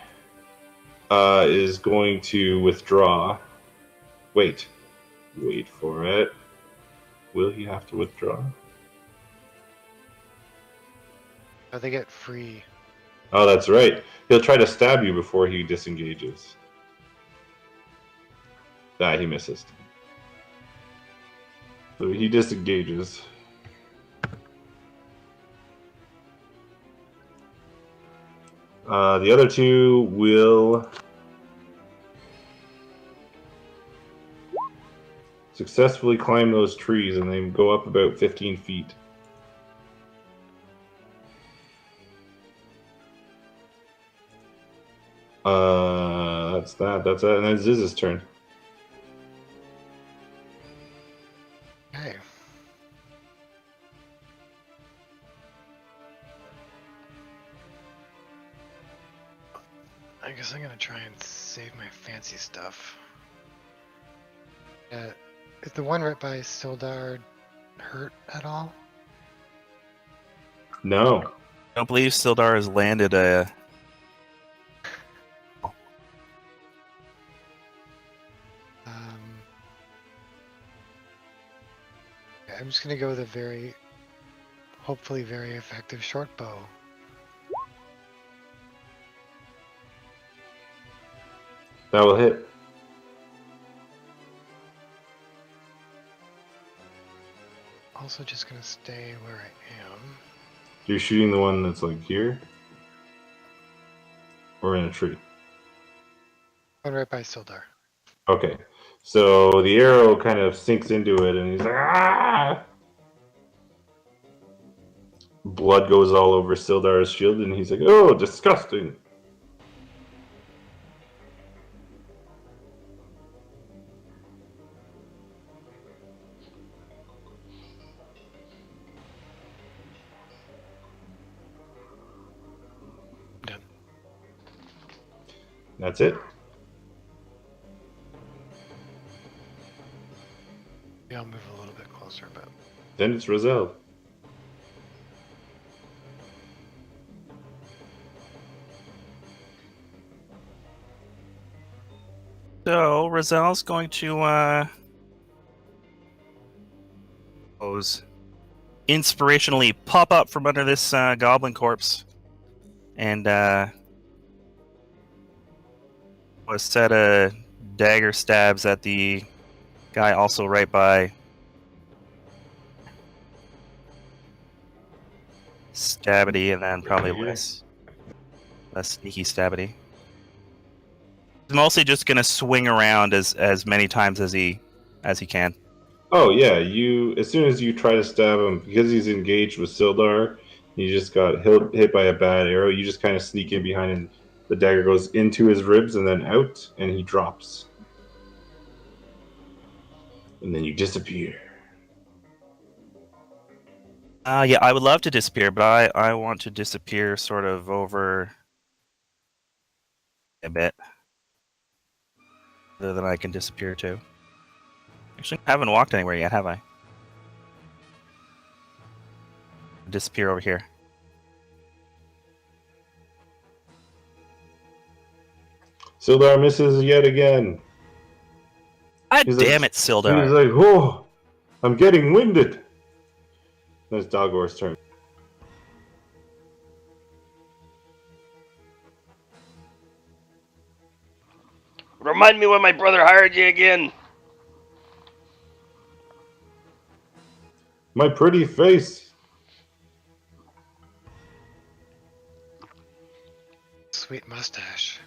is going to withdraw. Wait for it. Will he have to withdraw? Oh, they get free. Oh, that's right. He'll try to stab you before he disengages. He misses. So he disengages. The other two will successfully climb those trees and they go up about 15 feet. That's that. That's it. And then Ziz's turn. Hey. I guess I'm gonna try and save my fancy stuff. Is the one right by Sildar hurt at all? No. I don't believe Sildar has landed a. Yeah, I'm just gonna go with a hopefully very effective short bow. That will hit. Also just gonna stay where I am. You're shooting the one that's like here? Or in a tree? One right by Sildar. Okay. So the arrow kind of sinks into it and he's like, ah! Blood goes all over Sildar's shield and he's like, oh, disgusting. Done. That's it. Yeah, I'll move a little bit closer, but Then it's Roselle. So Rozelle's going to inspirationally pop up from under this goblin corpse and a set of dagger stabs at the guy also right by. Stabbity, and then probably less sneaky stabbity. He's mostly just gonna swing around as many times as he can. Oh yeah, as soon as you try to stab him, because he's engaged with Sildar, he just got hit by a bad arrow, you just kind of sneak in behind and the dagger goes into his ribs and then out, and he drops. And then you disappear. Yeah, I would love to disappear, but I want to disappear sort of over a bit. Other than I can disappear to. Actually, I haven't walked anywhere yet, have I? Disappear over here. Sildar misses yet again. God He's damn like, it, Sildar. He's like, oh, I'm getting winded. Then it's Dagor's turn. Remind me when my brother hired you again. My pretty face. sweet mustache.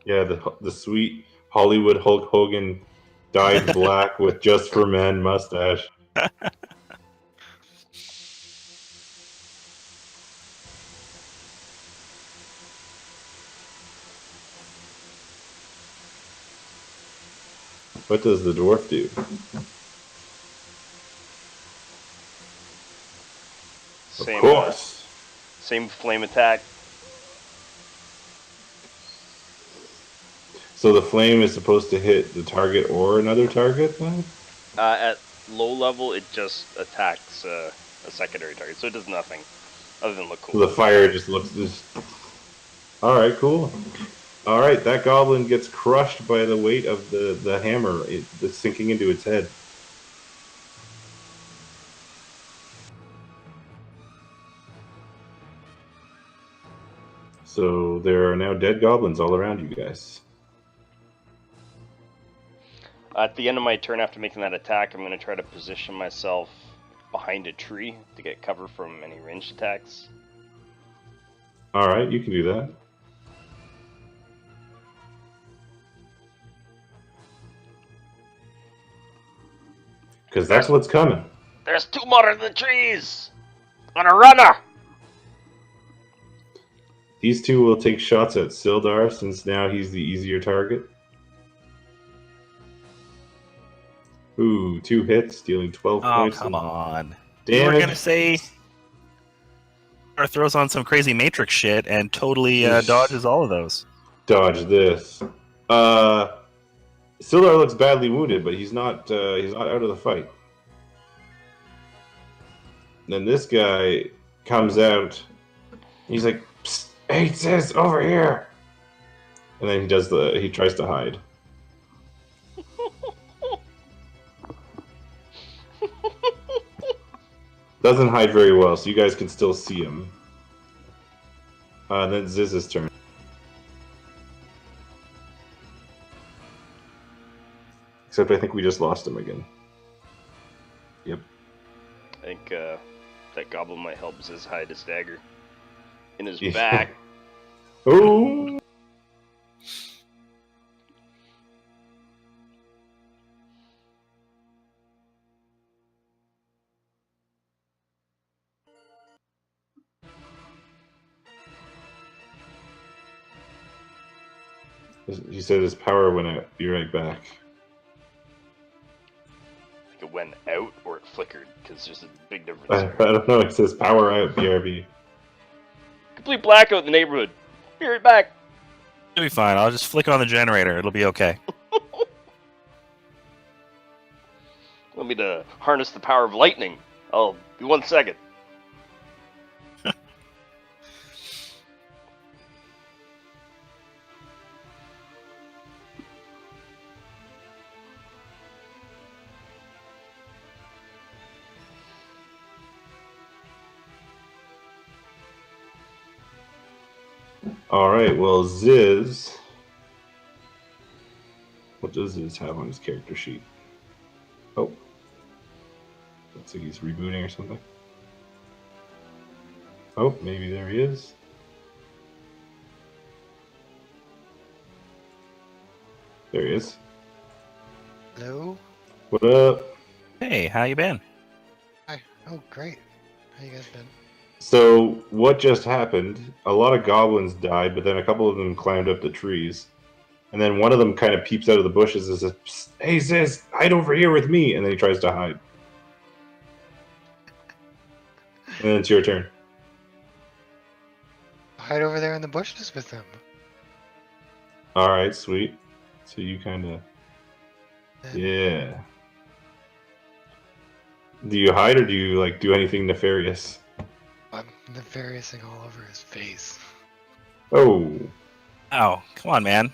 Yeah, the sweet Hollywood Hulk Hogan dyed black with just for men mustache. What does the dwarf do? Same, Of course. Same flame attack. So the flame is supposed to hit the target or another target then? At low level, it just attacks a secondary target, so it does nothing other than look So cool. the fire just looks Alright, cool. Alright, that goblin gets crushed by the weight of the hammer that's sinking into its head. So there are now dead goblins all around you guys. At the end of my turn, after making that attack, I'm going to try to position myself behind a tree to get cover from any ranged attacks. Alright, you can do that. Because that's what's coming. There's 2 more in the trees! On a runner! These two will take shots at Sildar since now he's the easier target. Ooh, 2 hits, dealing 12 Oh, points. come on. Damage. You were going to say... Or throws on some crazy Matrix shit and totally dodges all of those. dodge this. Sildar looks badly wounded, but he's not out of the fight. Then this guy comes out. He's like, "Psst, hey, sis, over here!" And then he tries to hide. Doesn't hide very well, so you guys can still see him. Then Ziz's turn. Except I think we just lost him again. Yep. I think that goblin might help Ziz hide his dagger in his Yeah. back. Oh! He said his power went out. Be right back. I think it went out or it flickered because there's a big difference. I don't know. It says power out. BRB. Complete blackout in the neighborhood. Be right back. It'll be fine. I'll just flick on the generator. It'll be okay. Want me to harness the power of lightning? I'll be 1 second. All right. Well, Ziz. What does Ziz have on his character sheet? Oh. Looks like he's rebooting or something. Oh, maybe there he is. There he is. Hello? What up? Hey, how you been? Hi. Oh, great. How you guys been? So, what just happened? A lot of goblins died, but then a couple of them climbed up the trees. And then one of them kind of peeps out of the bushes and says, "Psst, hey, sis, hide over here with me." And then he tries to hide. And then it's your turn. Hide over there in the bushes with them. All right, sweet. So you kind of, yeah. Do you hide or do you like do anything nefarious? I'm nefariousing all over his face. Oh, Oh, come on, man.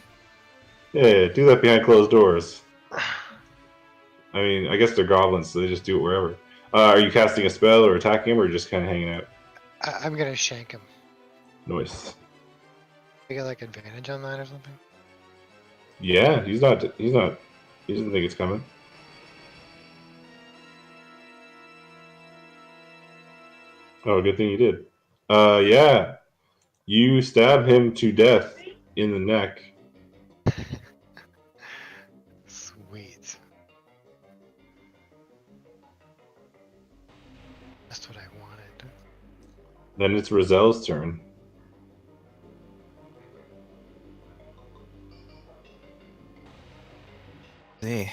yeah, do that behind closed doors. I mean, I guess they're goblins, so they just do it wherever. Are you casting a spell or attacking him, or just kind of hanging out? I'm gonna shank him. Noise. I get like advantage on that or something? Yeah, he's not. He doesn't think it's coming. Oh, good thing you did. Yeah. You stab him to death in the neck. Sweet. That's what I wanted. Then it's Rozelle's turn. Hey.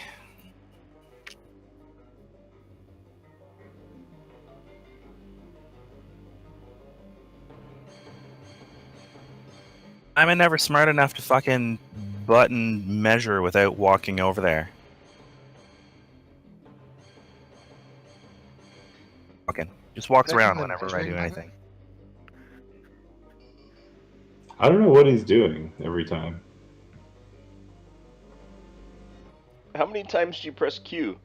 I'm never smart enough to fucking button measure without walking over there. Fucking just walks Clicking around the whenever I measuring do button? anything. I don't know what he's doing every time. How many times do you press Q?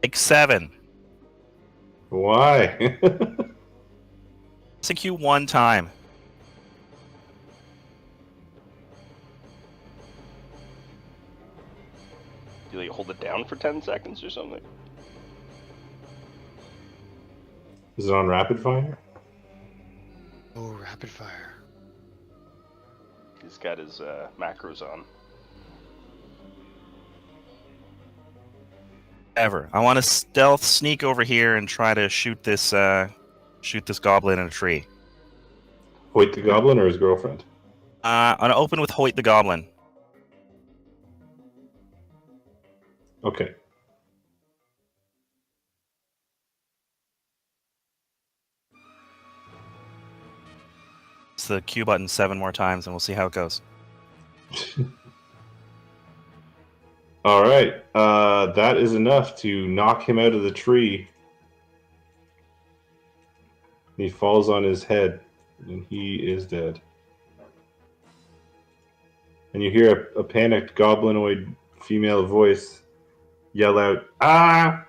Like 7. Why? It's a Q one time. Do you like hold it down for 10 seconds or something? Is it on rapid fire? Oh, rapid fire. He's got his macros on. Ever. I want to stealth sneak over here and try to shoot this goblin in a tree. Hoyt the Goblin or his girlfriend? I'm gonna open with Hoyt the goblin. Okay. press the Q button 7 more times, and we'll see how it goes. All right. That is enough to knock him out of the tree. He falls on his head, and he is dead. And you hear a panicked goblinoid female voice yell out, "Ah!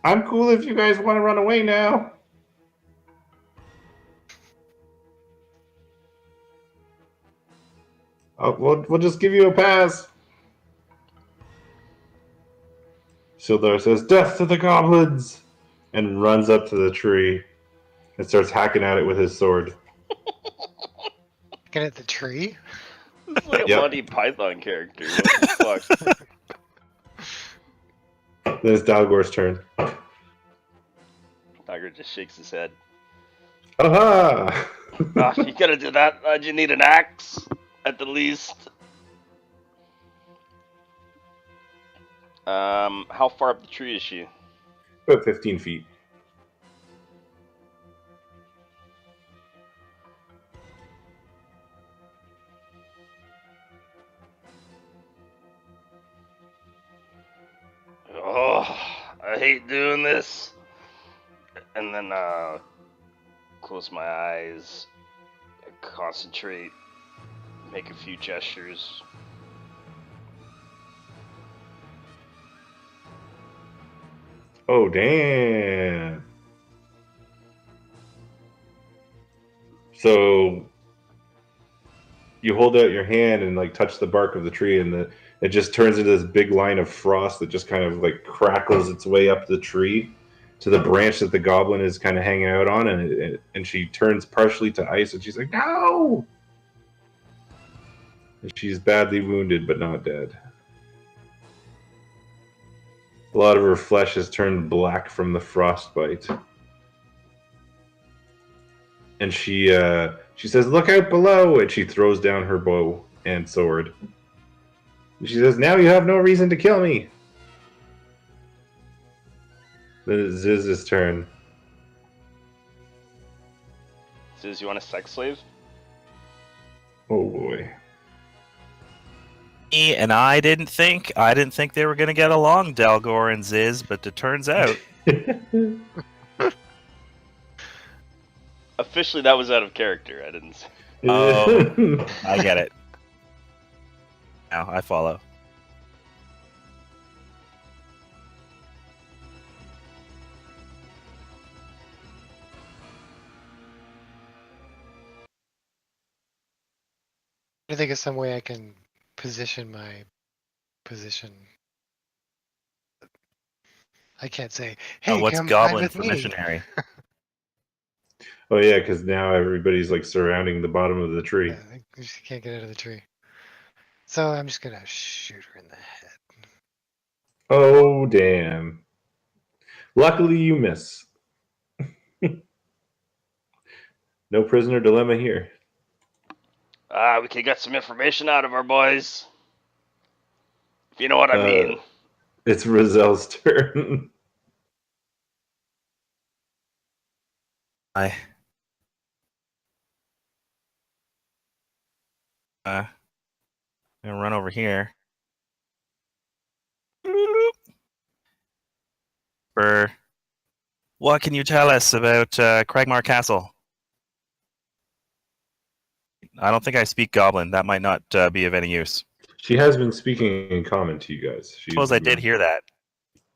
I'm cool if you guys want to run away now." We'll just give you a pass. Sildar says, "Death to the goblins!" and runs up to the tree and starts hacking at it with his sword. Looking at the tree? It's like a Yep. Monty Python character. What the fuck? Then it's Dalgor's turn. Tiger just shakes his head. Aha! Ah, you gotta do that. You need an axe, at the least. How far up the tree is she? About 15 feet. Oh, I hate doing this. And then, close my eyes, concentrate, make a few gestures. Oh, damn. So you hold out your hand and like touch the bark of the tree, and it just turns into this big line of frost that just kind of like crackles its way up the tree to the branch that the goblin is kind of hanging out on, and she turns partially to ice, and she's like, "No!" And she's badly wounded, but not dead. A lot of her flesh has turned black from the frostbite. And she says, "Look out below!" And she throws down her bow and sword. And she says, "Now you have no reason to kill me." Then it's Ziz's turn. Says, you want a sex slave? Oh boy. And I didn't think they were going to get along, Dalgor and Ziz, but it turns out. Officially, that was out of character. I didn't say. Oh. I get it. Now I follow. I think of some way I can position my position. I can't say, "Hey, What's come hide Goblin with for me." missionary? Oh yeah, because now everybody's like surrounding the bottom of the tree. Yeah, I just can't get out of the tree. So I'm just gonna shoot her in the head. Oh damn. Luckily you miss. No prisoner dilemma here. We can get some information out of our boys. If you know what I mean. It's Rozelle's turn. I'm gonna run over here. What can you tell us about Cragmar Castle? I don't think I speak Goblin. That might not be of any use. She has been speaking in common to you guys. I suppose I did hear that.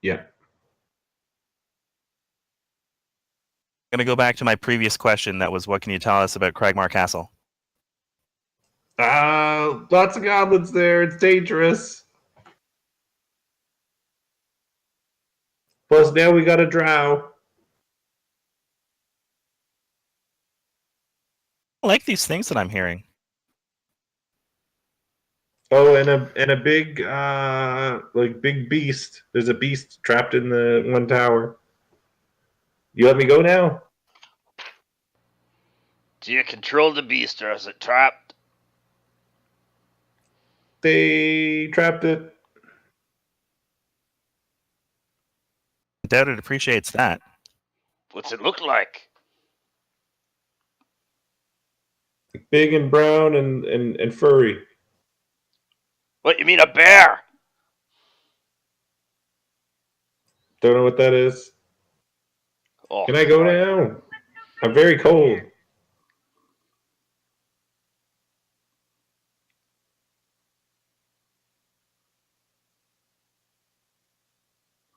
Yeah. I'm gonna go back to my previous question. That was, what can you tell us about Cragmar Castle? Lots of goblins there. It's dangerous. Plus, now we got a drow. I like these things that I'm hearing. Oh, and a big big beast. There's a beast trapped in the one tower. You let me go now? Do you control the beast or is it trapped? They trapped it. I doubt it appreciates that. What's it look like? Big and brown and furry. What, you mean a bear? Don't know what that is. Oh, Can I go God. now? I'm very cold.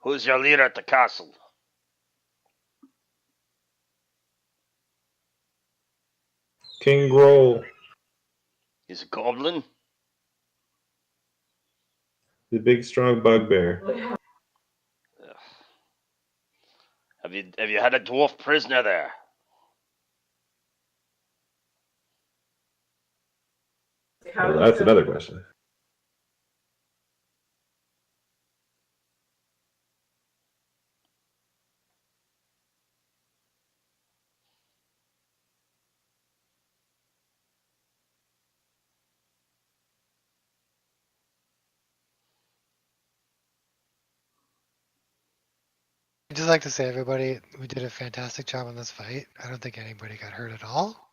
Who's your leader at the castle? King Groll, He's a goblin? the big strong bugbear. Ugh. Have you had a dwarf prisoner there? Well, that's another question. I'd just like to say, everybody, we did a fantastic job on this fight. I don't think anybody got hurt at all.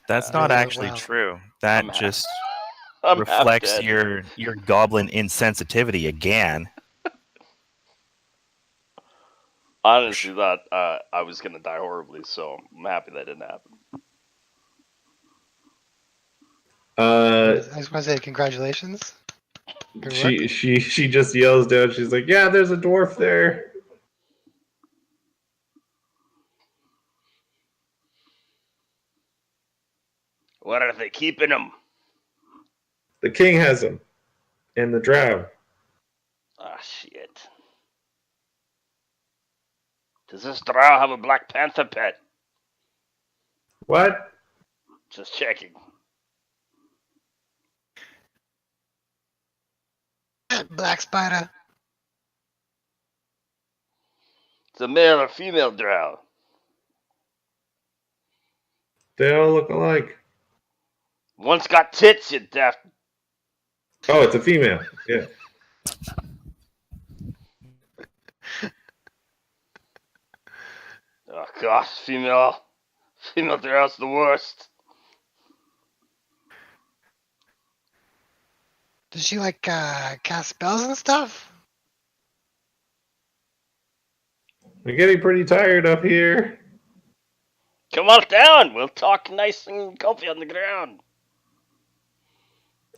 That's Uh, not really went actually well. true. That I'm just I'm half reflects dead. your goblin insensitivity again. Honestly, thought I was gonna die horribly, so I'm happy that didn't happen. I just want to say congratulations. Good work. She just yells down. She's like, "Yeah, there's a dwarf there." What are they keeping him? The king has him, and the drow. Ah, shit. Does this drow have a Black Panther pet? What? Just checking. Black Spider. It's a male or female drow? They all look alike. One's got tits, you daft. Oh, it's a female. Yeah. Oh gosh, female drow's the worst. Does she like cast spells and stuff? I'm getting pretty tired up here. Come on down. We'll talk nice and comfy on the ground.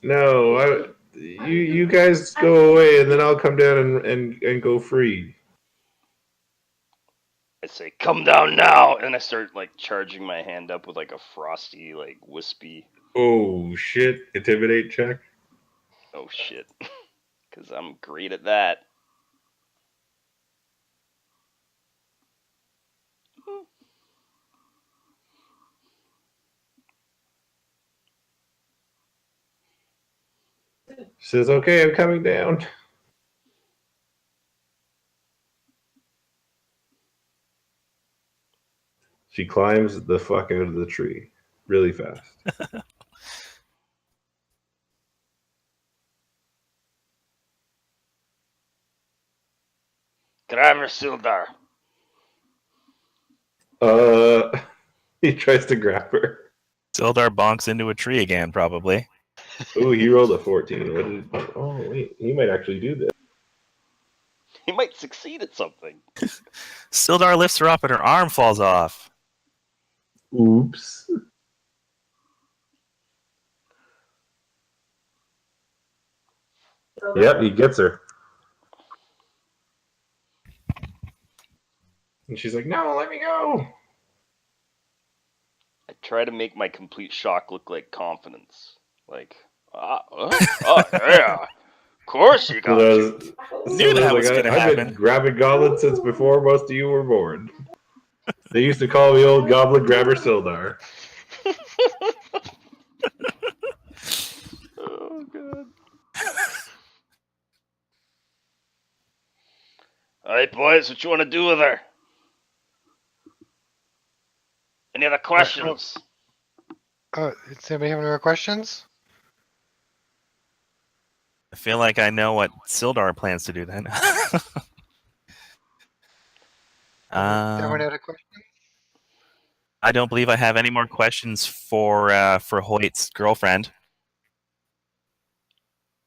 No, you guys go away, and then I'll come down and go free. I say, come down now, and I start like charging my hand up with like a frosty, like wispy. Oh shit! Intimidate check. Oh shit, because I'm great at that. She says, "Okay, I'm coming down." She climbs the fuck out of the tree really fast. Grab her, Sildar. He tries to grab her. Sildar bonks into a tree again, probably. Ooh, he rolled a 14. Oh wait, he might actually do this. He might succeed at something. Sildar lifts her up and her arm falls off. Oops. Yep, he gets her. And she's like, "No, let me go." I try to make my complete shock look like confidence. Like, oh yeah, of course you got you. Knew that was gonna I've been happen. grabbing goblins since before most of you were born. They used to call me old goblin grabber Sildar. Oh god. Alright, boys, what you want to do with her? Any other questions? Oh, does anybody have any more questions? I feel like I know what Sildar plans to do then. Everyone had a question? I don't believe I have any more questions for Hoyt's girlfriend.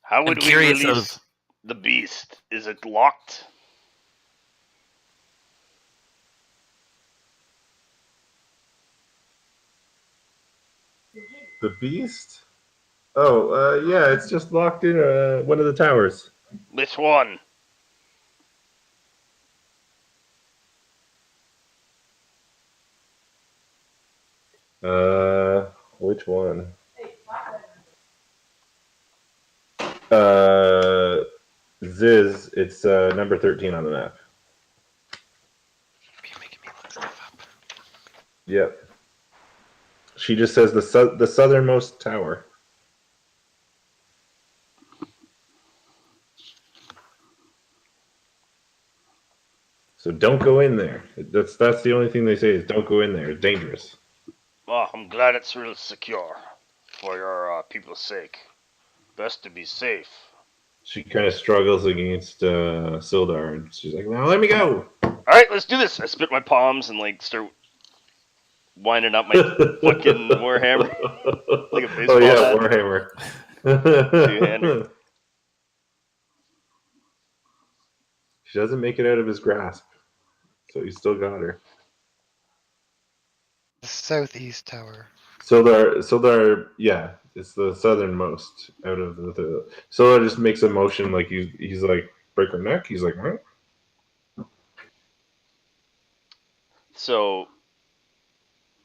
How would we curious release the beast? Is it locked? The beast? Oh, yeah, it's just locked in one of the towers. Which one? Which one? Ziz, it's number 13 on the map. You're making me look stuff up. Yep. She just says the southernmost tower. So don't go in there. That's the only thing they say is don't go in there. It's dangerous. Oh, I'm glad it's real secure. For your people's sake. Best to be safe. She kind of struggles against Sildar, and she's like, "Now let me go." Alright, let's do this. I spit my palms and like start winding up my fucking Warhammer. Like a baseball Oh yeah, bat. Warhammer. Two-hander. She doesn't make it out of his grasp, so he's still got her. The southeast tower. Sildar, yeah, it's the southernmost out of the. Sildar just makes a motion like he's like break her neck. He's like, huh? So,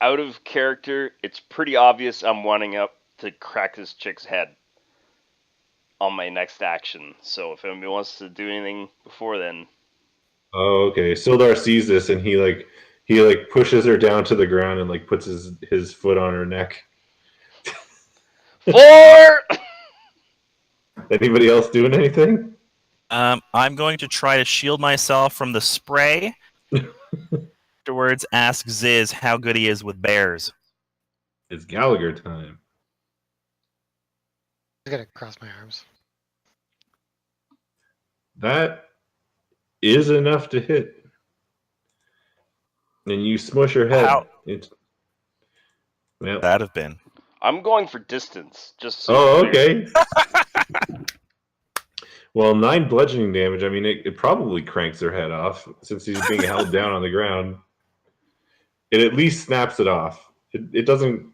out of character, it's pretty obvious I'm wanting up to crack this chick's head on my next action. So if anybody wants to do anything before then. Oh, okay. Sildar sees this and he pushes her down to the ground and like puts his foot on her neck. 4! Anybody else doing anything? I'm going to try to shield myself from the spray. Afterwards, ask Ziz how good he is with bears. It's Gallagher time. I gotta cross my arms. That is enough to hit. And you smush her head. How? Well, That'd have been. I'm going for distance, just so. oh, okay. Well, 9 bludgeoning damage. I mean, it probably cranks her head off since he's being held down on the ground. It at least snaps it off. It doesn't.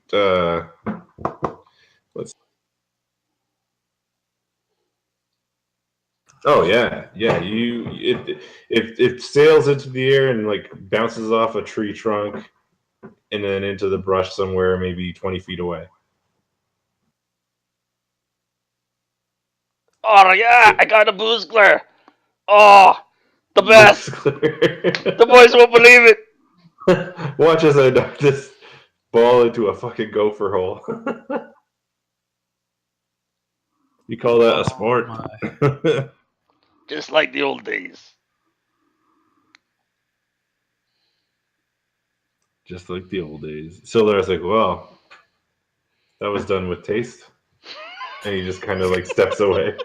Let's. Oh yeah, yeah. It sails into the air and like bounces off a tree trunk, and then into the brush somewhere, maybe 20 feet away. Oh yeah, I got a boozler. Oh, the best. The boys won't believe it. Watch as I knock this ball into a fucking gopher hole. You call that a sport? Just like the old days. Just like the old days. Sildar's like, well, that was done with taste. And he just kind of like steps away.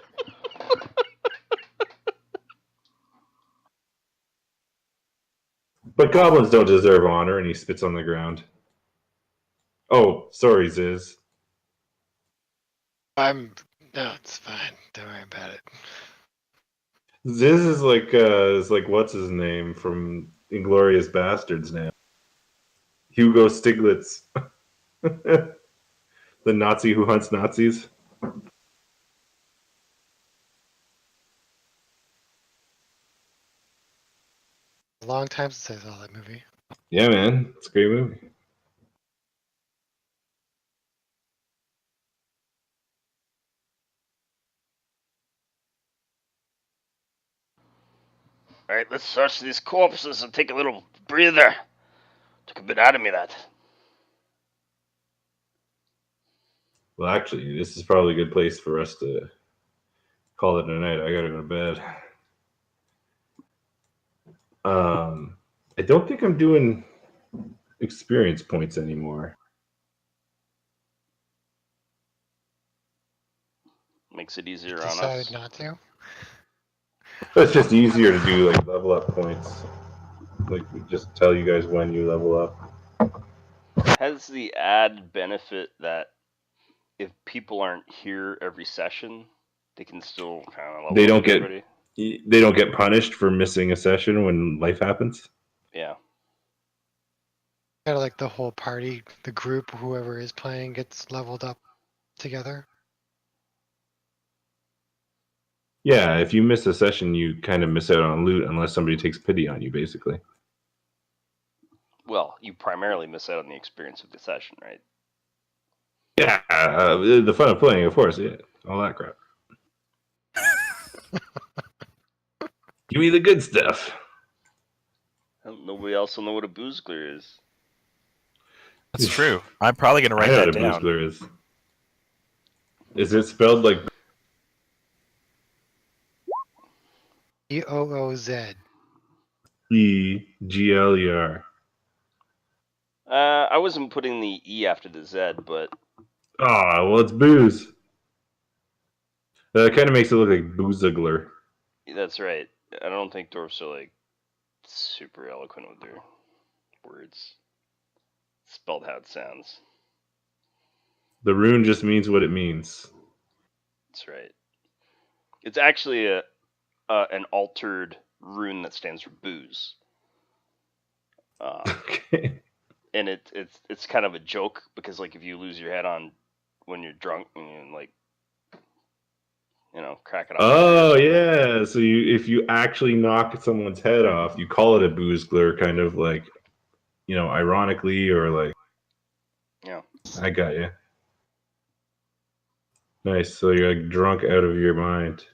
But goblins don't deserve honor, and he spits on the ground. Oh, sorry, Ziz. No, it's fine. Don't worry about it. Ziz is like what's his name from Inglorious Bastards now? Hugo Stiglitz. The Nazi who hunts Nazis. A long time since I saw that movie. Yeah, man. It's a great movie. Alright, let's search these corpses and take a little breather. Took a bit out of me, that. Well, actually, this is probably a good place for us to call it a night. I gotta go to bed. I don't think I'm doing experience points anymore. Makes it easier on Decided us. not to. It's just easier to do like level up points. Like just tell you guys when you level up. has the added benefit that if people aren't here every session, they can still kind of level They up don't with get everybody. they don't get punished for missing a session when life happens. Yeah. Kind of like the whole party, the group, whoever is playing gets leveled up together. Yeah, if you miss a session, you kind of miss out on loot unless somebody takes pity on you, basically. Well, you primarily miss out on the experience of the session, right? Yeah, the fun of playing, of course. Yeah, all that crap. Give me the good stuff. Nobody else will know what a boozler is. That's true. I'm probably going to I write know that what a down. boozler is. Is it spelled like BOOZ. EGLER? I wasn't putting the E after the Z, but Ah, well, it's booze. That kind of makes it look like boozagler. that's right. I don't think dwarves are like super eloquent with their words. Spelled how it sounds. The rune just means what it means. That's right. It's actually an altered rune that stands for booze. Okay. And it's kind of a joke because like if you lose your head on when you're drunk and you like crack it off. Oh yeah. So if you actually knock someone's head off, you call it a boozagler, kind of like, ironically or like. Yeah. I got you. Nice. So you're like drunk out of your mind.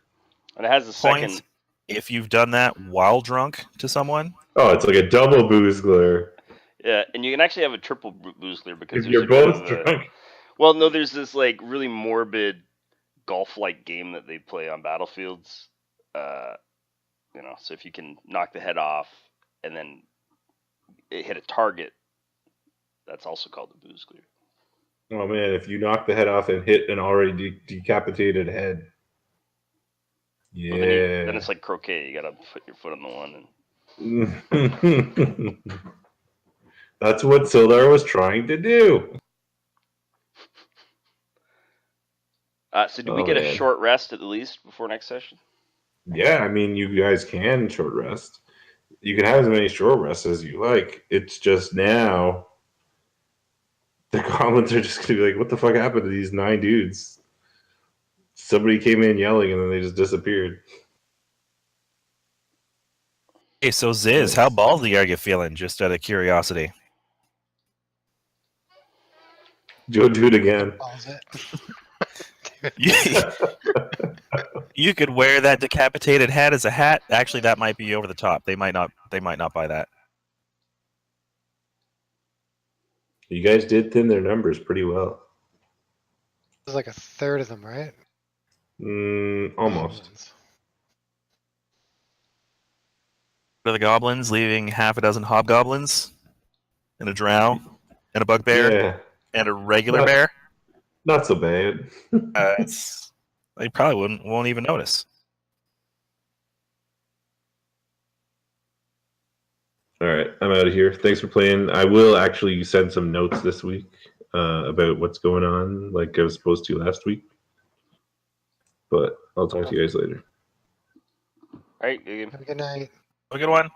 And it has a Points second. if you've done that while drunk to someone. Oh, it's like a double boozagler. Yeah, and you can actually have a triple boozler because If there's you're a bit both of a. drunk. Well, no, there's this like really morbid golf-like game that they play on battlefields. So if you can knock the head off and then it hit a target, that's also called the boozler. Oh man, if you knock the head off and hit an already decapitated head. Yeah. Well, then it's like croquet. You gotta put your foot on the one. That's what Sildar was trying to do. So do we get a short rest at least before next session? Yeah, I mean, you guys can short rest. You can have as many short rests as you like. It's just now the goblins are just gonna be like, what the fuck happened to these 9 dudes? Somebody came in yelling and then they just disappeared. Hey, so Ziz, how ballsy are you feeling? Just out of curiosity. Joe, do it again. Balls it. You could wear that decapitated head as a hat. Actually, that might be over the top. They might not buy that. You guys did thin their numbers pretty well. There's like a third of them, right? Almost. Goblins. For the goblins, leaving half a dozen hobgoblins, and a drow, and a bugbear, Yeah, and a regular bear. not so bad. They probably won't even notice. All right, I'm out of here. Thanks for playing. I will actually send some notes this week about what's going on, like I was supposed to last week. But I'll talk to you guys later. All right, good game. Have a good night. Have a good one.